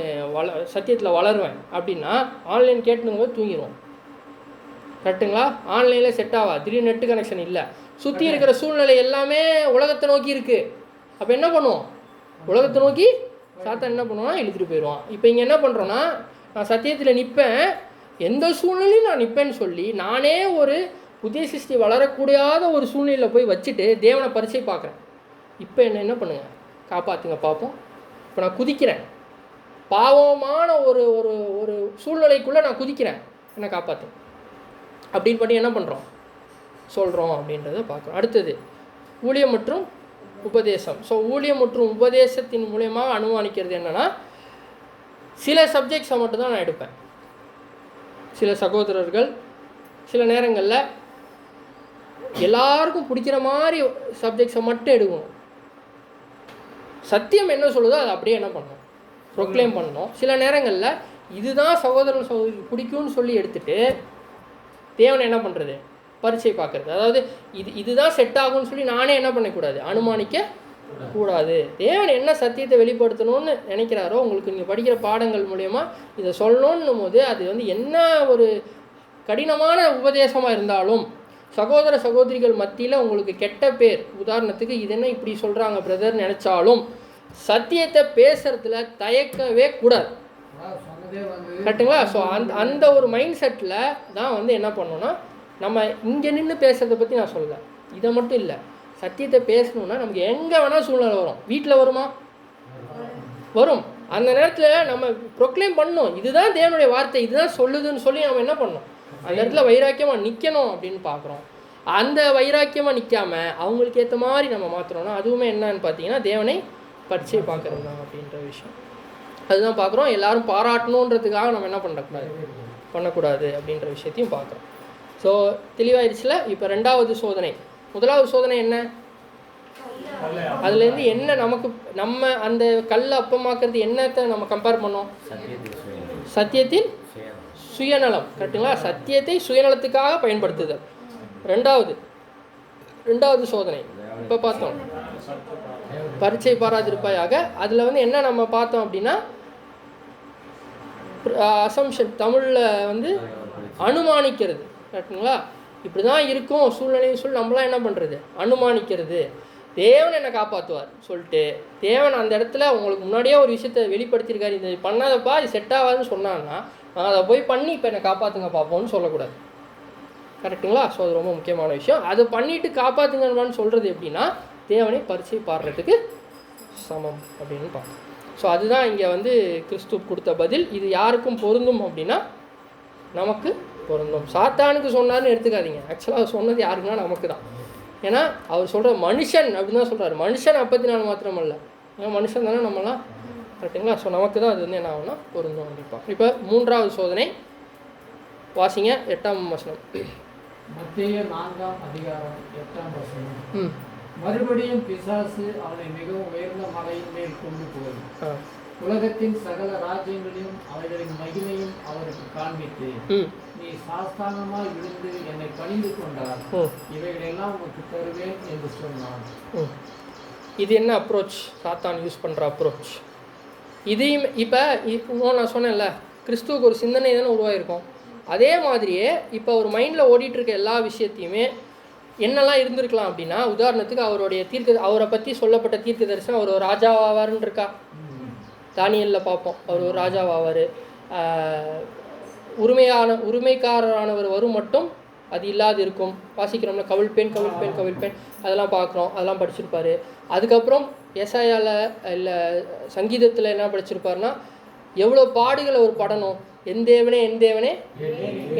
சத்தியத்தில் வளருவேன் அப்படின்னா ஆன்லைன் கேட்டுனுங்க தூங்கிடுவோம். கரெக்டுங்களா? ஆன்லைனில் செட் ஆகா, திடீர்னு நெட்டு கனெக்ஷன் இல்லை, சுற்றி இருக்கிற சூழ்நிலை எல்லாமே உலகத்தை நோக்கி இருக்குது. அப்போ என்ன பண்ணுவோம்? உலகத்தை நோக்கி சாத்தான் என்ன பண்ணுவான்? இழுத்துட்டு போயிடுவான். இப்போ இங்கே என்ன பண்ணுறோன்னா, நான் சத்தியத்தில் நிற்பேன், எந்த சூழ்நிலையும் நான் நிற்பேன்னு சொல்லி நானே ஒரு புதிய சிருஷ்டி வளரக்கூடாத ஒரு சூழ்நிலையில் போய் வச்சுட்டு தேவனை பரிச்சை பார்க்குறேன். இப்போ என்ன பண்ணுங்கள், காப்பாற்றுங்க பார்ப்போம். இப்போ நான் குதிக்கிறேன், பாவமான ஒரு ஒரு ஒரு சூழ்நிலைக்குள்ளே நான் குதிக்கிறேன், என்னை காப்பாற்று அப்படின்னு பண்ணி என்ன பண்ணுறோம் சொல்கிறோம் அப்படின்றத பார்க்குறோம். அடுத்தது ஊழியம் மற்றும் உபதேசம். ஸோ ஊழியம் மற்றும் உபதேசத்தின் மூலமாக அனுமானிக்கிறது என்னென்னா, சில சப்ஜெக்ட்ஸை மட்டும்தான் நான் எடுப்பேன். சில சகோதரர்கள் சில நேரங்களில் எல்லாருக்கும் பிடிக்கிற மாதிரி சப்ஜெக்ட்ஸை மட்டும் எடுக்கணும். சத்தியம் என்ன சொல்லுதோ அதை அப்படியே என்ன பண்ணணும், ப்ரொக்ளைம் பண்ணணும். சில நேரங்களில் இதுதான் சகோதரன் சகோதரி பிடிக்கும்னு சொல்லி எடுத்துகிட்டு தேவனை என்ன பண்ணுறது, பரீட்சை பார்க்கறது. அதாவது இதுதான் செட் ஆகும்னு சொல்லி நானே என்ன பண்ணக்கூடாது, அனுமானிக்க கூடாது. தேவன் என்ன சத்தியத்தை வெளிப்படுத்தணும்னு நினைக்கிறாரோ உங்களுக்கு நீங்கள் படிக்கிற பாடங்கள் மூலயமா இதை சொல்லணுன்னும் போது அது வந்து என்ன ஒரு கடினமான உபதேசமாக இருந்தாலும் சகோதர சகோதரிகள் மத்தியில் உங்களுக்கு கெட்ட பேர், உதாரணத்துக்கு இது என்ன இப்படி சொல்கிறாங்க பிரதர் நினச்சாலும் சத்தியத்தை பேசுறதுல தயக்கவே கூடாது. கரெக்டுங்களா? ஸோ அந்த ஒரு மைண்ட் செட்டில் தான் வந்து என்ன பண்ணோன்னா நம்ம இங்கே நின்று பேசுகிறத பற்றி நான் சொல்லலை. இதை மட்டும் இல்லை, சத்தியத்தை பேசணுன்னா நமக்கு எங்கே வேணால் சூழ்நிலை வரும். வீட்டில் வருமா? வரும். அந்த நேரத்தில் நம்ம ப்ரொக்ளைம் பண்ணணும், இதுதான் தேவனுடைய வார்த்தை, இதுதான் சொல்லுதுன்னு சொல்லி நம்ம என்ன பண்ணணும், அந்த இடத்துல வைராக்கியமாக நிற்கணும் அப்படின்னு பார்க்குறோம். அந்த வைராக்கியமாக நிற்காமல் அவங்களுக்கு ஏற்ற மாதிரி நம்ம மாற்றுறோம்னா அதுவுமே என்னன்னு பார்த்தீங்கன்னா தேவனை பரீட்சை பார்க்குறது தான் அப்படின்ற விஷயம். அதுதான் பார்க்குறோம். எல்லாரும் பாராட்டணுன்றதுக்காக நம்ம என்ன பண்ணக்கூடாது அப்படின்ற விஷயத்தையும் பார்க்குறோம். ஸோ தெளிவாயிடுச்சுல. இப்போ ரெண்டாவது சோதனை. முதலாவது சோதனை என்ன? அதுலேருந்து என்ன நமக்கு நம்ம அந்த கல்லை அப்பமாக்குறது என்னத்தை நம்ம கம்பேர் பண்ணோம்? சத்தியத்தின் சுயநலம். கரெக்டுங்களா? சத்தியத்தை சுயநலத்துக்காக பயன்படுத்துதல் ரெண்டாவது சோதனை. இப்போ பார்த்தோம் பரீட்சை பாராதிருப்பாயாக. அதில் வந்து என்ன நம்ம பார்த்தோம் அப்படின்னா அசம்ஷன், தமிழில் வந்து அனுமானிக்கிறது. கரெக்டுங்களா? இப்படி தான் இருக்கும் சூழ்நிலையும் சொல்லி நம்மளாம் என்ன பண்ணுறது, அனுமானிக்கிறது. தேவன் என்னை காப்பாற்றுவார் சொல்லிட்டு தேவன் அந்த இடத்துல உங்களுக்கு முன்னாடியே ஒரு விஷயத்தை வெளிப்படுத்தியிருக்காரு, இது பண்ணாதப்பா இது செட் ஆகாதுன்னு சொன்னாங்கன்னா நான் அதை போய் பண்ணி இப்போ என்னை காப்பாற்றுங்க பார்ப்போம்னு சொல்லக்கூடாது. கரெக்டுங்களா? ஸோ அது ரொம்ப முக்கியமான விஷயம். அதை பண்ணிவிட்டு காப்பாற்றுங்கன்னு சொல்கிறது எப்படின்னா தேவனை பரீட்சை பாடுறதுக்கு சமம் அப்படின்னு பார்க்கணும். ஸோ அதுதான் இங்கே வந்து கிறிஸ்து கொடுத்த பதில். இது யாருக்கும் பொருந்தும் அப்படின்னா நமக்கு பொருந்தும். சாத்தானுக்கு சொன்னார்னு எடுத்துக்காதீங்க. ஆக்சுவலாக அவர் சொன்னது யாருக்குன்னா நமக்கு தான். ஏன்னா அவர் சொல்கிற மனுஷன் அப்படின்னு தான் சொல்கிறார். மனுஷன் 54 மாத்திரம் அல்ல, ஏன்னா மனுஷன் தானே நம்மளாம். கரெக்டுங்களா? ஸோ நமக்கு தான் அது வந்து என்ன ஆகும்னா பொருந்தும் கண்டிப்பாக. இப்போ மூன்றாவது சோதனை வாசிங்க, 8ஆம் வசனம். மத்தேயு 4ஆம் அதிகாரம் 8ஆம் வசனம். மறுபடியும் பிசாசு அவனை மிகவும் உயர்ந்த மலையின் மேல் கொண்டு போய் உலகத்தின் சகல ராஜ்யங்களையும் அவைகளின் மகிமையும் அவருக்கு காண்பித்து நீ சாஸ்தாங்கமாய் விழுந்து என்னை பணிந்து கொண்டார், இவைகளெல்லாம் உனக்கு தருவேன் என்று சொன்னான். இது என்ன அப்ரோச்? சாத்தான் யூஸ் பண்ணுற அப்ரோச். இதையும் இப்போ நான் சொன்னேன்ல, கிறிஸ்துவுக்கு ஒரு சிந்தனை தானே உருவாயிருக்கும். அதே மாதிரியே இப்போ ஒரு மைண்டில் ஓடிட்டுருக்க எல்லா விஷயத்தையுமே என்னெல்லாம் இருந்திருக்கலாம் அப்படின்னா, உதாரணத்துக்கு அவரை பற்றி சொல்லப்பட்ட தீர்க்க தரிசனம் அவர் ஒரு ராஜாவாவாருன்னு இருக்கா? தானியலில் பார்ப்போம், அவர் ஒரு ராஜாவாவார். உரிமைக்காரரானவர் வரும் மட்டும் அது இல்லாது இருக்கும். வாசிக்கிறோம்னா கவிழ்ப்பேன் அதெல்லாம் பார்க்குறோம், அதெல்லாம் படிச்சிருப்பார். அதுக்கப்புறம் எசாயால இல்லை சங்கீதத்தில் என்ன படிச்சிருப்பாருன்னா எவ்வளோ பாடுகளை அவர் படணும், என் தேவனே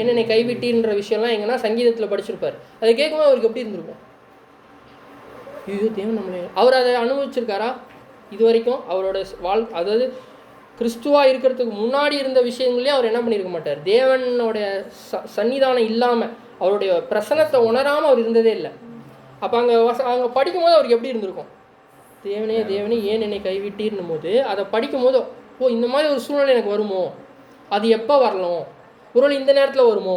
என்னை கைவிட்டின்ற விஷயம்லாம் எங்கன்னா சங்கீதத்தில் படிச்சிருப்பார். அதை கேட்கும்போது அவருக்கு எப்படி இருந்திருக்கும்? இது தேவன் நம்மளே. அவர் அதை அனுபவிச்சிருக்காரா இது வரைக்கும்? அவரோட அதாவது கிறிஸ்துவாக இருக்கிறதுக்கு முன்னாடி இருந்த விஷயங்களே அவர் என்ன பண்ணியிருக்க மாட்டார். தேவனோடைய சன்னிதானம் இல்லாமல், அவருடைய பிரசனத்தை உணராமல் அவர் இருந்ததே இல்லை. அப்போ அங்கே படிக்கும்போது அவருக்கு எப்படி இருந்திருக்கும்? தேவனே ஏன் என்னை கைவிட்டீர்னும் போது அதை படிக்கும்போது இந்த மாதிரி ஒரு சூழ்நிலை எனக்கு வருமோ, அது எப்போ வரலாம், ஒருவேளை இந்த நேரத்தில் வருமோ,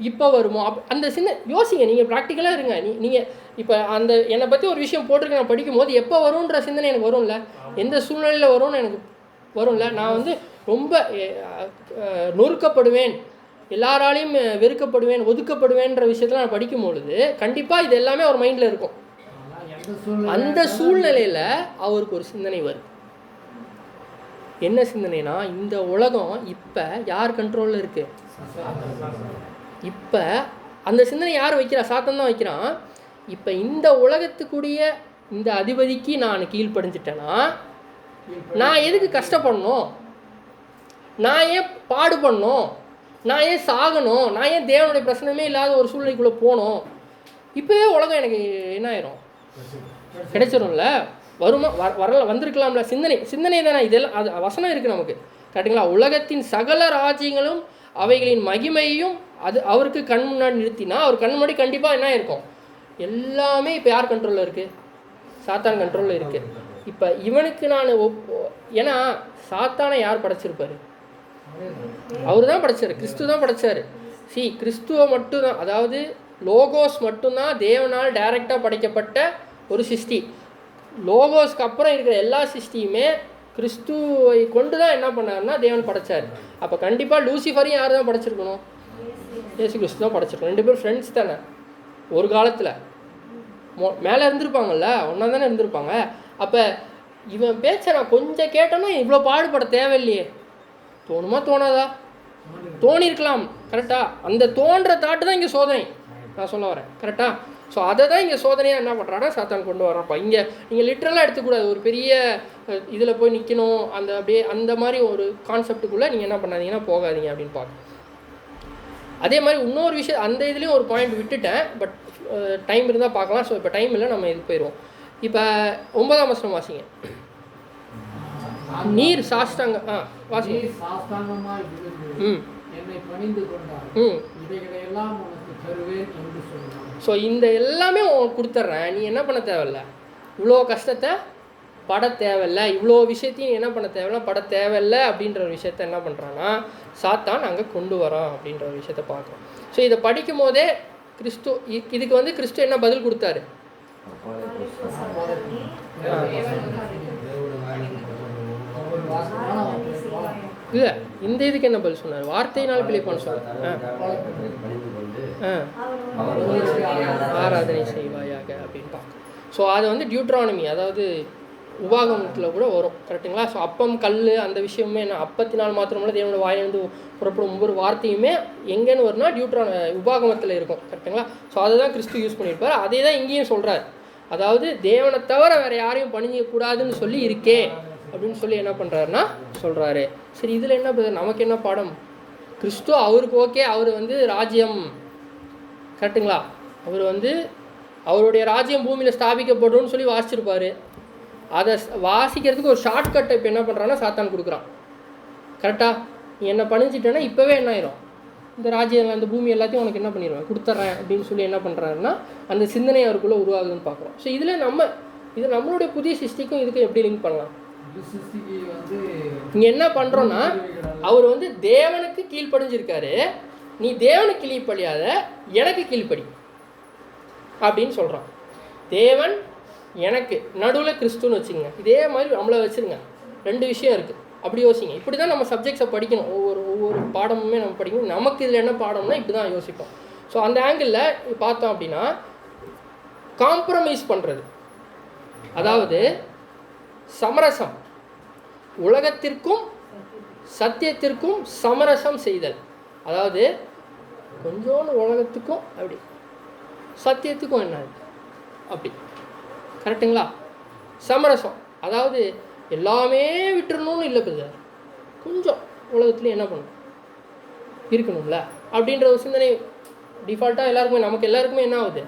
இப்போ வருமோ, அந்த சின்ன யோசிங்க. நீங்கள் ப்ராக்டிக்கலாக இருங்க. நீங்கள் இப்போ அந்த என்னை பற்றி ஒரு விஷயம் போட்டிருக்க நான் படிக்கும்போது எப்போ வரும்ன்ற சிந்தனை எனக்கு வரும்ல, எந்த சூழ்நிலையில் வரும்னு எனக்கு வரும்ல. நான் வந்து ரொம்ப நொறுக்கப்படுவேன், எல்லாராலையும் வெறுக்கப்படுவேன், ஒதுக்கப்படுவேன்ற விஷயத்தில் நான் படிக்கும் பொழுது கண்டிப்பாக இது எல்லாமே அவர் மைண்டில் இருக்கும். அந்த சூழ்நிலையில் அவருக்கு ஒரு சிந்தனை வரும். என்ன சிந்தனைனா, இந்த உலகம் இப்போ யார் கண்ட்ரோலில் இருக்குது? இப்போ அந்த சிந்தனை யார் வைக்கிறா? சாத்தான் தான் வைக்கிறான். இப்போ இந்த உலகத்துக்குரிய இந்த அதிபதிக்கு நான் கீழ்ப்படிஞ்சிட்டேன்னா நான் எதுக்கு கஷ்டப்படணும், நான் ஏன் பாடுபடணும், நான் ஏன் சாகணும், நான் ஏன் தேவனுடைய பிரச்சனையுமே இல்லாத ஒரு சூழ்நிலைக்குள்ளே போகணும்? இப்போவே உலகம் எனக்கு என்ன ஆயிரும், கிடைச்சிடும்ல, வருமா வந்திருக்கலாம்ல. சிந்தனை தானே இதெல்லாம். அது வசனம் இருக்குது நமக்கு. கரெக்டுங்களா? உலகத்தின் சகல ராஜ்யங்களும் அவைகளின் மகிமையும் அது அவருக்கு கண் முன்னாடி நிறுத்தினா அவர் கண் முன்னாடி கண்டிப்பாக என்ன இருக்கும்? எல்லாமே இப்போ யார் கண்ட்ரோலில் இருக்குது? சாத்தான் கண்ட்ரோலில் இருக்குது. இப்போ இவனுக்கு நான் ஏன்னா சாத்தானை யார் படைச்சிருப்பார்? அவர் தான் படைச்சார், கிறிஸ்து தான் படைச்சார். கிறிஸ்துவை மட்டும்தான். அதாவது லோகோஸ் மட்டும்தான் தேவனால் டைரெக்டாக படைக்கப்பட்ட ஒரு சிருஷ்டி. லோகோஸ்க்கு அப்புறம் இருக்கிற எல்லா சிருஷ்டியுமே கிறிஸ்துவை கொண்டு தான் என்ன பண்ணாருன்னா தேவன் படைச்சார். அப்போ கண்டிப்பாக லூசிஃபரையும் யார் தான் படைச்சிருக்கணும்? இயேசு கிறிஸ்து தான் படைச்சிருக்கணும். 2 பேரும் ஃப்ரெண்ட்ஸ் தானே. ஒரு காலத்தில் மேலே இருந்திருப்பாங்கல்ல, ஒன்றா தானே இருந்திருப்பாங்க. அப்போ இவன் பேச்சை நான் கொஞ்சம் கேட்டேன்னா இவ்வளோ பாடுபட தேவையில்லையே, தோணுமா தோணாதா? தோணியிருக்கலாம். கரெக்டாக அந்த தோன்ற தாட்டு தான் இங்கே சோதனை நான் சொல்ல வரேன். கரெக்டாக. ஸோ அதை தான் இங்கே சோதனையாக என்ன பண்ணுறான்னா சாத்தான் கொண்டு வர்றான்ப்பா. இங்கே நீங்கள் லிட்ரலாக எடுத்துக்கூடாது, ஒரு பெரிய இதில் போய் நிற்கணும் அந்த அப்படியே அந்த மாதிரி ஒரு கான்செப்டுக்குள்ளே நீங்கள் என்ன பண்ணாதீங்கன்னா போகாதீங்க அப்படின்னு பார்க்க. அதே மாதிரி இன்னொரு விஷயம், அந்த இதுலேயும் ஒரு பாயிண்ட் விட்டுட்டேன், பட் டைம் இருந்தால் பார்க்கலாம். ஸோ இப்போ டைம் இல்லை, நம்ம இது போயிடுவோம். இப்போ 9ஆம் வசனம் வாசிங்க. நீர் சாஷ்டாங்க வாசிங்க. சாஷ்டாங்கமாய் விழுந்து என்னை பணிந்து கொண்டார், இவைகளையெல்லாம் உனக்கு தருவேன் என்று சொன்னார். ஸோ இந்த எல்லாமே உனக்கு கொடுத்துட்றேன், நீ என்ன பண்ண தேவையில்ல, இவ்வளோ கஷ்டத்தை பட தேவையில்லை, இவ்வளோ விஷயத்தையும் என்ன பண்ண தேவையில்ல, பட தேவையில்லை அப்படின்ற ஒரு விஷயத்த என்ன பண்ணுறான்னா சாத்தான் அங்கே கொண்டு வரான் அப்படின்ற ஒரு விஷயத்த பார்க்குறோம். ஸோ இதை படிக்கும் போதே கிறிஸ்து இதுக்கு வந்து கிறிஸ்து என்ன பதில் கொடுத்தாரு? இல்லை, இந்த இதுக்கு என்ன பதில் சொன்னார்? வார்த்தையினால் பிழைப்பான்னு சொன்னார். ஆராதனை செய்வாயாக அப்படின்னு பார்க்க. ஸோ அது வந்து டியூட்ரானமி, அதாவது உபாகமத்தில் கூட வரும். கரெக்டுங்களா? ஸோ அப்பம் கல் அந்த விஷயமே என்ன, அப்பத்தினால் மாத்திரமில்ல தேவனோட வாயிலிருந்து புறப்படும் ஒவ்வொரு வார்த்தையுமே எங்கேன்னு வரும்னா உபாகமத்தில் இருக்கும். கரெக்டுங்களா? ஸோ அதை தான் கிறிஸ்து யூஸ் பண்ணியிருப்பார். அதே தான் இங்கேயும் சொல்கிறார். அதாவது தேவனை தவிர வேறு யாரையும் பணியக்கூடாதுன்னு சொல்லி இருக்கே அப்படின்னு சொல்லி என்ன பண்ணுறாருன்னா சொல்கிறாரு. சரி, இதில் என்ன நமக்கு என்ன பாடம்? கிறிஸ்து அவருக்கு ஓகே, அவர் வந்து ராஜ்யம், கரெக்டுங்களா, அவர் வந்து அவருடைய ராஜ்யம் பூமியில் ஸ்தாபிக்கப்படும்னு சொல்லி வாசிச்சிருப்பார். அதை வாசிக்கிறதுக்கு ஒரு ஷார்ட்கட்டை இப்போ என்ன பண்ணுறான்னா சாத்தான் கொடுக்குறான். கரெக்டாக? நீ என்ன பணிஞ்சிட்டேன்னா இப்போவே என்ன ஆயிரும், இந்த ராஜ்யம் அந்த பூமி எல்லாத்தையும் உனக்கு என்ன பண்ணிடுவேன், கொடுத்துட்றேன் அப்படின்னு சொல்லி என்ன பண்ணுறாருன்னா அந்த சிந்தனை அவருக்குள்ளே உருவாகுதுன்னு பார்க்குறோம். ஸோ இதில் இது நம்மளுடைய புதிய சிருஷ்டிக்கும் இதுக்கும் எப்படி லிங்க் பண்ணலாம்? இங்கே என்ன பண்ணுறோன்னா அவர் வந்து தேவனுக்கு கீழ்ப்படிஞ்சிருக்காரு, நீ தேவனுக்கு கீழ்ப்படியாத எனக்கு கீழ்ப்படி அப்படின்னு சொல்கிறான். தேவன் எனக்கு நடுவில் கிறிஸ்துன்னு வச்சுங்க. இதே மாதிரி நம்மளை வச்சுருங்க. 2 விஷயம் இருக்குது, அப்படி யோசிங்க. இப்படி தான் நம்ம சப்ஜெக்ட்ஸை படிக்கணும். ஒவ்வொரு பாடமுமே நம்ம படிக்கணும். நமக்கு இதில் என்ன பாடம்னா இப்படி தான் யோசிப்போம். ஸோ அந்த ஆங்கிளில் பார்த்தோம் அப்படின்னா காம்ப்ரமைஸ் பண்ணுறது, அதாவது சமரசம், உலகத்திற்கும் சத்தியத்திற்கும் சமரசம் செய்தல். அதாவது கொஞ்சோன்னு உலகத்துக்கும் அப்படி சத்தியத்துக்கும் என்ன அப்படி, கரெக்டுங்களா? சமரசம், அதாவது எல்லாமே விட்டுறணும்னு இல்லை பிரதர், கொஞ்சம் உலகத்துலேயும் என்ன பண்ணணும் இருக்கணும்ல அப்படின்ற ஒரு சிந்தனை டிஃபால்ட்டாக எல்லாருக்குமே, நமக்கு எல்லாருக்குமே என்ன ஆகுது,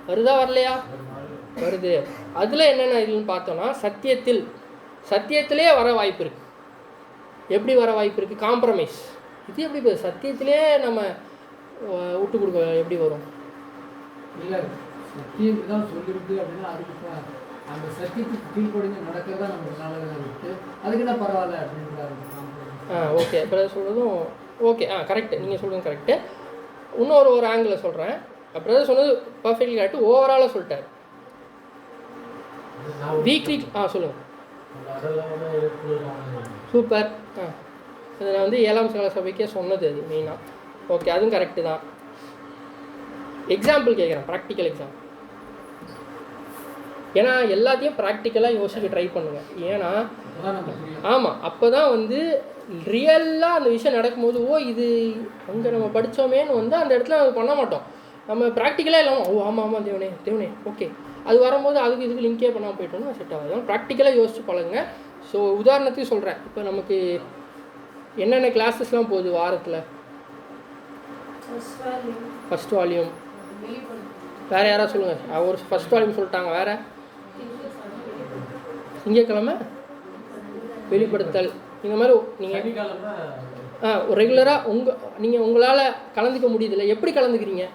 வருதா வரலையா? வருது. அதில் என்னென்ன இதுன்னு பார்த்தோன்னா சத்தியத்திலே வர வாய்ப்பு இருக்குது. எப்படி வர வாய்ப்பு இருக்குது? காம்ப்ரமைஸ். இது எப்படி சத்தியத்திலே நம்ம விட்டு கொடுக்க எப்படி வரும்? இல்லை, சத்தியம் தான் சொல்லியிருக்கு அப்படின்னா அதுக்கு அந்த சத்தியத்துக்கு கீழ்ப்படிஞ்சு நடக்கிறதா நமக்கு நல்லதாக இருக்குது, அதுக்கு என்ன பரவாயில்ல அப்படின்றாரு. ஓகே, இப்போ சொல்கிறதும் ஓகே. கரெக்டு, நீங்கள் சொல்கிறது கரெக்டு. இன்னொரு ஆங்கிளில் சொல்கிறேன். அப்புறம் சொன்னது பர்ஃபெக்ட்லி கரெக்டு. ஓவராலாக சொல்லிட்டார். வீக்லி சொல்லுங்கள். சூப்பர். அது நான் வந்து 7ஆம் சகல சபைக்கே சொன்னது அது மெயினாக. ஓகே, அதுவும் கரெக்டு தான். எக்ஸாம்பிள் கேட்குறேன், ப்ராக்டிக்கல் எக்ஸாம்பிள். ஏன்னா எல்லாத்தையும் ப்ராக்டிக்கலாக யோசிக்க ட்ரை பண்ணுங்கள். ஏன்னா ஆமாம், அப்போ தான் வந்து ரியலாக அந்த விஷயம் நடக்கும்போது இது அங்கே நம்ம படித்தோமேன்னு வந்து அந்த இடத்துல அது பண்ண மாட்டோம். நம்ம ப்ராக்டிக்கலாக இல்லாமல் ஆமாம் தேவனே ஓகே, அது வரும்போது அதுக்கு இதுக்கு லிங்கே பண்ணாமல் போயிட்டோம்னா செட் ஆகுது. ப்ராக்டிக்கலாக யோசிச்சு பழகுங்க. ஸோ உதாரணத்துக்கு சொல்கிறேன், இப்போ நமக்கு என்னென்ன கிளாஸஸ்லாம் போகுது வாரத்தில்? First volume. வேறு யாராவது சொல்லுங்கள். ஒரு ஃபஸ்ட் வால்யூம் சொல்லிட்டாங்க. வேறு திங்கக்கிழமை வெளிப்படுத்தல். இந்த மாதிரி நீங்கள் ரெகுலராக நீங்கள் உங்களால் கலந்துக்க முடியுதில்ல, எப்படி கலந்துக்கிறீங்க?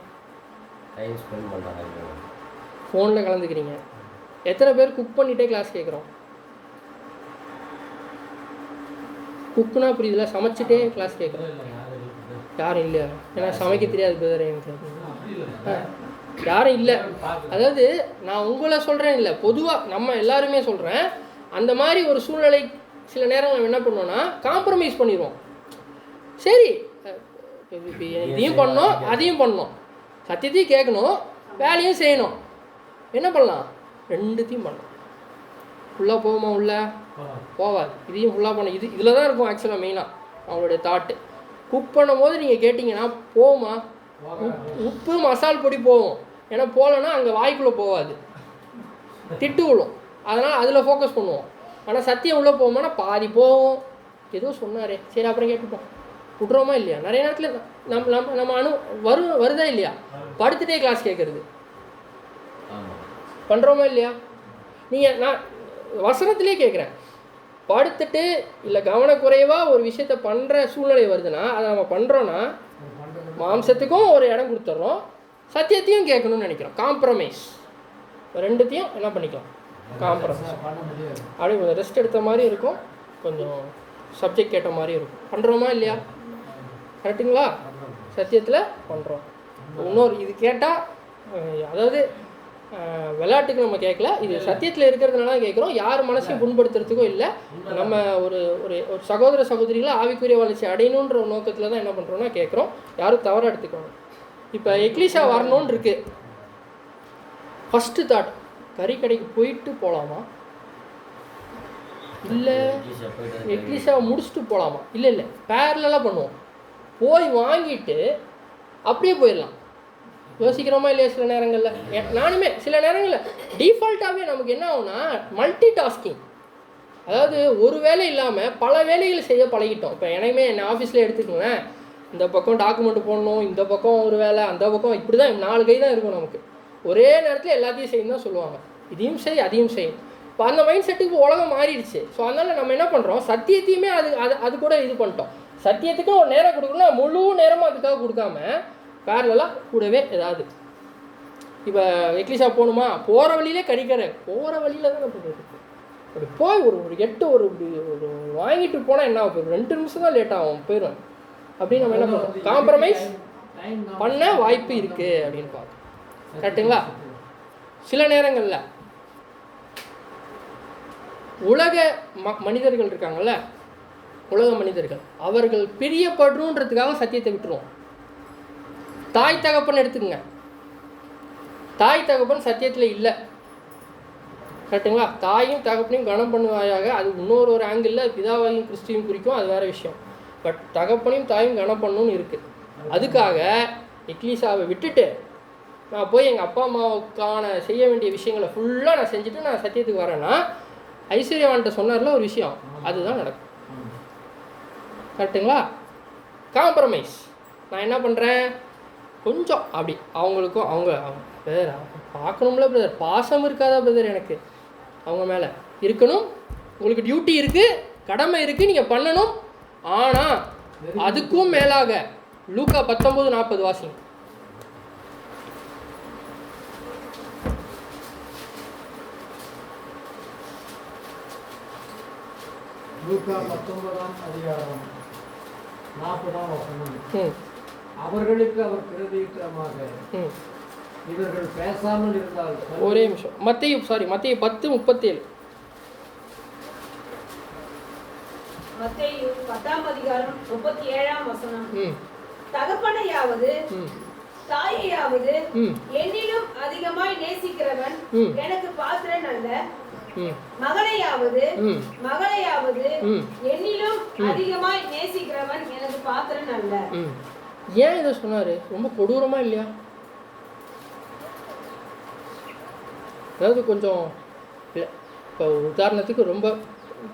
ஃபோனில் கலந்துக்கிறீங்க. எத்தனை பேர் குக் பண்ணிகிட்டே கிளாஸ் கேட்குறோம்? குக்குனா புரியுதுல, சமைச்சிட்டே கிளாஸ் கேட்குறோம். யாரும் இல்லையா? ஏன்னா சமைக்க தெரியாது பிரதர் எனக்கு. யாரும் இல்லை. அதாவது நான் உங்களை சொல்கிறேன் இல்லை, பொதுவாக நம்ம எல்லாருமே சொல்கிறேன். அந்த மாதிரி ஒரு சூழ்நிலை சில நேரம் நம்ம என்ன பண்ணுவோம்னா காம்ப்ரமைஸ் பண்ணிடுவோம். சரி இதையும் பண்ணோம் அதையும் பண்ணோம், சத்தியத்தையும் கேட்கணும் வேலையும் செய்யணும், என்ன பண்ணலாம்? ரெண்டுத்தையும் பண்ணலாம். ஃபுல்லாக போகுமா? உள்ள போவாது. இதையும் ஃபுல்லாக பண்ண இதில் தான் இருக்கும் ஆக்சுவலாக மெயினாக அவங்களுடைய தாட்டு. குக் பண்ணும் போது நீங்கள் கேட்டிங்கன்னா போகுமா? உப்பு மசால் பொடி போகும். ஏன்னா போகலன்னா அங்கே வாய்க்குள்ளே போகாது, திட்டு விழும். அதனால் அதில் ஃபோக்கஸ் பண்ணுவோம். ஆனால் சத்தியம் உள்ளே போகுமானா பாதி போகும். ஏதோ சொன்னாரே சரி அப்புறம் கேட்டுப்போம், விட்றோமா இல்லையா? நிறைய நேரத்தில் நம்ம வருதா இல்லையா? படுத்துட்டே கிளாஸ் கேட்குறது பண்ணுறோமா இல்லையா? நீங்கள் நான் வசனத்திலே கேட்குறேன், படுத்துட்டு இல்லை கவனக்குறைவாக ஒரு விஷயத்த பண்ணுற சூழ்நிலை வருதுன்னா அதை நம்ம பண்ணுறோன்னா மாம்சத்துக்கும் ஒரு இடம் கொடுத்துட்றோம், சத்தியத்தையும் கேட்கணும்னு நினைக்கிறோம். காம்ப்ரமைஸ் ரெண்டுத்தையும் என்ன பண்ணிக்கலாம்? காம்ப்ரமைஸ் அப்படியே கொஞ்சம் ரெஸ்ட் எடுத்த மாதிரி இருக்கும், கொஞ்சம் சப்ஜெக்ட் கேட்ட மாதிரி இருக்கும். பண்ணுறோமா இல்லையா? கரெக்டுங்களா? சத்தியத்தில் பண்ணுறோம். இன்னொரு இது கேட்டால் அதாவது விளையாட்டுக்கு நம்ம கேட்கல, இது சத்தியத்தில் இருக்கிறதுனால கேட்குறோம். யார் மனசையும் புண்படுத்துறதுக்கும் இல்லை. நம்ம ஒரு ஒரு ஒரு சகோதர சகோதரிகளை ஆவிக்குரிய வளர்ச்சி அடையணுன்ற ஒரு நோக்கத்தில் தான் என்ன பண்ணுறோன்னா கேட்குறோம். யாரும் தவறாக எடுத்துக்கணும். இப்போ எக்லிஷா வரணும்னு இருக்குது. ஃபஸ்ட்டு தாட், கறி கடைக்கு போயிட்டு போகலாமா இல்லை எக்லிஷா முடிச்சுட்டு போகலாமா? இல்லை இல்லை, பேரலாக பண்ணுவோம். போய் வாங்கிட்டு அப்படியே போயிடலாம். யோசிக்கிறோமா இல்லையா? சில நேரங்களில் நானுமே சில நேரங்களில் டிஃபால்ட்டாகவே நமக்கு என்ன ஆகும்னா மல்டி டாஸ்கிங், அதாவது ஒரு வேலை இல்லாமல் பல வேலைகள் செய்ய பழகிட்டோம். இப்போ எனக்குமே என்ன ஆஃபீஸில் எடுத்துக்கோங்களேன், இந்த பக்கம் டாக்குமெண்ட் போடணும், இந்த பக்கம் ஒரு வேலை, அந்த பக்கம் இப்படி தான் 4 கை தான் இருக்கும் நமக்கு. ஒரே நேரத்தில் எல்லாத்தையும் செய்யணும் தான் சொல்லுவாங்க, இதையும் செய் அதையும் செய்யும். இப்போ அந்த மைண்ட் செட்டுக்கு உலகம் மாறிடுச்சு. ஸோ அதனால் நம்ம என்ன பண்ணுறோம், சத்தியத்தையுமே அது கூட இது பண்ணிட்டோம். சத்தியத்துக்கு ஒரு நேரம் கொடுக்கணும்னா முழு நேரமும் அதுக்காக கொடுக்காம பேரலாக கூடவே ஏதாவது. இப்போ எக்லிஷா போகணுமா, போகிற வழியிலே கறிக்கரை, போகிற வழியில் தான் நம்ம இருக்குது. அப்படி போய் ஒரு 8 ஒரு வாங்கிட்டு போனால் என்ன ஆகும்? 2 நிமிஷம் தான் லேட் ஆகும், போயிடுவேன். அப்படின்னு நம்ம என்ன பண்ணுறோம்? காம்ப்ரமைஸ் பண்ண வாய்ப்பு இருக்குது அப்படின்னு பார்க்கணும். கரெக்டுங்களா? சில நேரங்களில் உலக மனிதர்கள் இருக்காங்கல்ல, உலக மனிதர்கள், அவர்கள் பிரியப்படுறதுக்காக சத்தியத்தை விட்டுருவோம். தாய் தகப்பன் எடுத்துக்கங்க, தாய் தகப்பன் சத்தியத்தில் இல்லை. கரெக்டுங்களா? தாயும் தகப்பனையும் கனம் பண்ணுவாயாக, அது இன்னொரு ஆங்கிளில் பிதாவையும் கிறிஸ்துவையும் குறிக்கும், அது வேறு விஷயம். பட் தகப்பனையும் தாயும் கனம் பண்ணணும்னு இருக்குது. அதுக்காக எக்லிஷாவை விட்டுட்டு நான் போய் எங்கள் அப்பா அம்மாவுக்கான செய்ய வேண்டிய விஷயங்களை ஃபுல்லாக நான் செஞ்சுட்டு நான் சத்தியத்துக்கு வரேன்னா, ஐஸ்வர்யவான்கிட்ட சொன்னார்ல ஒரு விஷயம், அதுதான் நடக்கும். கரெக்டுங்களா? காம்ப்ரமைஸ். நான் என்ன பண்ணுறேன், கொஞ்சம் அப்படி அவங்களுக்கும் அவங்க பிரதர் பார்க்கணும்ல பிரதர், பாசம் இருக்காதா பிரதர்? எனக்கு அவங்க மேலே இருக்கணும், உங்களுக்கு டியூட்டி இருக்குது, கடமை இருக்குது, நீங்கள் பண்ணணும். ஆனால் அதுக்கும் மேலாக லூக்கா 19:40 வாசிங்க. லூக்கா 19ஆம் அதிகாரம் 40ஆம் வசனம். அவர்களுக்கு அவர் பிரதியுத்தரமாக, இவர்கள் பேசாமல் இருந்தால். ஒரே நிமிஷம், மத்தேயு 10:37. மத்தேயு 10ஆம் அதிகாரம் 37ஆம் வசனம். தகப்பனையாவது தாயையாவது என்னிலும் அதிகமாய் நேசிக்கிறவன் எனக்கு பாத்திரன் அல்ல, மகனையாவது என்னிலும் அதிகமாய் நேசிக்கிறவன் எனக்கு பாத்திரன் அல்ல. ஏன் இதை சொன்னாரு? ரொம்ப கொடூரமா இல்லையா? அதாவது கொஞ்சம் இல்லை, இப்போ உதாரணத்துக்கு ரொம்ப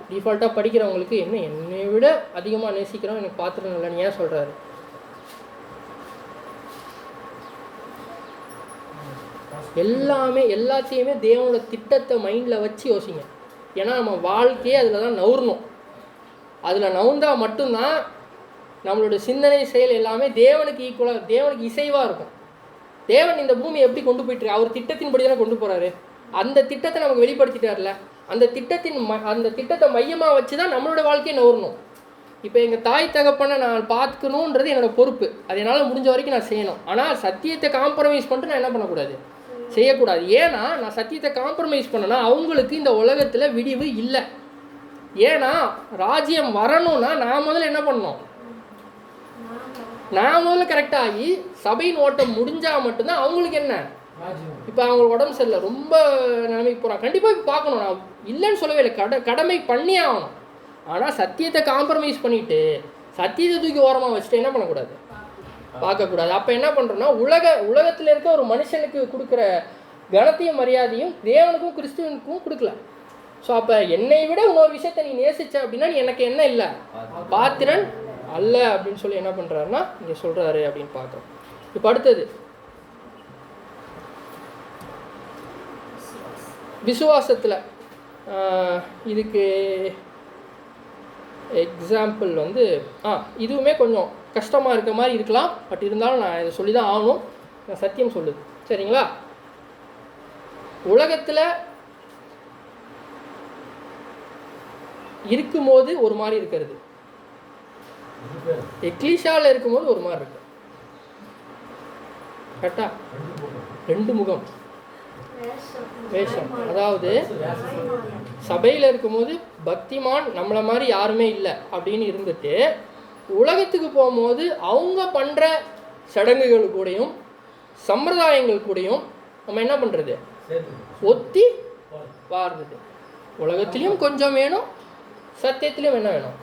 டிஃபால்ட்டாக படிக்கிறவங்களுக்கு என்ன என்னை விட அதிகமாக நேசிக்கிறவன் எனக்கு பாத்திரம் இல்லைன்னு ஏன் சொல்கிறாரு? எல்லாத்தையுமே தேவனோட திட்டத்தை மைண்டில் வச்சு யோசிங்க. ஏன்னா நம்ம வாழ்க்கையே அதில் தான் நவுறணும். அதில் நவுந்தால் மட்டும்தான் நம்மளோட சிந்தனை செயல் எல்லாமே தேவனுக்கு ஈக்குவலாக, தேவனுக்கு இசைவாக இருக்கும். தேவன் இந்த பூமியை எப்படி கொண்டு போயிட்டு அவர் திட்டத்தின்படி தானே கொண்டு போகிறாரு. அந்த திட்டத்தை நமக்கு வெளிப்படுத்திட்டார்ல, அந்த திட்டத்தை மையமாக வச்சு தான் நம்மளோட வாழ்க்கையை நவுறணும். இப்போ எங்கள் தாய் தகப்பனை நான் பார்த்துக்கணுன்றது என்னோடய பொறுப்பு. அது என்னால் முடிஞ்ச வரைக்கும் நான் செய்யணும். ஆனால் சத்தியத்தை காம்ப்ரமைஸ் பண்ணிட்டு நான் என்ன பண்ணக்கூடாது, செய்யக்கூடாது. ஏன்னா நான் சத்தியத்தை காம்ப்ரமைஸ் பண்ணேன்னா அவங்களுக்கு இந்த உலகத்தில் விடிவு இல்லை. ஏன்னா ராஜ்யம் வரணும்னா நான் முதல்ல என்ன பண்ணணும், நான் முதல்ல கரெக்டாகி சபையின் ஓட்டம் முடிஞ்சால் மட்டும்தான் அவங்களுக்கு என்ன. இப்போ அவங்களுக்கு உடம்பு சரியில்லை, ரொம்ப நிலைமைக்கு போகிறான், கண்டிப்பாக இப்போ பார்க்கணும். நான் இல்லைன்னு சொல்லவே இல்லை, கடமை பண்ணி ஆகணும். ஆனால் சத்தியத்தை காம்ப்ரமைஸ் பண்ணிவிட்டு சத்தியத்தை தூக்கி ஓரமாக வச்சுட்டு என்ன பண்ணக்கூடாது, பார்க்கக்கூடாது. அப்போ என்ன பண்ணுறோன்னா உலகத்தில் இருக்க ஒரு மனுஷனுக்கு கொடுக்குற கனத்தையும் மரியாதையும் தேவனுக்கும் கிறிஸ்துவனுக்கும் கொடுக்கல. ஸோ அப்போ என்னை விட இன்னொரு விஷயத்தை நீ நேசிச்ச அப்படின்னா நீ எனக்கு என்ன இல்லை, பாத்திரன் அல்ல அப்படின்னு சொல்லி என்ன பண்ணுறாருன்னா இங்கே சொல்கிறாரு அப்படின்னு பார்க்குறோம். இப்போ அடுத்தது விசுவாசத்தில் இதுக்கு எக்ஸாம்பிள் வந்து இதுவுமே கொஞ்சம் கஷ்டமாக இருக்க மாதிரி இருக்கலாம். பட் இருந்தாலும் நான் இதை சொல்லி தான் ஆகணும். நான் சத்தியம் சொல்லுது, சரிங்களா? உலகத்தில் இருக்கும்போது ஒரு மாதிரி இருக்கிறது, எக்லீஷாவில் இருக்கும்போது ஒரு மாதிரி இருக்கு. கரெக்டா? ரெண்டு முகம், வேஷம். அதாவது சபையில் இருக்கும்போது பக்திமான் நம்மளை மாதிரி யாருமே இல்லை அப்படின்னு இருந்துட்டு உலகத்துக்கு போகும்போது அவங்க பண்ணுற சடங்குகள் கூடயும் சம்பிரதாயங்கள் கூடயும் நம்ம என்ன பண்ணுறது, ஒத்தி வாழ்றது. உலகத்துலேயும் கொஞ்சம் வேணும், சத்தியத்துலேயும் என்ன வேணும்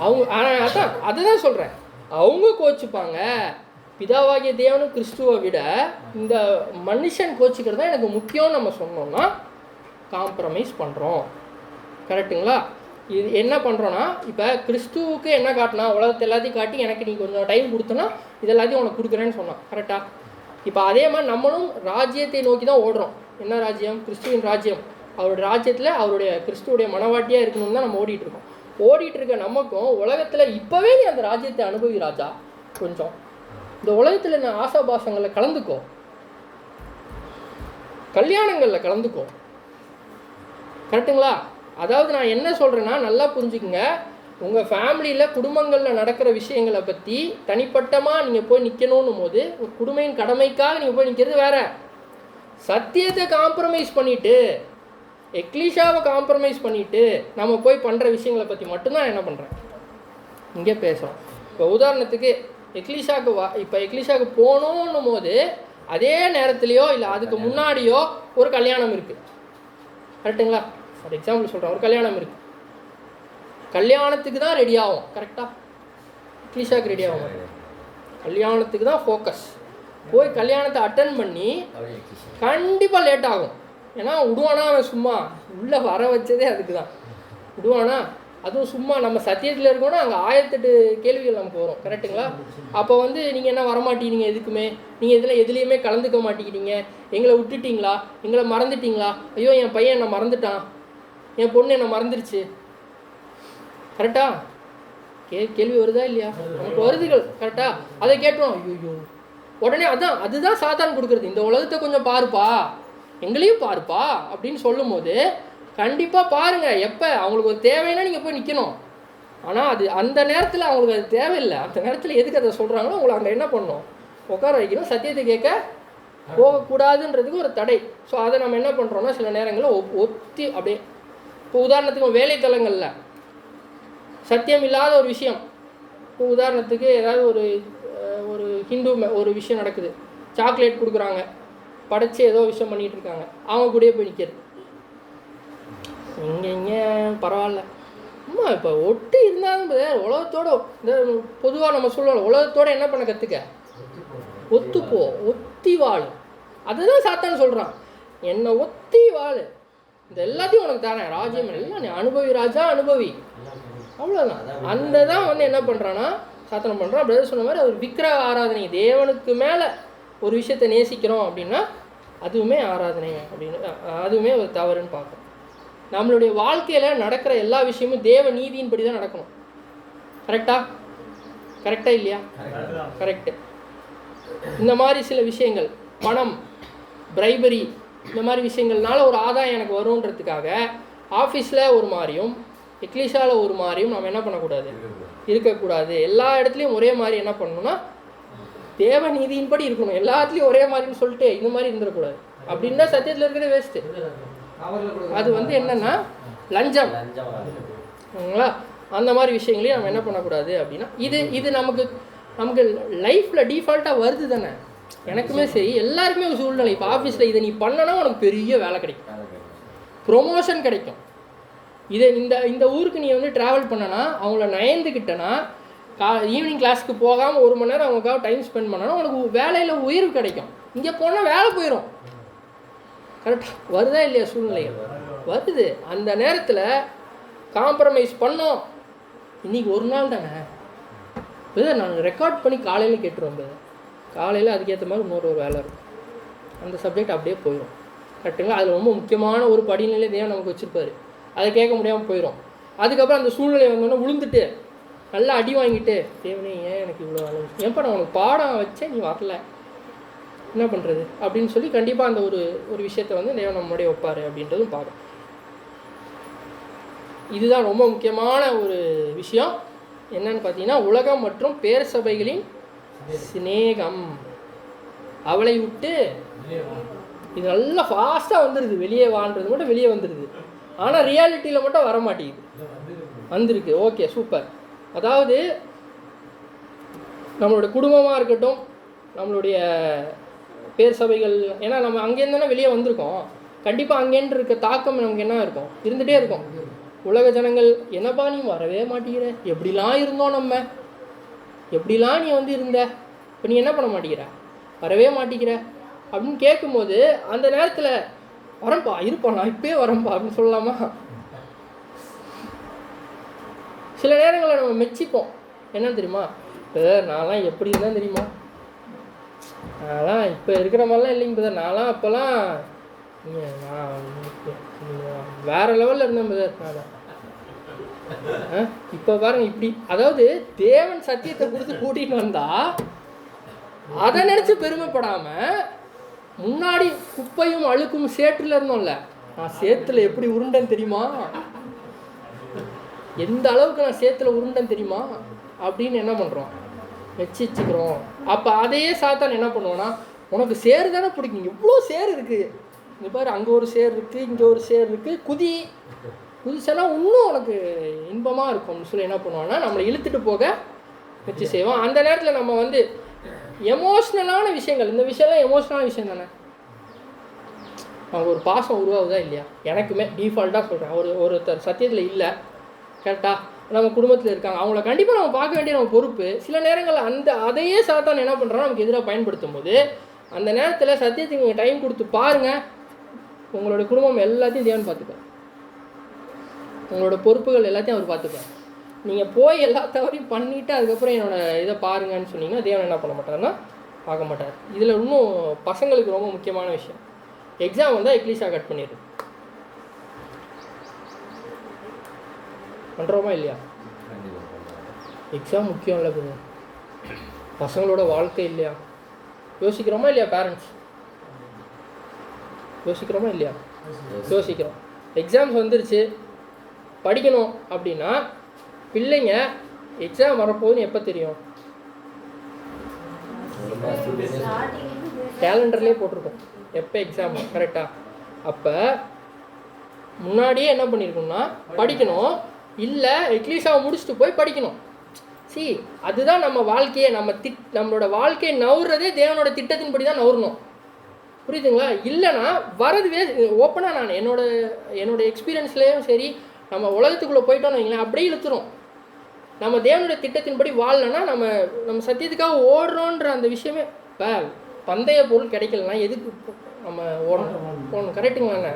அவங்க. அதான் அதுதான் சொல்கிறேன், அவங்க கோச்சிப்பாங்க. பிதாவாகிய தேவனும் கிறிஸ்துவை விட இந்த மனுஷன் கோச்சிக்கிறது தான் எனக்கு முக்கியம்னு நம்ம சொன்னோம்னா காம்ப்ரமைஸ் பண்ணுறோம். கரெக்டுங்களா? இது என்ன பண்ணுறோன்னா இப்போ கிறிஸ்துவுக்கு என்ன காட்டினா உலகத்தை எல்லாத்தையும் காட்டி எனக்கு நீ கொஞ்சம் டைம் கொடுத்தனா இது எல்லாத்தையும் உனக்கு கொடுக்குறேன்னு சொன்னான். கரெக்டாக? இப்போ அதே மாதிரி நம்மளும் ராஜ்யத்தை நோக்கி தான் ஓடுறோம். என்ன ராஜ்யம்? கிறிஸ்துவின் ராஜ்யம். அவருடைய ராஜ்யத்தில் அவருடைய கிறிஸ்துவுடைய மனவாட்டியாக இருக்கணும்னு தான் நம்ம ஓடிட்டுருக்கோம். ஓடிட்டுருக்க நமக்கும் உலகத்தில் இப்போவே நீ அந்த ராஜ்யத்தை அனுபவி ராஜா. கொஞ்சம் இந்த உலகத்தில் நான் ஆசாபாசங்களில் கலந்துக்கோ, கல்யாணங்களில் கலந்துக்கோ. கரெக்டுங்களா? அதாவது நான் என்ன சொல்கிறேன்னா நல்லா புரிஞ்சுக்குங்க. உங்கள் ஃபேமிலியில் குடும்பங்களில் நடக்கிற விஷயங்களை பற்றி தனிப்பட்டமாக நீங்கள் போய் நிற்கணுன்னும் போது ஒரு குடும்பத்தின் கடமைக்காக நீங்கள் போய் நிற்கிறது வேறு. சத்தியத்தை காம்ப்ரமைஸ் பண்ணிவிட்டு எக்லீஷாவை காம்ப்ரமைஸ் பண்ணிவிட்டு நம்ம போய் பண்ணுற விஷயங்களை பற்றி மட்டும்தான் என்ன பண்ணுறேன் இங்கே பேசுகிறோம். இப்போ உதாரணத்துக்கு எக்லீஷாவுக்கு இப்போ எக்லீஷாவுக்கு போகணுன்னும் போது அதே நேரத்துலையோ இல்லை அதுக்கு முன்னாடியோ ஒரு கல்யாணம் இருக்குது. கரெக்டுங்களா? ஃபார் எக்ஸாம்பிள் சொல்கிறேன், ஒரு கல்யாணம் இருக்குது. கல்யாணத்துக்கு தான் ரெடி ஆகும். கரெக்டாக? எக்லீஷாவுக்கு ரெடி ஆகும், கல்யாணத்துக்கு தான் ஃபோக்கஸ். போய் கல்யாணத்தை அட்டன் பண்ணி கண்டிப்பாக லேட் ஆகும். ஏன்னா விடுவானா அவன், சும்மா உள்ளே வர வச்சதே அதுக்கு தான். விடுவானா? அதுவும் சும்மா நம்ம சத்தியத்தில் இருக்கோன்னா அங்கே 1008 கேள்விகள் நமக்கு வரும். கரெக்டுங்களா? அப்போ வந்து நீங்கள் என்ன வரமாட்டீங்க, எதுக்குமே நீங்கள் எதுலேயுமே கலந்துக்க மாட்டேங்கிறீங்க, எங்களை விட்டுட்டிங்களா, எங்களை மறந்துட்டிங்களா, ஐயோ என் பையன் என்னை மறந்துட்டான், என் பொண்ணு என்னை மறந்துடுச்சு. கரெக்டா? கேள்வி வருதா இல்லையா? நமக்கு வருதுகள். கரெக்டா? அதை கேட்டோம், ஐயோ உடனே அதுதான் சாத்தான் கொடுக்குறது. இந்த உலகத்தை கொஞ்சம் பாருப்பா, எங்களையும் பாருப்பா அப்படின்னு சொல்லும் போது கண்டிப்பாக பாருங்கள். எப்போ அவங்களுக்கு ஒரு தேவைன்னா நீங்கள் போய் நிற்கணும். ஆனால் அது அந்த நேரத்தில் அவங்களுக்கு அது தேவையில்லை. அந்த நேரத்தில் எதுக்கு அதை சொல்கிறாங்களோ உங்களை அங்கே என்ன பண்ணணும், உட்கார வைக்கணும். சத்தியத்தை கேட்க போகக்கூடாதுன்றதுக்கு ஒரு தடை. ஸோ அதை நம்ம என்ன பண்ணுறோன்னா சில நேரங்களில் ஒத்தி அப்படியே. இப்போ உதாரணத்துக்கு வேலைத்தலங்களில் சத்தியம் இல்லாத ஒரு விஷயம், இப்போ உதாரணத்துக்கு ஏதாவது ஒரு ஹிந்து ஒரு விஷயம் நடக்குது, சாக்லேட் கொடுக்குறாங்க, படைச்சி ஏதோ விஷயம் பண்ணிகிட்டு இருக்காங்க, அவங்க கூடயே போய் நிற்கிறது. இங்கே பரவாயில்ல, அம்மா இப்போ ஒட்டி இருந்தாலும் உலகத்தோடு இந்த பொதுவாக நம்ம சொல்லுவோம், உலகத்தோடு என்ன பண்ண கற்றுக்க, ஒத்துப்போ, ஒத்தி வாழ். அதுதான் சாத்தான்னு சொல்கிறான், என்னை ஒத்தி வாழ், இந்த எல்லாத்தையும் உனக்கு தரேன், ராஜ்யம் எல்லாம் நீ அனுபவி ராஜா, அனுபவி, அவ்வளோதான். அந்த தான் வந்து என்ன பண்ணுறான்னா சாத்தனம் பண்ணுறான். பிரதர் சொன்ன மாதிரி ஒரு விக்கிரக ஆராதனை, தேவனுக்கு மேலே ஒரு விஷயத்தை நேசிக்கிறோம் அப்படின்னா அதுவுமே ஆராதனை அப்படின்னு, அதுவுமே ஒரு தவறுன்னு பார்க்குறோம். நம்மளுடைய வாழ்க்கையில் நடக்கிற எல்லா விஷயமும் தேவ நீதியின்படி தான் நடக்கணும். கரெக்டாக இல்லையா? கரெக்டு. இந்த மாதிரி சில விஷயங்கள், பணம், பிரைபரி, இந்த மாதிரி விஷயங்கள்னால ஒரு ஆதாயம் எனக்கு வருன்றதுக்காக ஆஃபீஸில் ஒரு மாதிரியும் எக்லீஷியாவில் ஒரு மாதிரியும் நம்ம என்ன பண்ணக்கூடாது, இருக்கக்கூடாது. எல்லா இடத்துலையும் ஒரே மாதிரி என்ன பண்ணணும்னா தேவ நீதியின்படி இருக்கணும். எல்லாத்துலேயும் ஒரே மாதிரின்னு சொல்லிட்டு இந்த மாதிரி இருந்துடக்கூடாது. அப்படின்னா சத்தியத்தில் இருக்கிறதே வேஸ்ட்டு. அது வந்து என்னென்னா லஞ்சம் ஓகேங்களா. அந்த மாதிரி விஷயங்களையும் நம்ம என்ன பண்ணக்கூடாது அப்படின்னா இது நமக்கு லைஃப்பில் டிஃபால்ட்டாக வருது தானே. எனக்குமே சரி, எல்லாருக்குமே ஒரு சூழ்நிலை. இப்போ ஆஃபீஸில் இதை நீ பண்ணனா உனக்கு பெரிய வேலை கிடைக்கும், ப்ரொமோஷன் கிடைக்கும். இந்த ஊருக்கு நீ வந்து ட்ராவல் பண்ணனா, அவங்கள நயந்துக்கிட்டனா, ஈவினிங் கிளாஸ்க்கு போகாமல் 1 மணி நேரம் அவங்களுக்காக டைம் ஸ்பெண்ட் பண்ணனா உனக்கு வேலையில் உயர்வு கிடைக்கும். இங்கே போனால் வேலை போயிடும். கரெக்டாக வருதா இல்லையா? சூழ்நிலைகள் வருது. அந்த நேரத்தில் காம்ப்ரமைஸ் பண்ணோம். இன்றைக்கி ஒரு நாள் தானே நான் ரெக்கார்ட் பண்ணி காலையில் கேட்டுருவோம். காலையில் அதுக்கேற்ற மாதிரி இன்னொரு வேலை இருக்கும். அந்த சப்ஜெக்ட் அப்படியே போயிடும். கரெக்டுங்களா? அதில் ரொம்ப முக்கியமான ஒரு படிநிலை தேவன் நமக்கு வச்சுருப்பாரு. அதை கேட்க முடியாமல் போயிடும். அதுக்கப்புறம் அந்த சூழ்நிலை வந்தோடனே விழுந்துட்டு நல்லா அடி வாங்கிட்டு, தேவனே ஏன் எனக்கு இவ்வளோ வேலை, ஏன்ப்பா நான் உனக்கு பாடம் வச்சேன் நீ வரல, என்ன பண்ணுறது அப்படின்னு சொல்லி கண்டிப்பாக அந்த ஒரு விஷயத்தை வந்து தேவன் நம்மளுடைய வைப்பார் அப்படின்றதும் பார்க்கணும். இதுதான் ரொம்ப முக்கியமான ஒரு விஷயம். என்னன்னு பார்த்தீங்கன்னா, உலகம் மற்றும் பேர் சபைகளின் சிநேகம். அவளை விட்டு இது நல்லா ஃபாஸ்ட்டாக வந்துடுது. வெளியே வான்றது மட்டும் வெளியே வந்துடுது. ஆனால் ரியாலிட்டியில் மட்டும் வர மாட்டேங்குது. வந்திருக்கு. Okay, super. அதாவது நம்மளோட குடும்பமாக இருக்கட்டும், நம்மளுடைய பேர் சபைகள், ஏன்னா நம்ம அங்கேருந்து தானே வெளியே வந்திருக்கோம். கண்டிப்பாக அங்கேன்னு இருக்க தாக்கம் நமக்கு என்ன இருக்கும், இருந்துகிட்டே இருக்கும். உலக ஜனங்கள் என்னப்பா நீ வரவே மாட்டேங்கிற, எப்படிலாம் இருந்தோம் நம்ம, எப்படிலாம் நீ வந்து இருந்த, இப்போ நீ என்ன பண்ண மாட்டேங்கிற, வரவே மாட்டேங்கிற அப்படின்னு கேட்கும்போது அந்த நேரத்தில் வரம்பா இருப்பா, நான் இப்போயே வரம்பா அப்படின்னு சொல்லலாமா? சில நேரங்களில் நம்ம மெச்சிப்போம். என்ன தெரியுமா, இப்போ நான்லாம் எப்படி இருந்தேன் தெரியுமா, நான்லாம் இப்போ இருக்கிற மாதிரிலாம் இல்லைங்க பிரதர், நான்லாம் அப்போல்லாம் நான் வேறு லெவலில் இருந்தேன் பிரதர். நான் இப்போ பாருங்க இப்படி. அதாவது தேவன் சத்தியத்தை கொடுத்து கூட்டிகிட்டு வந்தால் அதை நினச்சி பெருமைப்படாமல், முன்னாடி குப்பையும் அழுக்கும் சேற்றில் இருந்தோம்ல, நான் சேத்துல எப்படி உருண்டேன்னு தெரியுமா, எந்த அளவுக்கு நான் சேத்துல உருண்டேன்னு தெரியுமா அப்படின்னு என்ன பண்ணுறோம், வச்சுக்கிறோம். அப்போ அதையே சாத்தான் என்ன பண்ணுவோன்னா, உனக்கு சேரு தானே பிடிக்கும், எவ்வளோ சேர் இருக்குது, இங்கே பாரு அங்கே ஒரு சேர் இருக்குது, இங்கே ஒரு சேர் இருக்குது, குதிச்சனா இன்னும் உனக்கு இன்பமாக இருக்கும்னு சொல்லி என்ன பண்ணுவோன்னா நம்மளை இழுத்துட்டு போக வச்சு செய்வோம். அந்த நேரத்தில் நம்ம வந்து எமோஷ்னலான விஷயங்கள், இந்த விஷயம்லாம் எமோஷ்னலான விஷயம் தானே. அவங்க ஒரு பாசம் உருவாகுதா இல்லையா? எனக்குமே டிஃபால்ட்டாக சொல்கிறேன், ஒருத்தர் சத்தியத்தில் இல்லை கரெக்டாக நம்ம குடும்பத்தில் இருக்காங்க, அவங்கள கண்டிப்பாக நம்ம பார்க்க வேண்டிய நம்ம பொறுப்பு. சில நேரங்களில் அதையே சாத்தான் என்ன பண்ணுறோம், நமக்கு எதிராக பயன்படுத்தும் போது அந்த நேரத்தில் சத்தியத்துக்கு நீங்கள் டைம் கொடுத்து பாருங்கள். உங்களோட குடும்பம் எல்லாத்தையும் தேவன் பார்த்துப்பார், உங்களோட பொறுப்புகள் எல்லாத்தையும் அவர் பார்த்துப்பார். நீங்கள் போய் எல்லா தவறையும் பண்ணிவிட்டு அதுக்கப்புறம் என்னோடய இதை பாருங்கன்னு சொன்னீங்கன்னா தேவன் என்ன பண்ண மாட்டார்னா பார்க்க மாட்டார். இதில் இன்னும் பசங்களுக்கு ரொம்ப முக்கியமான விஷயம், எக்ஸாம் வந்தால் எக்லீஷாக கட் பண்ணிடுது. பண்ணுறோமா இல்லையா? எக்ஸாம் முக்கியம் இல்லை பிரதர், பசங்களோட வாழ்க்கை இல்லையா? யோசிக்கிறோமா இல்லையா? பேரண்ட்ஸ் யோசிக்கிறோமா இல்லையா? யோசிக்கிறோம். எக்ஸாம்ஸ் வந்துருச்சு, படிக்கணும் அப்படின்னா பிள்ளைங்க எக்ஸாம் வரப்போகுதுன்னு எப்போ தெரியும்? கேலண்டர்லேயே போட்டிருக்கோம் எப்போ எக்ஸாம், கரெக்டாக? அப்போ முன்னாடியே என்ன பண்ணியிருக்கோம்னா படிக்கணும், இல்லை எக்லீஷாவை முடிச்சுட்டு போய் படிக்கணும். அதுதான் நம்ம வாழ்க்கையை, நம்மளோட வாழ்க்கையை நவுறதே தேவனோட திட்டத்தின்படி தான் நவுறணும். புரியுதுங்களா? இல்லைனா வரதுவே ஓப்பனாக நான் என்னோட எக்ஸ்பீரியன்ஸ்லேயும் சரி, நம்ம உலகத்துக்குள்ளே போயிட்டோன்னு வைங்களேன், அப்படியே இழுத்துரும். நம்ம தேவனுடைய திட்டத்தின்படி வாழலைன்னா நம்ம சத்தியத்துக்காக ஓடுறோன்ற அந்த விஷயமே. இப்போ பந்தய பொருள் கிடைக்கலன்னா எதுக்கு நம்ம ஓடணும்? கரெக்டுங்களாண்ணே?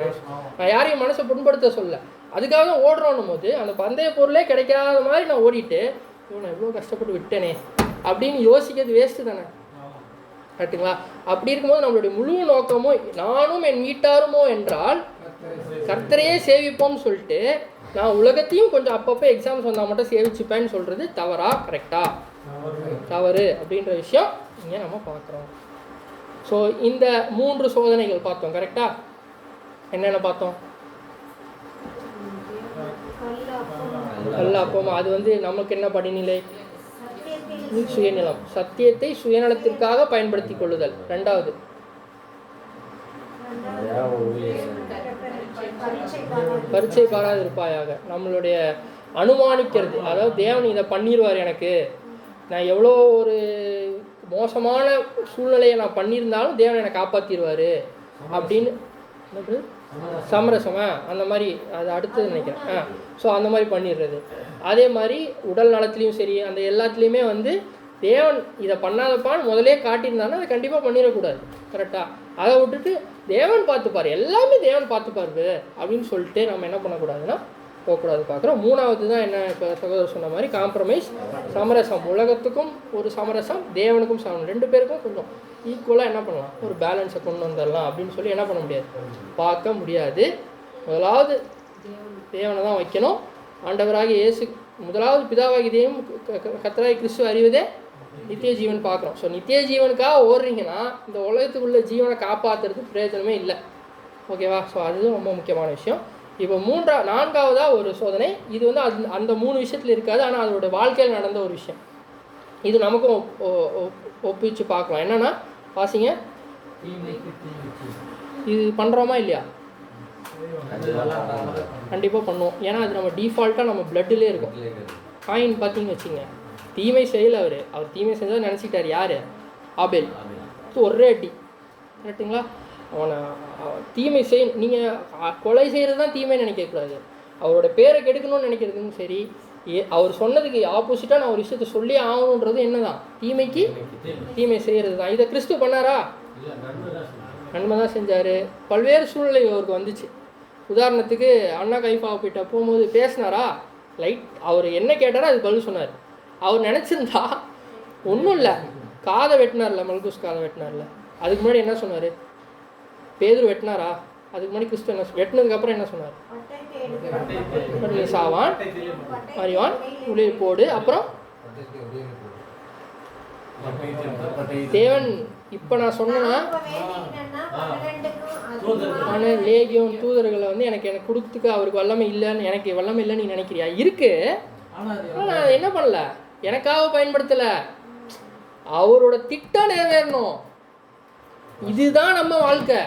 நான் யாரையும் மனசை புண்படுத்த சொல்ல, அதுக்காக தான் ஓடுறோன்னும் போது அந்த பந்தய பொருளே கிடைக்காத மாதிரி நான் ஓடிட்டு நான் எவ்வளோ கஷ்டப்பட்டு விட்டேனே அப்படின்னு யோசிக்கிறது வேஸ்ட்டு தானே, கரெக்டுங்களா? அப்படி இருக்கும்போது நம்மளுடைய முழு நோக்கமும் நானும் என் வீட்டாருமோ என்றால் கர்த்தரையே சேவிப்போம்னு சொல்லிட்டு நான் உலகத்தையும் கொஞ்சம் அப்பப்போ எக்ஸாம்ஸ் வந்தால் மட்டும் சேவிச்சுப்பேன்னு சொல்கிறது தவறா கரெக்டா? தவறு அப்படின்ற விஷயம் இங்கே நம்ம பார்க்குறோம். ஸோ இந்த 3 சோதனைகள் பார்த்தோம், கரெக்டாக? என்னென்ன பார்த்தோம்? நல்ல அப்பமா அது வந்து நமக்கு என்ன படிநிலை? சுயநலம். சத்தியத்தை சுயநலத்திற்காக பயன்படுத்தி கொள்ளுதல். ரெண்டாவது பரீட்சை பாராது இருப்பாயாக. நம்மளுடைய அனுமானிக்கிறது, அதாவது தேவன் இதை பண்ணிடுவார், எனக்கு நான் எவ்வளோ ஒரு மோசமான சூழ்நிலையை நான் பண்ணியிருந்தாலும் தேவன் என்னை காப்பாற்றிடுவார் அப்படின்னு. சமரசமா அந்த மாதிரி அது அடுத்தது நினைக்கிறேன். ஸோ அந்த மாதிரி பண்ணிடுறது. அதே மாதிரி உடல் நலத்துலேயும் சரி, அந்த எல்லாத்துலேயுமே வந்து தேவன் இதை பண்ணாதப்பான்னு முதலே காட்டியிருந்தாங்கன்னா அதை கண்டிப்பாக பண்ணிடக்கூடாது. கரெக்டாக அதை விட்டுட்டு தேவன் பார்த்துப்பார், எல்லாமே தேவன் பார்த்துப்பாரு அப்படின்னு சொல்லிட்டு நம்ம என்ன பண்ணக்கூடாதுன்னா போகக்கூடாது பார்க்குறோம். மூணாவது தான் என்ன, இப்போ சகோதரர் சொன்ன மாதிரி காம்ப்ரமைஸ், சமரசம். உலகத்துக்கும் ஒரு சமரசம், தேவனுக்கும் சமரம், ரெண்டு பேருக்கும் கொஞ்சம் ஈக்குவலாக என்ன பண்ணலாம், ஒரு பேலன்ஸை கொண்டு வந்துடலாம் அப்படின்னு சொல்லி என்ன பண்ண முடியாது, பார்க்க முடியாது. முதலாவது தேவனை தான் வைக்கணும். ஆண்டவராக இயேசு முதலாவது பிதாவாகி தேவன் கர்த்தராகிய கிறிஸ்துவை அறிவதே நித்திய ஜீவன் பார்க்குறோம். ஸோ நித்திய ஜீவனுக்காக ஓடுறீங்கன்னா இந்த உலகத்துக்குள்ள ஜீவனை காப்பாற்றுறதுக்கு பிரயோஜனமே இல்லை. ஓகேவா? ஸோ அதுவும் ரொம்ப முக்கியமான விஷயம். இப்போ நான்காவதாக ஒரு சோதனை, இது வந்து அந்த 3 விஷயத்தில் இருக்காது, ஆனால் அதோட வாழ்க்கையில் நடந்த ஒரு விஷயம். இது நமக்கும் ஒப்பிச்சு பார்க்கலாம். என்னென்னா வாசிங்க, இது பண்ணுறோமா இல்லையா? கண்டிப்பாக பண்ணுவோம். ஏன்னா அது நம்ம டிஃபால்ட்டாக நம்ம பிளட்டிலே இருக்கும். காயின் பார்த்தீங்கன்னு வச்சுங்க, தீமை செய்யலை, அவர் தீமை செஞ்சால் நினச்சிக்கிட்டார். யார்? ஆபேல். ஒரே அடி. கரெக்டுங்களா? அவனை தீமை நீங்கள் கொலை செய்கிறது தான் தீமை நினைக்கக்கூடாது. அவரோட பேரை கெடுக்கணும்னு நினைக்கிறதுக்கும் சரி, அவர் சொன்னதுக்கு ஆப்போசிட்டாக நான் ஒரு விஷயத்தை சொல்லி ஆகணுன்றது என்ன தான், தீமைக்கு தீமை செய்கிறது தான். இதை கிறிஸ்து பண்ணாரா? நன்மை தான் செஞ்சார். பல்வேறு சூழ்நிலை அவருக்கு வந்துச்சு. உதாரணத்துக்கு அண்ணா கைஃபாவை போயிட்ட போகும்போது பேசினாரா? அவர் என்ன கேட்டாரோ அது பதில் சொன்னார். அவர் நினச்சிருந்தா ஒன்றும் இல்லை, காதை வெட்டினார்ல, மல்குஸ் காதை வெட்டினார்ல, அதுக்கு முன்னாடி என்ன சொன்னார்? பேதுரு வெட்டினாரா? அதுக்கு முன்னாடி கிறிஸ்து என்ன வெட்டினதுக்கப்புறம் என்ன சொன்னார்? சாவான் மறிவான் உளிர் போடு. அப்புறம் தேவன் இப்போ நான் சொன்னேன்னா ஆனால் லேகியம் தூதர்களை வந்து எனக்கு கொடுத்துக்க அவருக்கு வல்லமை இல்லைன்னு, எனக்கு வல்லமை இல்லைன்னு நீ நினைக்கிறியா? இருக்கு, ஆனால் அதை என்ன பண்ணல, எனக்காக பயன்படுத்தலை. அவரோட திட்டம் நிறைவேறணும். இதுதான் நம்ம வாழ்க்கை.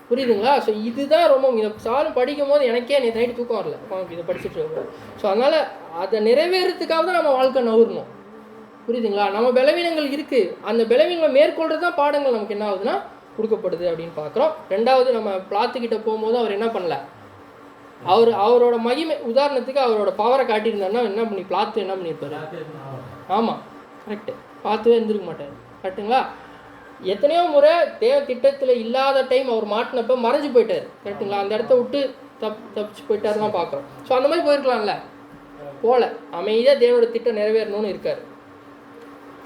புரியுதுங்களா? ஸோ இதுதான் ரொம்ப இதை சாரும் படிக்கும் போது எனக்கே நைட்டு தூக்கம் வரல இதை படிச்சுட்டு இருக்கோம். ஸோ அதனால் அதை நிறைவேறதுக்காக தான் நம்ம வாழ்க்கை நகரணும். புரியுதுங்களா? நம்ம பலவீனங்கள் இருக்குது, அந்த பலவீனங்களை மேற்கொள்கிறது தான் பாடங்கள் நமக்கு என்ன ஆகுதுன்னா கொடுக்கப்படுது அப்படின்னு பார்க்குறோம். ரெண்டாவது, நம்ம பிளாத்துக்கிட்ட போகும்போது அவர் என்ன பண்ணல, அவரோட மகிமை, உதாரணத்துக்கு அவரோட பவரை காட்டியிருந்தாருன்னா என்ன பண்ணி பிளாத்து என்ன பண்ணியிருப்பாரு? ஆமாம், கரெக்டு, பார்த்துவே இருந்திருக்க மாட்டார். கரெக்டுங்களா? எத்தனையோ முறை தேவ திட்டத்தில் இல்லாத டைம் அவர் மாட்டினப்போ மறைஞ்சு போயிட்டார். கரெக்டுங்களா? அந்த இடத்த விட்டு தப்பிச்சு போயிட்டாருலாம் பார்க்குறோம். ஸோ அந்த மாதிரி போயிருக்கலாம்ல, போல அமைதியாக தேவனோட திட்டம் நிறைவேறணும்னு இருக்கார்.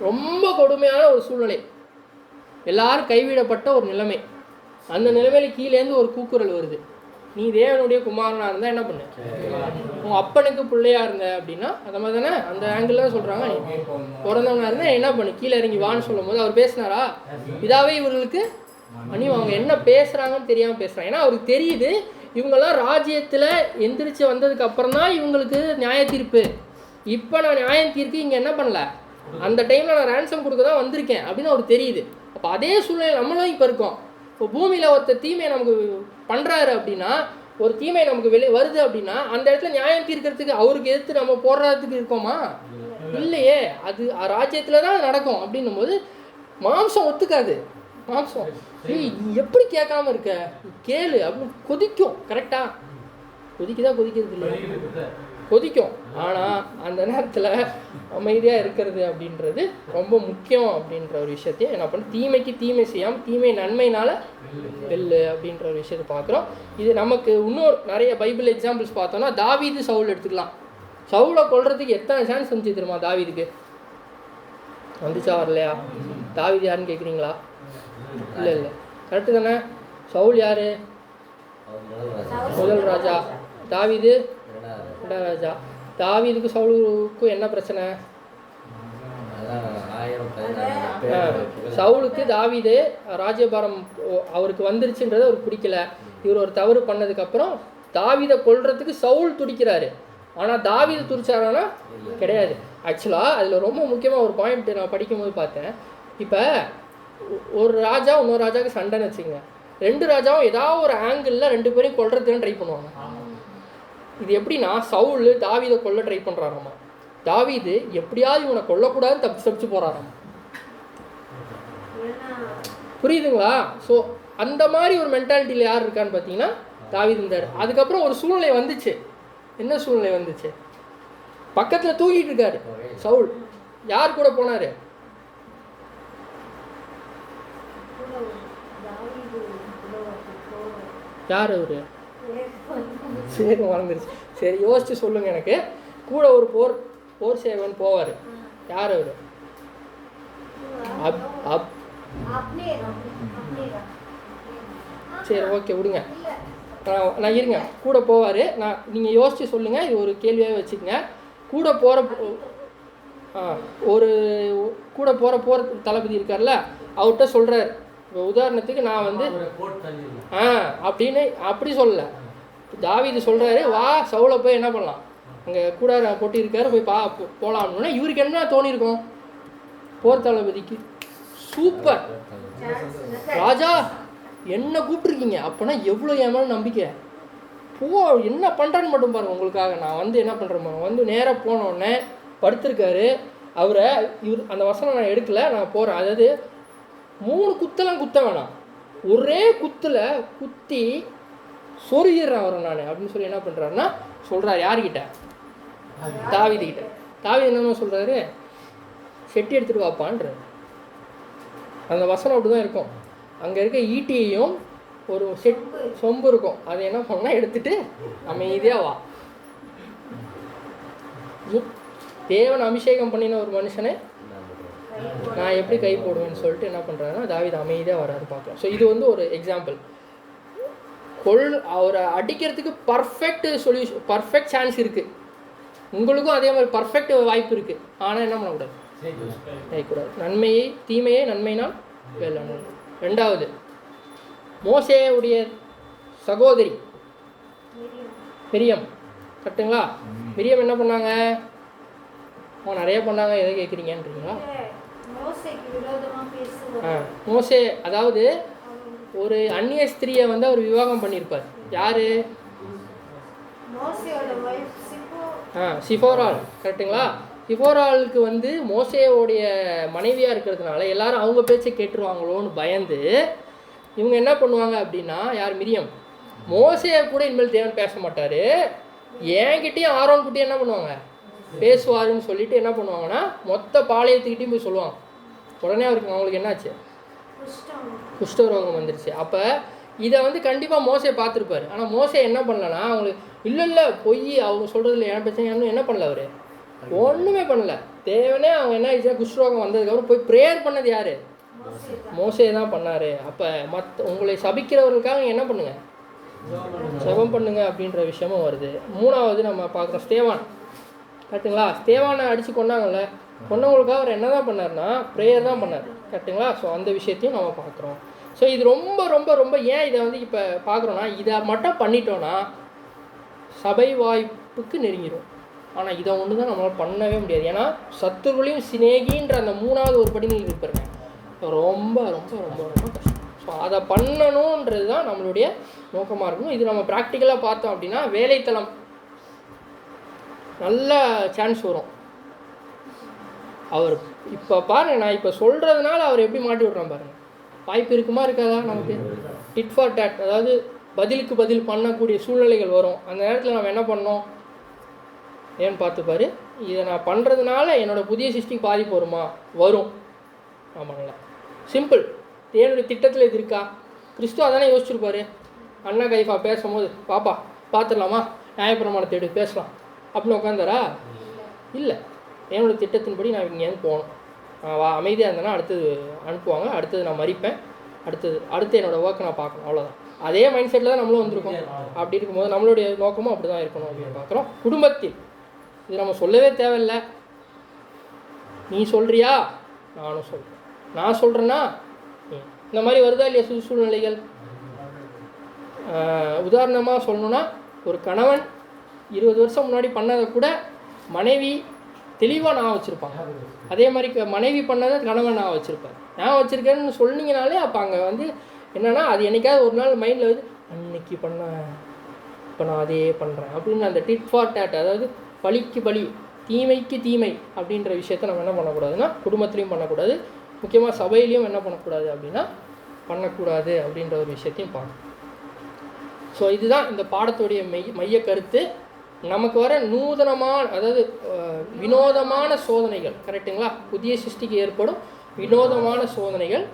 ரொம்ப கொடுமையான ஒரு சூழ்நிலை, எல்லாரும் கைவிடப்பட்ட ஒரு நிலைமை. அந்த நிலைமையில கீழேருந்து ஒரு கூக்குரல் வருது, நீ தேவனுடைய குமாரனாக இருந்தால் என்ன பண்ணு, உங்கள் அப்பனுக்கு பிள்ளையா இருந்த அப்படின்னா அந்த மாதிரி தானே, அந்த ஆங்கிள் தான் சொல்கிறாங்க. நீ பிறந்தவனா இருந்தால் என்ன பண்ணு, கீழே இறங்கி வான்னு சொல்லும் போது அவர் பேசினாரா? இதாவே இவர்களுக்கு அவங்க என்ன பேசுகிறாங்கன்னு தெரியாமல் பேசுகிறாங்க. ஏன்னா அவருக்கு தெரியுது இவங்கெல்லாம் ராஜ்யத்தில் எந்திரிச்சு வந்ததுக்கு அப்புறம் தான் இவங்களுக்கு நியாய தீர்ப்பு. இப்போ நான் நியாயம் தீர்க்கு இங்கே என்ன பண்ணல, அந்த டைமில் நான் ரேன்சம் கொடுக்க தான் வந்திருக்கேன் அப்படின்னு அவருக்கு தெரியுது. அப்போ அதே சூழ்நிலை நம்மளும் இப்போ இருக்கோம். இப்போ பூமியில் ஒருத்தர் தீமையை நமக்கு பண்ணுறாரு அப்படின்னா, ஒரு தீமை நமக்கு வருது அப்படின்னா அந்த இடத்துல நியாயம் தீர்க்கிறதுக்கு அவருக்கு எதிர்த்து நம்ம போடுறதுக்கு இருக்கோமா? இல்லையே. அது ராஜ்யத்தில் தான் நடக்கும். அப்படின்னும் போது மாம்சம் ஒத்துக்காது. மாம்சம் எப்படி கேட்காம இருக்க, கேளு அப்படின்னு கொதிக்கும். கரெக்டாக கொதிக்கிறது இல்லையா? கொதிக்கும். ஆனால் அந்த நேரத்தில் அமைதியாக இருக்கிறது அப்படின்றது ரொம்ப முக்கியம் அப்படின்ற ஒரு விஷயத்தையும் என்ன பண்ண, தீமைக்கு தீமை செய்யாமல் தீமை நன்மையினால் வெல்லு அப்படின்ற ஒரு விஷயத்தை பார்க்குறோம். இது நமக்கு இன்னொரு நிறைய பைபிள் எக்ஸாம்பிள்ஸ் பார்த்தோன்னா, தாவீது சவுல் எடுத்துக்கலாம். சவுலை கொல்றதுக்கு எத்தனை சான்ஸ் வந்துச்சு தெரியுமா? தாவீதுக்கு வந்துச்சா வரலையா? தாவீது யாருன்னு கேட்குறீங்களா? இல்லை, கரெக்டு தானே. சவுல் யார்? முதல் ராஜா. தாவீது ராஜா. தாவீதுக்கு சவுலுக்கும் என்ன பிரச்சனை? சவுலுக்கு தாவீது ராஜ்யபாரம் அவருக்கு வந்துருச்சுன்றது அவருக்கு பிடிக்கல. இவர் ஒரு தவறு பண்ணதுக்கப்புறம் தாவீதை கொல்றதுக்கு சவுல் துடிக்கிறாரு. ஆனால் தாவீது துரிச்சாரானா கிடையாது. ஆக்சுவலாக அதில் ரொம்ப முக்கியமாக ஒரு பாயிண்ட் நான் படிக்கும்போது பார்த்தேன். இப்போ ஒரு ராஜா இன்னொரு ராஜாவுக்கு சண்டைன்னு வச்சுங்க, ரெண்டு ராஜாவும் ஏதாவது ஒரு ஆங்கிளில் ரெண்டு பேரையும் கொல்றதுன்னு ட்ரை பண்ணுவாங்க. இது எப்படின்னா சவுல் தாவீதை கொல்ல ட்ரை பண்ணுறாராமா, தாவீது எப்படியாவது இவனை கொல்லக்கூடாதுன்னு தப்பிச்சு போகிறாராம். புரியுதுங்களா? ஸோ அந்த மாதிரி ஒரு மென்டாலிட்டியில் யார் இருக்கான்னு பார்த்தீங்கன்னா தாவீது இருந்தார். அதுக்கப்புறம் ஒரு சூழ்நிலை வந்துச்சு. என்ன சூழ்நிலை வந்துச்சு? பக்கத்தில் தூங்கிட்டு இருக்காரு சவுல். யார் கூட போனார்? யார் அவரு? சரி மறந்துருச்சு. சரி யோசிச்சு சொல்லுங்க எனக்கு. கூட ஒரு போர் சேவன் போவார். யார் அவரு? சரி ஓகே விடுங்க, நான் இருங்க. கூட போவார். நீங்கள் யோசிச்சு சொல்லுங்கள், இது ஒரு கேள்வியாகவே வச்சுக்கோங்க. கூட போகிற போர் தளபதி இருக்கார்ல, அவர்கிட்ட சொல்கிறார். இப்போ உதாரணத்துக்கு நான் வந்து அப்படின்னு அப்படி சொல்லலை. தாவீது சொல்கிறாரு, வா சவுலை போய் என்ன பண்ணலாம், அங்கே கூட போட்டி இருக்காரு, போய் போகலாம்னு. இவருக்கு என்ன தோணியிருக்கோம்? போர் தளபதிக்கு சூப்பர் ராஜா என்ன கூப்பிட்ருக்கீங்க, அப்போனா எவ்வளோ என் மேலே நம்பிக்கை, என்ன பண்ணுறான்னு மட்டும் பாருங்கள், உங்களுக்காக நான் வந்து என்ன பண்ணுறேன். வந்து நேராக போனோடனே படுத்திருக்காரு அவரை. அந்த வசனம் நான் எடுக்கலை, நான் போகிறேன். அதாவது 3 குத்தெல்லாம் குத்த வேணாம், ஒரே குத்தில் குத்தி சொருகிடுறேன் அவரை நான் அப்படின்னு சொல்லி என்ன பண்ணுறாருன்னா சொல்கிறார். யார்கிட்ட? தாவீதுகிட்ட. தாவீது என்னன்னு சொல்கிறாரு, செட்டி எடுத்துகிட்டு வாப்பான்ற. அந்த வசனம் அப்படி தான் இருக்கும். அங்கே இருக்க ஈட்டியையும் ஒரு சொம்பு இருக்கும், அதை என்ன பண்ணால் எடுத்துகிட்டு அமைதியாக வா. தேவன் அபிஷேகம் பண்ணின ஒரு மனுஷனை நான் எப்படி கை போடுவேன்னு சொல்லிட்டு என்ன பண்ணுறாருன்னா தாவீது அமைதியாக வராது பார்க்கலாம். ஸோ இது வந்து ஒரு எக்ஸாம்பிள். அவரை அடிக்கிறதுக்கு பர்ஃபெக்ட் சொல்யூஷன், பர்ஃபெக்ட் சான்ஸ் இருக்குது. உங்களுக்கும் அதே மாதிரி பர்ஃபெக்ட் வாய்ப்பு இருக்குது. ஆனால் என்ன பண்ணக்கூடாது, செய்யக்கூடாது. தீமையை நன்மையினால் வெல்லணும். 2வது, மோசேயுடைய சகோதரி மிரியம், கரெக்டுங்களா? மிரியம் என்ன பண்ணாங்க? நிறைய பண்ணாங்க. எதை கேட்குறீங்கன்றீங்களா? மோசே அதாவது ஒரு அந்நிய ஸ்திரியை வந்து அவர் விவாகம் பண்ணியிருப்பார். யாரு? சிஃபோரால், கரெக்டுங்களா? சிஃபோராலுக்கு வந்து மோசேயோடைய மனைவியாக இருக்கிறதுனால எல்லாரும் அவங்க பேச்சை கேட்டுருவாங்களோன்னு பயந்து இவங்க என்ன பண்ணுவாங்க அப்படின்னா, யார்? மிரியம். மோசையை கூட இனிமேல் தேவன் பேச மாட்டார், என்கிட்டையும் ஆரோன்கிட்டையும் என்ன பண்ணுவாங்க, பேசுவாருன்னு சொல்லிட்டு என்ன பண்ணுவாங்கன்னா மொத்த பாளையத்துக்கிட்டையும் போய் சொல்லுவாங்க. உடனே அவங்களுக்கு என்னாச்சு? குஷ்டரோகம் வந்துருச்சு. அப்போ இதை வந்து கண்டிப்பாக மோசே பார்த்துருப்பார். ஆனால் மோசே என்ன பண்ணலன்னா அவங்களுக்கு இல்லை பொய் அவங்க சொல்கிறதுல ஏன் பிரச்சனை என்ன பண்ணல, அவர் ஒன்றுமே பண்ணல. தேவனே அவங்க என்ன ஆயிடுச்சுன்னா குஷ்டரோகம் வந்ததுக்கப்புறம் போய் ப்ரேயர் பண்ணது யார்? மோசே தான் பண்ணார். அப்போ உங்களை சபிக்கிறவர்களுக்காக என்ன பண்ணுங்க, ஜெபம் பண்ணுங்க அப்படின்ற விஷயமும் வருது. 3வது நம்ம பார்க்குறோம் ஸ்தேவான், கரெக்டுங்களா? ஸ்தேவானை அடித்து கொண்டாங்கல்ல, கொண்டவங்களுக்காக அவர் என்ன தான் பண்ணார்னா ப்ரேயர் தான் பண்ணார், கரெக்டுங்களா? ஸோ அந்த விஷயத்தையும் நம்ம பார்க்குறோம். ஸோ இது ரொம்ப ரொம்ப ரொம்ப ஏன் இதை வந்து இப்போ பார்க்குறோன்னா, இதை மட்டும் பண்ணிட்டோன்னா சபை வாய்ப்புக்கு நெருங்கிடும். ஆனால் இதை ஒன்று தான் நம்மளால் பண்ணவே முடியாது. ஏன்னா சத்துருகளையும் சிநேகின்ற அந்த 3வது ஒரு படிநிலை இருப்பாருங்க, ரொம்ப ரொம்ப ரொம்ப ரொம்ப கஷ்டம். ஸோ அதை பண்ணணுன்றது தான் நம்மளுடைய நோக்கமாக இருக்கும். இது நம்ம ப்ராக்டிக்கலாக பார்த்தோம் அப்படின்னா வேலைத்தளம் நல்ல சான்ஸ் வரும். அவர் இப்போ பாருங்கள், நான் இப்போ சொல்கிறதுனால அவர் எப்படி மாட்டி விட்றான் பாருங்கள். வாய்ப்பு இருக்குமா இருக்காதா? நமக்கு டிட் ஃபார் டேட், அதாவது பதிலுக்கு பதில் பண்ணக்கூடிய சூழ்நிலைகள் வரும். அந்த நேரத்தில் நம்ம என்ன பண்ணோம் ஏன்னு பார்த்துப்பாரு. இதை நான் பண்ணுறதுனால என்னோடய புதிய சிருஷ்டிக்கு பாதிப்பு வருமா? வரும். நான் பண்ணல. சிம்பிள். என்னுடைய திட்டத்தில் இது இருக்கா? கிறிஸ்துவ தானே யோசிச்சிருப்பாரு. அண்ணா கைஃபா பேசும்போது பாப்பா பார்த்துடலாமா, நியாயப்பிரமாணத்தை எடுத்து பேசலாம் அப்படின்னு உட்காந்தாரா? இல்லை. என்னோடய திட்டத்தின்படி நான் இங்கேருந்து போகணும், நான் அமைதியாக இருந்தேன்னா அடுத்தது அனுப்புவாங்க, அடுத்தது நான் மறிப்பேன், அடுத்து என்னோடய ஒர்க்கை நான் பார்க்கணும், அவ்வளோதான். அதே மைண்ட் செட்டில் தான் நம்மளும் வந்திருக்கோம். அப்படி இருக்கும்போது நம்மளுடைய நோக்கமும் அப்படி தான் இருக்கணும் அப்படின்னு பார்க்குறோம். குடும்பத்தில் இது நம்ம சொல்லவே தேவையில்லை. நீ சொல்கிறியா, நானும் சொல்கிறேன், நான் சொல்கிறேன்னா இந்த மாதிரி வருதா இல்லையா சூழ்நிலைகள்? உதாரணமாக சொல்லணுன்னா, ஒரு கணவன் 20 வருஷம் முன்னாடி பண்ணதை கூட மனைவி தெளிவாக நான் வச்சுருப்பாங்க. அதே மாதிரி மனைவி பண்ணதை கணவன் நான் வச்சுருப்பேன். நான் வச்சுருக்கேன்னு சொன்னீங்கனாலே அப்போ அங்கே வந்து என்னென்னா அது என்னைக்காவது ஒரு நாள் மைண்டில் வந்து அன்னைக்கு பண்ணேன், இப்போ நான் அதே பண்ணுறேன் அப்படின்னு அந்த டிட் ஃபார் டேட், அதாவது பழிக்கு பழி, தீமைக்கு தீமை அப்படின்ற விஷயத்த நம்ம என்ன பண்ணக்கூடாதுன்னா குடும்பத்துலேயும் பண்ணக்கூடாது, முக்கியமாக சபையிலையும் என்ன பண்ணக்கூடாது அப்படின்னா பண்ணக்கூடாது அப்படின்ற ஒரு விஷயத்தையும் பார்க்கணும். ஸோ இதுதான் இந்த பாடத்துடைய மைய கருத்து. நமக்கு வர நூதனமான, அதாவது வினோதமான சோதனைகள், கரெக்டுங்களா? புதிய சிருஷ்டிக்கு ஏற்படும் வினோதமான சோதனைகள்.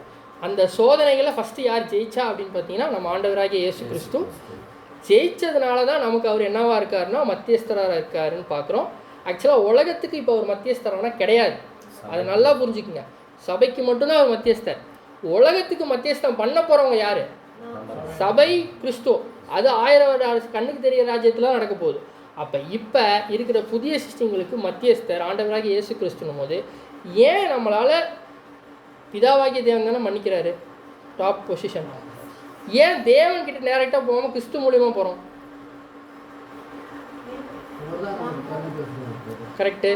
அந்த சோதனைகளை ஃபஸ்ட்டு யார் ஜெயிச்சா அப்படின்னு பார்த்தீங்கன்னா நம்ம ஆண்டவராகிய இயேசு கிறிஸ்து. ஜெயிச்சதுனால தான் நமக்கு அவர் என்னவாக இருக்காருன்னா மத்தியஸ்தராக இருக்காருன்னு பார்க்குறோம். ஆக்சுவலாக உலகத்துக்கு இப்போ அவர் மத்தியஸ்தரானா கிடையாது, அது நல்லா புரிஞ்சுக்குங்க. சபைக்கு மட்டும்தான் அவர் மத்தியஸ்தர். உலகத்துக்கு மத்தியஸ்தம் பண்ண போகிறவங்க யார்? சபை, கிறிஸ்து. அது 1000 கண்ணுக்கு தெரிய ராஜ்யத்தில் நடக்க போகுது. அப்போ இப்போ இருக்கிற புதிய சிஸ்டங்களுக்கு மத்தியஸ்தர் ஆண்டவராகி இயேசு கிறிஸ்துனும் போது ஏன் நம்மளால் பிதாவாகிய தேவன் தானே மன்னிக்கிறாரு, டாப் பொசிஷன். ஏன் தேவன் கிட்ட டேரெக்டாக போகாமல் கிறிஸ்து மூலியமாக போகிறோம்? கரெக்டு.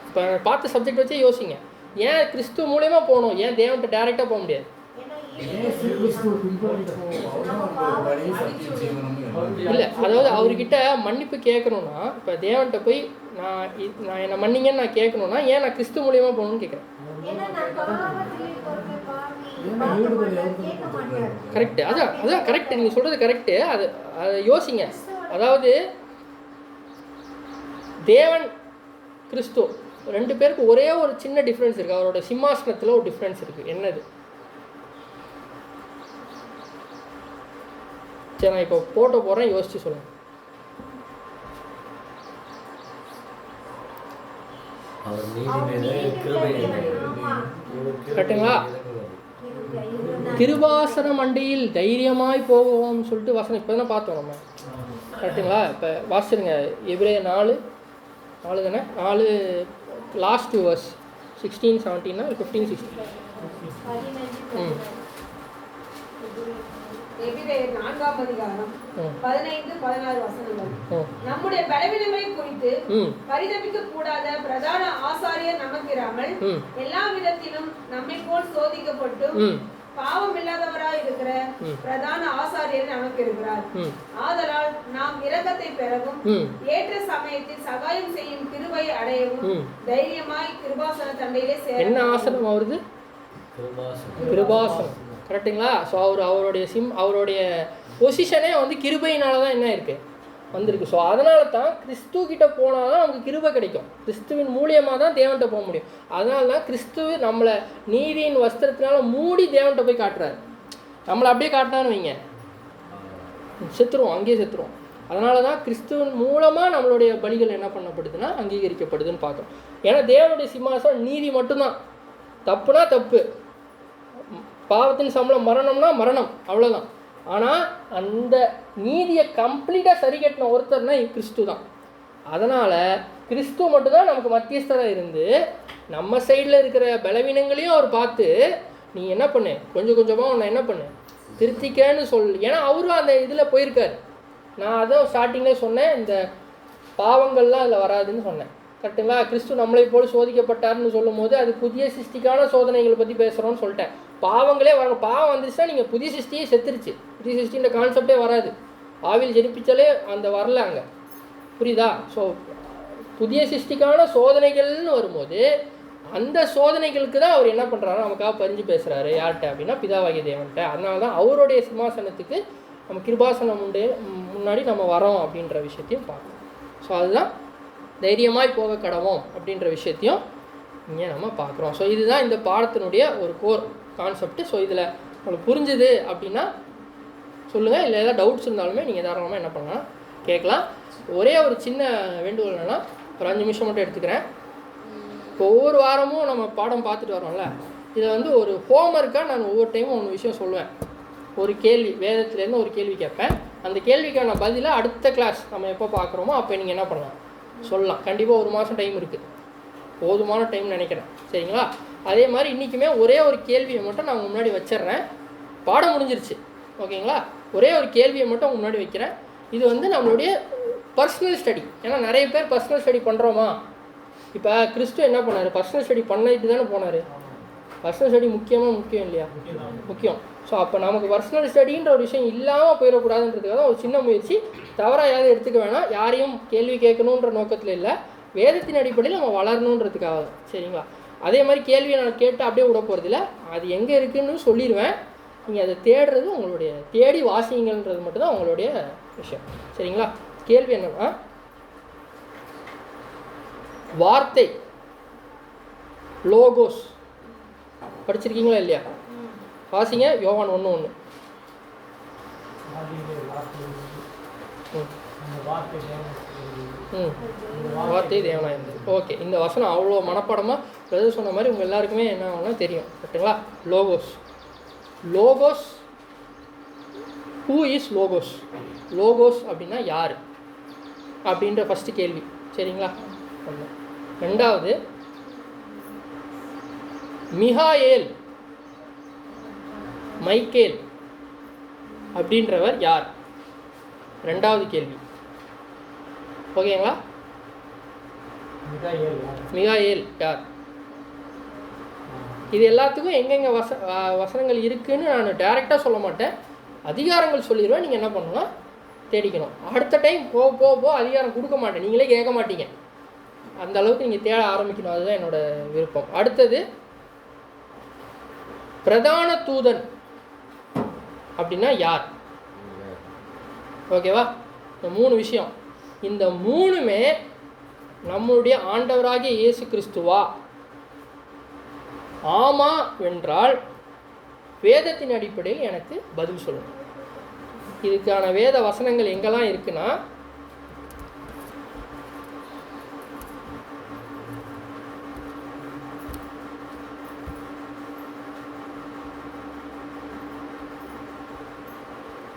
இப்போ பார்த்த சப்ஜெக்ட் வச்சே யோசிங்க. ஏன் கிறிஸ்து மூலியமா போகணும், ஏன் தேவன்கிட்ட டேரெக்டாக போக முடியாது? இல்லை, அதாவது அவர்கிட்ட மன்னிப்பு கேட்கணும்னா, இப்போ தேவன்கிட்ட போய் நான் என்னை மன்னிங்கன்னு நான் கேட்கணும்னா ஏன் நான் கிறிஸ்து மூலியமா போகணும்னு கேட்குறேன். கரெக்டு, அதான் கரெக்டு, நீங்கள் சொல்கிறது கரெக்டு. அதை யோசிங்க. அதாவது தேவன் கிறிஸ்து 2 பேருக்கு ஒரே ஒரு சின்ன டிஃப்ரென்ஸ் இருக்குது. அவரோட சிம்மாசனத்தில் ஒரு டிஃப்ரென்ஸ் இருக்குது. என்னது? சரி, நான் இப்போ போட்டோ போடுறேன், யோசிச்சு சொல்லுங்கள். கரெக்டுங்களா? கிருபாசன மண்டையில் தைரியமாய் போவோம்னு சொல்லிட்டு வசனம் இப்போ தானே பார்த்தோம் நம்ம. கரெக்டுங்களா? இப்போ வாசிடுங்க எபிரேயர் 4 தானே, 4 லாஸ்ட் வேர்ஸ் 16, 17 15, 16. எபிரேயர் 4ஆம் அதிகாரம் 15, 16 வசனங்கள். நம்முடைய பலவீனங்களை குறித்து பரிதபிக்க கூடாத பிரதான ஆசாரியர் நமக்கிராமல் எல்லா விதத்திலும் நம்மை போல் சோதிக்கப்பட்டும் பாவம் இல்லாதவராய் இருக்கிற பிரதான ஆசாரியர் நமக்கு இருக்கிறார். ஆதலால் நாம் இரக்கத்தை பெறவும் ஏற்ற சமயத்தில் சகாயம் செய்யும் கிருபையை அடையவும் தைரியமாய் கிருபாசன தண்டையிலே சேர. என்ன ஆசனம் அவருது? கிருபாசனம். கரெக்டுங்களா? ஸோ அவருடைய பொசிஷனே வந்து கிருபையினால தான் என்ன இருக்குது வந்திருக்கு. ஸோ அதனால தான் கிறிஸ்து கிட்ட போனால் தான் நமக்கு கிருபை கிடைக்கும். கிறிஸ்துவின் மூலியமாக தான் தேவன்கிட்ட போக முடியும். அதனால தான் கிறிஸ்துவ நம்மளை நீதியின் வஸ்திரத்தினால மூடி தேவன்கிட்ட போய் காட்டுறாரு. நம்மளை அப்படியே காட்டினான்னு வைங்க, செத்துருவோம், அங்கேயே செத்துருவோம். அதனால தான் கிறிஸ்துவின் மூலமாக நம்மளுடைய பலிகள் என்ன பண்ணப்படுதுன்னா அங்கீகரிக்கப்படுதுன்னு பார்க்குறோம். ஏன்னா தேவனுடைய சிம்மாசனம் நீதி மட்டும்தான். தப்புனா தப்பு, பாவத்தின் சம்பளம் மரணம்னா மரணம், அவ்வளோதான். ஆனால் அந்த நீதியை கம்ப்ளீட்டாக சரி கட்டின ஒருத்தர்னா கிறிஸ்து தான். அதனால் கிறிஸ்து மட்டும்தான் நமக்கு மத்தியஸ்தராக இருந்து நம்ம சைடில் இருக்கிற பலவீனங்களையும் அவர் பார்த்து நீ என்ன பண்ணு, கொஞ்சம் கொஞ்சமாக உன்னை என்ன பண்ணு, திருத்திக்கன்னு ஏன்னா அவரும் அந்த இதில் போயிருக்காரு. நான் அதான் ஸ்டார்டிங்லேயே சொன்னேன், இந்த பாவங்கள்லாம் அதில் வராதுன்னு சொன்னேன். கரெக்டுங்களா? கிறிஸ்து நம்மளை போல் சோதிக்கப்பட்டார்னு சொல்லும் போது அது புதிய சிருஷ்டிக்கான சோதனைகளை பற்றி பேசுகிறோன்னு சொல்லிட்டேன். பாவங்களே வர, பாவம் வந்துச்சுன்னா நீங்கள் புதிய சிருஷ்டியே செத்துருச்சு. புதிய சிருஷ்டின்ற கான்செப்டே வராது. ஆவில் ஜெனிப்பிச்சாலே அந்த வரல அங்கே, புரியுதா? ஸோ புதிய சிருஷ்டிக்கான சோதனைகள்னு வரும்போது அந்த சோதனைகளுக்கு தான் அவர் என்ன பண்ணுறாரு, நமக்காக பரிஞ்சு பேசுகிறாரு. யார்கிட்ட அப்படின்னா பிதாவாகிய தேவன்கிட்ட. அதனால தான் அவருடைய சிம்மாசனத்துக்கு நம்ம கிருபாசனம் முன்னாடி நம்ம வரோம் அப்படின்ற விஷயத்தையும் பார்க்கணும். ஸோ அதுதான் தைரியமாய் போக கடவோம் அப்படின்ற விஷயத்தையும் இங்கே நம்ம பார்க்குறோம். ஸோ இதுதான் இந்த பாடத்தினுடைய ஒரு கோர் கான்செப்ட். ஸோ இதில் உங்களுக்கு புரிஞ்சுது அப்படின்னா சொல்லுங்கள். இல்லை ஏதாவது டவுட்ஸ் இருந்தாலுமே நீங்கள் தாராளமாக என்ன பண்ணலாம் கேட்கலாம். ஒரே ஒரு சின்ன வேண்டுகோள் என்னென்னா, ஒரு 5 நிமிஷம் மட்டும் எடுத்துக்கிறேன். இப்போ ஒவ்வொரு வாரமும் நம்ம பாடம் பார்த்துட்டு வரோம்ல, இதை வந்து ஒரு ஹோம்ஒர்க்காக நான் ஒவ்வொரு டைமும் ஒன்று விஷயம் சொல்லுவேன். ஒரு கேள்வி, வேதத்துலேருந்து ஒரு கேள்வி கேட்பேன். அந்த கேள்விக்கான பதிலை அடுத்த கிளாஸ் நம்ம எப்போ பார்க்குறோமோ அப்போ நீங்கள் என்ன பண்ணலாம் சொல்லலாம். கண்டிப்பாக 1 மாதம் டைம் இருக்குது, போதுமான டைம் நினைக்கிறேன். சரிங்களா? அதே மாதிரி இன்றைக்குமே ஒரே ஒரு கேள்வியை மட்டும் நான் முன்னாடி வச்சிட்றேன். பாடம் முடிஞ்சிருச்சு, ஓகேங்களா? ஒரே ஒரு கேள்வியை மட்டும் முன்னாடி வைக்கிறேன். இது வந்து நம்மளுடைய பர்சனல் ஸ்டடி. ஏன்னா நிறைய பேர் பர்சனல் ஸ்டடி பண்ணுறோமா? இப்போ கிறிஸ்து என்ன பண்ணார்? பர்சனல் ஸ்டடி பண்ணிட்டு தானே போனார். பர்சனல் ஸ்டடி முக்கியம் இல்லையா? முக்கியம். ஸோ அப்போ நமக்கு பர்சனல் ஸ்டடின்ற ஒரு விஷயம் இல்லாமல் போயிடக்கூடாதுன்றதுக்காக தான் ஒரு சின்ன முயற்சி. தவறாக யாரும் எடுத்துக்க வேணாம். யாரையும் கேள்வி கேட்கணுன்ற நோக்கத்தில் இல்லை, வேதத்தின் அடிப்படையில் நம்ம வளரணுன்றதுக்காக தான். சரிங்களா? அதே மாதிரி கேள்வியை நான் கேட்டு அப்படியே விட போகிறதில்ல, அது எங்கே இருக்குதுன்னு சொல்லிடுவேன். நீங்கள் அதை தேடுறது உங்களுடைய, தேடி வாசிங்கன்றது மட்டும்தான் உங்களுடைய விஷயம். சரிங்களா? கேள்வி என்னன்னா, வார்த்தை லோகோஸ் படிச்சிருக்கீங்களா இல்லையா? வாசிங்க யோவான் 1:1. வார்த்தை தேவனாக இருந்தது. ஓகே, இந்த வசனம் அவ்வளோ மனப்பாடமாக பிரதர் சொன்ன மாதிரி உங்கள் எல்லாருக்குமே என்ன ஆகும்னா தெரியும். கரெக்டுங்களா? Logos. Logos, who is logos? Logos அப்படின்னா யார் அப்படின்ற ஃபஸ்ட்டு கேள்வி. சரிங்களா? ரெண்டாவது, மிகாயேல் மைக்கேல் அப்படின்றவர் யார்? ரெண்டாவது கேள்வி. ஓகேங்களா? மிகாயேல் யார்? இது எல்லாத்துக்கும் எங்கெங்கே வசனங்கள் இருக்குதுன்னு நான் டைரெக்டாக சொல்ல மாட்டேன், அதிகாரங்கள் சொல்லிடுவேன். நீங்கள் என்ன பண்ணணும்னா தேடிக்கணும். அடுத்த டைம் போக அதிகாரம் கொடுக்க மாட்டேன், நீங்களே கேட்க மாட்டீங்க. அந்த அளவுக்கு நீங்கள் தேட ஆரம்பிக்கணும். அதுதான் என்னோடய விருப்பம். அடுத்தது, பிரதான தூதன் அப்படின்னா யார்? ஓகேவா? இந்த 3 விஷயம், இந்த 3மே நம்முடைய ஆண்டவராகிய இயேசு கிறிஸ்துவா? ஆமா என்றால் வேதத்தின் அடிப்படையில் எனக்கு பதில் சொல்லணும். இதுக்கான வேத வசனங்கள் எங்கெல்லாம் இருக்குன்னா,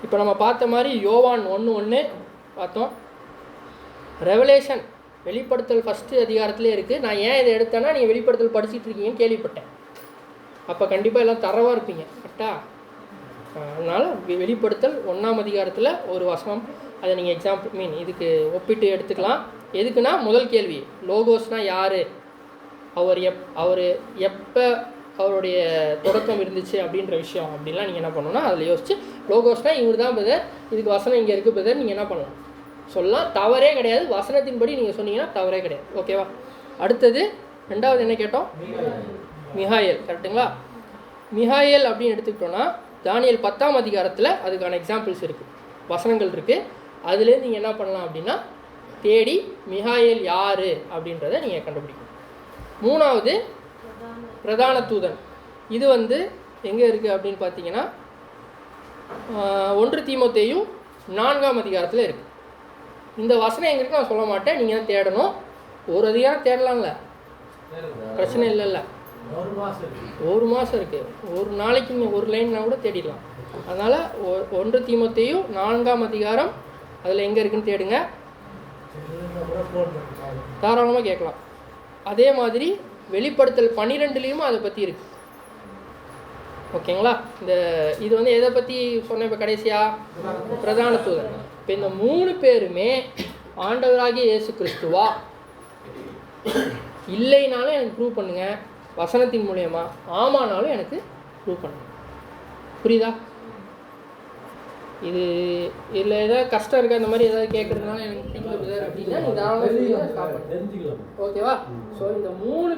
இப்போ நம்ம பார்த்த மாதிரி யோவான் 1:1 பார்த்தோம். ரெவலேஷன் வெளிப்படுத்தல் ஃபஸ்ட்டு அதிகாரத்திலே இருக்குது. நான் ஏன் இதை எடுத்தேன்னா, நீங்கள் வெளிப்படுத்தல் படிச்சுட்டு இருக்கீங்கன்னு கேள்விப்பட்டேன். அப்போ கண்டிப்பாக எல்லாம் தரவாக இருப்பீங்க. கரெக்டா? அதனால் வெளிப்படுத்தல் 1ஆம் அதிகாரத்தில் ஒரு வசனம், அதை நீங்கள் எக்ஸாம்பிள் இதுக்கு ஒப்பிட்டு எடுத்துக்கலாம். எதுக்குன்னா, முதல் கேள்வி லோகோஸ்னால் யார், அவர் எப்போ அவருடைய தொடக்கம் இருந்துச்சு அப்படின்ற விஷயம் அப்படின்லாம் நீங்கள் என்ன பண்ணணும்னா அதில் யோசிச்சு, லோகோஸ்னால் இவர் தான் பிரதர், இதுக்கு வசனம் இங்கே இருக்குது பிரதர், நீங்கள் என்ன பண்ணலாம் சொல்லலாம். தவறே கிடையாது, வசனத்தின்படி நீங்கள் சொன்னீங்கன்னா தவறே கிடையாது. ஓகேவா? அடுத்தது ரெண்டாவது என்ன கேட்டோம்? மிகாயேல். கரெக்டுங்களா? மிகாயேல் அப்படின்னு எடுத்துக்கிட்டோன்னா, தானியேல் 10ஆம் அதிகாரத்தில் அதுக்கான எக்ஸாம்பிள்ஸ் இருக்குது, வசனங்கள் இருக்குது. அதுலேருந்து நீங்கள் என்ன பண்ணலாம் அப்படின்னா தேடி மிகாயேல் யார் அப்படின்றத நீங்கள் கண்டுபிடிக்கணும். மூணாவது, பிரதான தூதன். இது எங்கே இருக்குது அப்படின்னு பார்த்தீங்கன்னா, 1 தீமோத்தேயு 4ஆம் அதிகாரத்தில் இருக்குது. இந்த வசனம் எங்கே இருக்குது நான் சொல்ல மாட்டேன், நீங்கள் தான் தேடணும். ஒரு அதிகாரம் தேடலாம்ல, பிரச்சனை இல்லைல்ல. 1 மாதம் இருக்குது, ஒரு நாளைக்கு நீங்கள் ஒரு லைன்னா கூட தேடிடலாம். அதனால் 1 தீமோத்தேயு 4ஆம் அதிகாரம் அதில் எங்கே இருக்குதுன்னு தேடுங்க, தாராளமாக கேட்கலாம். அதே மாதிரி வெளிப்படுத்தல் 12லேயும் அதை பற்றி இருக்குது. ஓகேங்களா? இது எதை பற்றி சொன்ன இப்போ கடைசியாக பிரதான தூதன். இப்போ இந்த 3 பேருமே ஆண்டவராகிய இயேசு கிறிஸ்துவா? இல்லைனாலும் எனக்கு ப்ரூவ் பண்ணுங்கள் வசனத்தின் மூலயமா, ஆமானாலும் எனக்கு ப்ரூவ் பண்ணுங்க. புரியுதா? இதில் ஏதாவது கஷ்டம் இருக்கா, இந்த மாதிரி ஏதாவது கேட்குறதுனால எனக்கு பிடிக்கல அப்படின்னா நீ தாராளமாக தெரிஞ்சுக்கலாம். ஓகேவா? ஸோ இந்த 3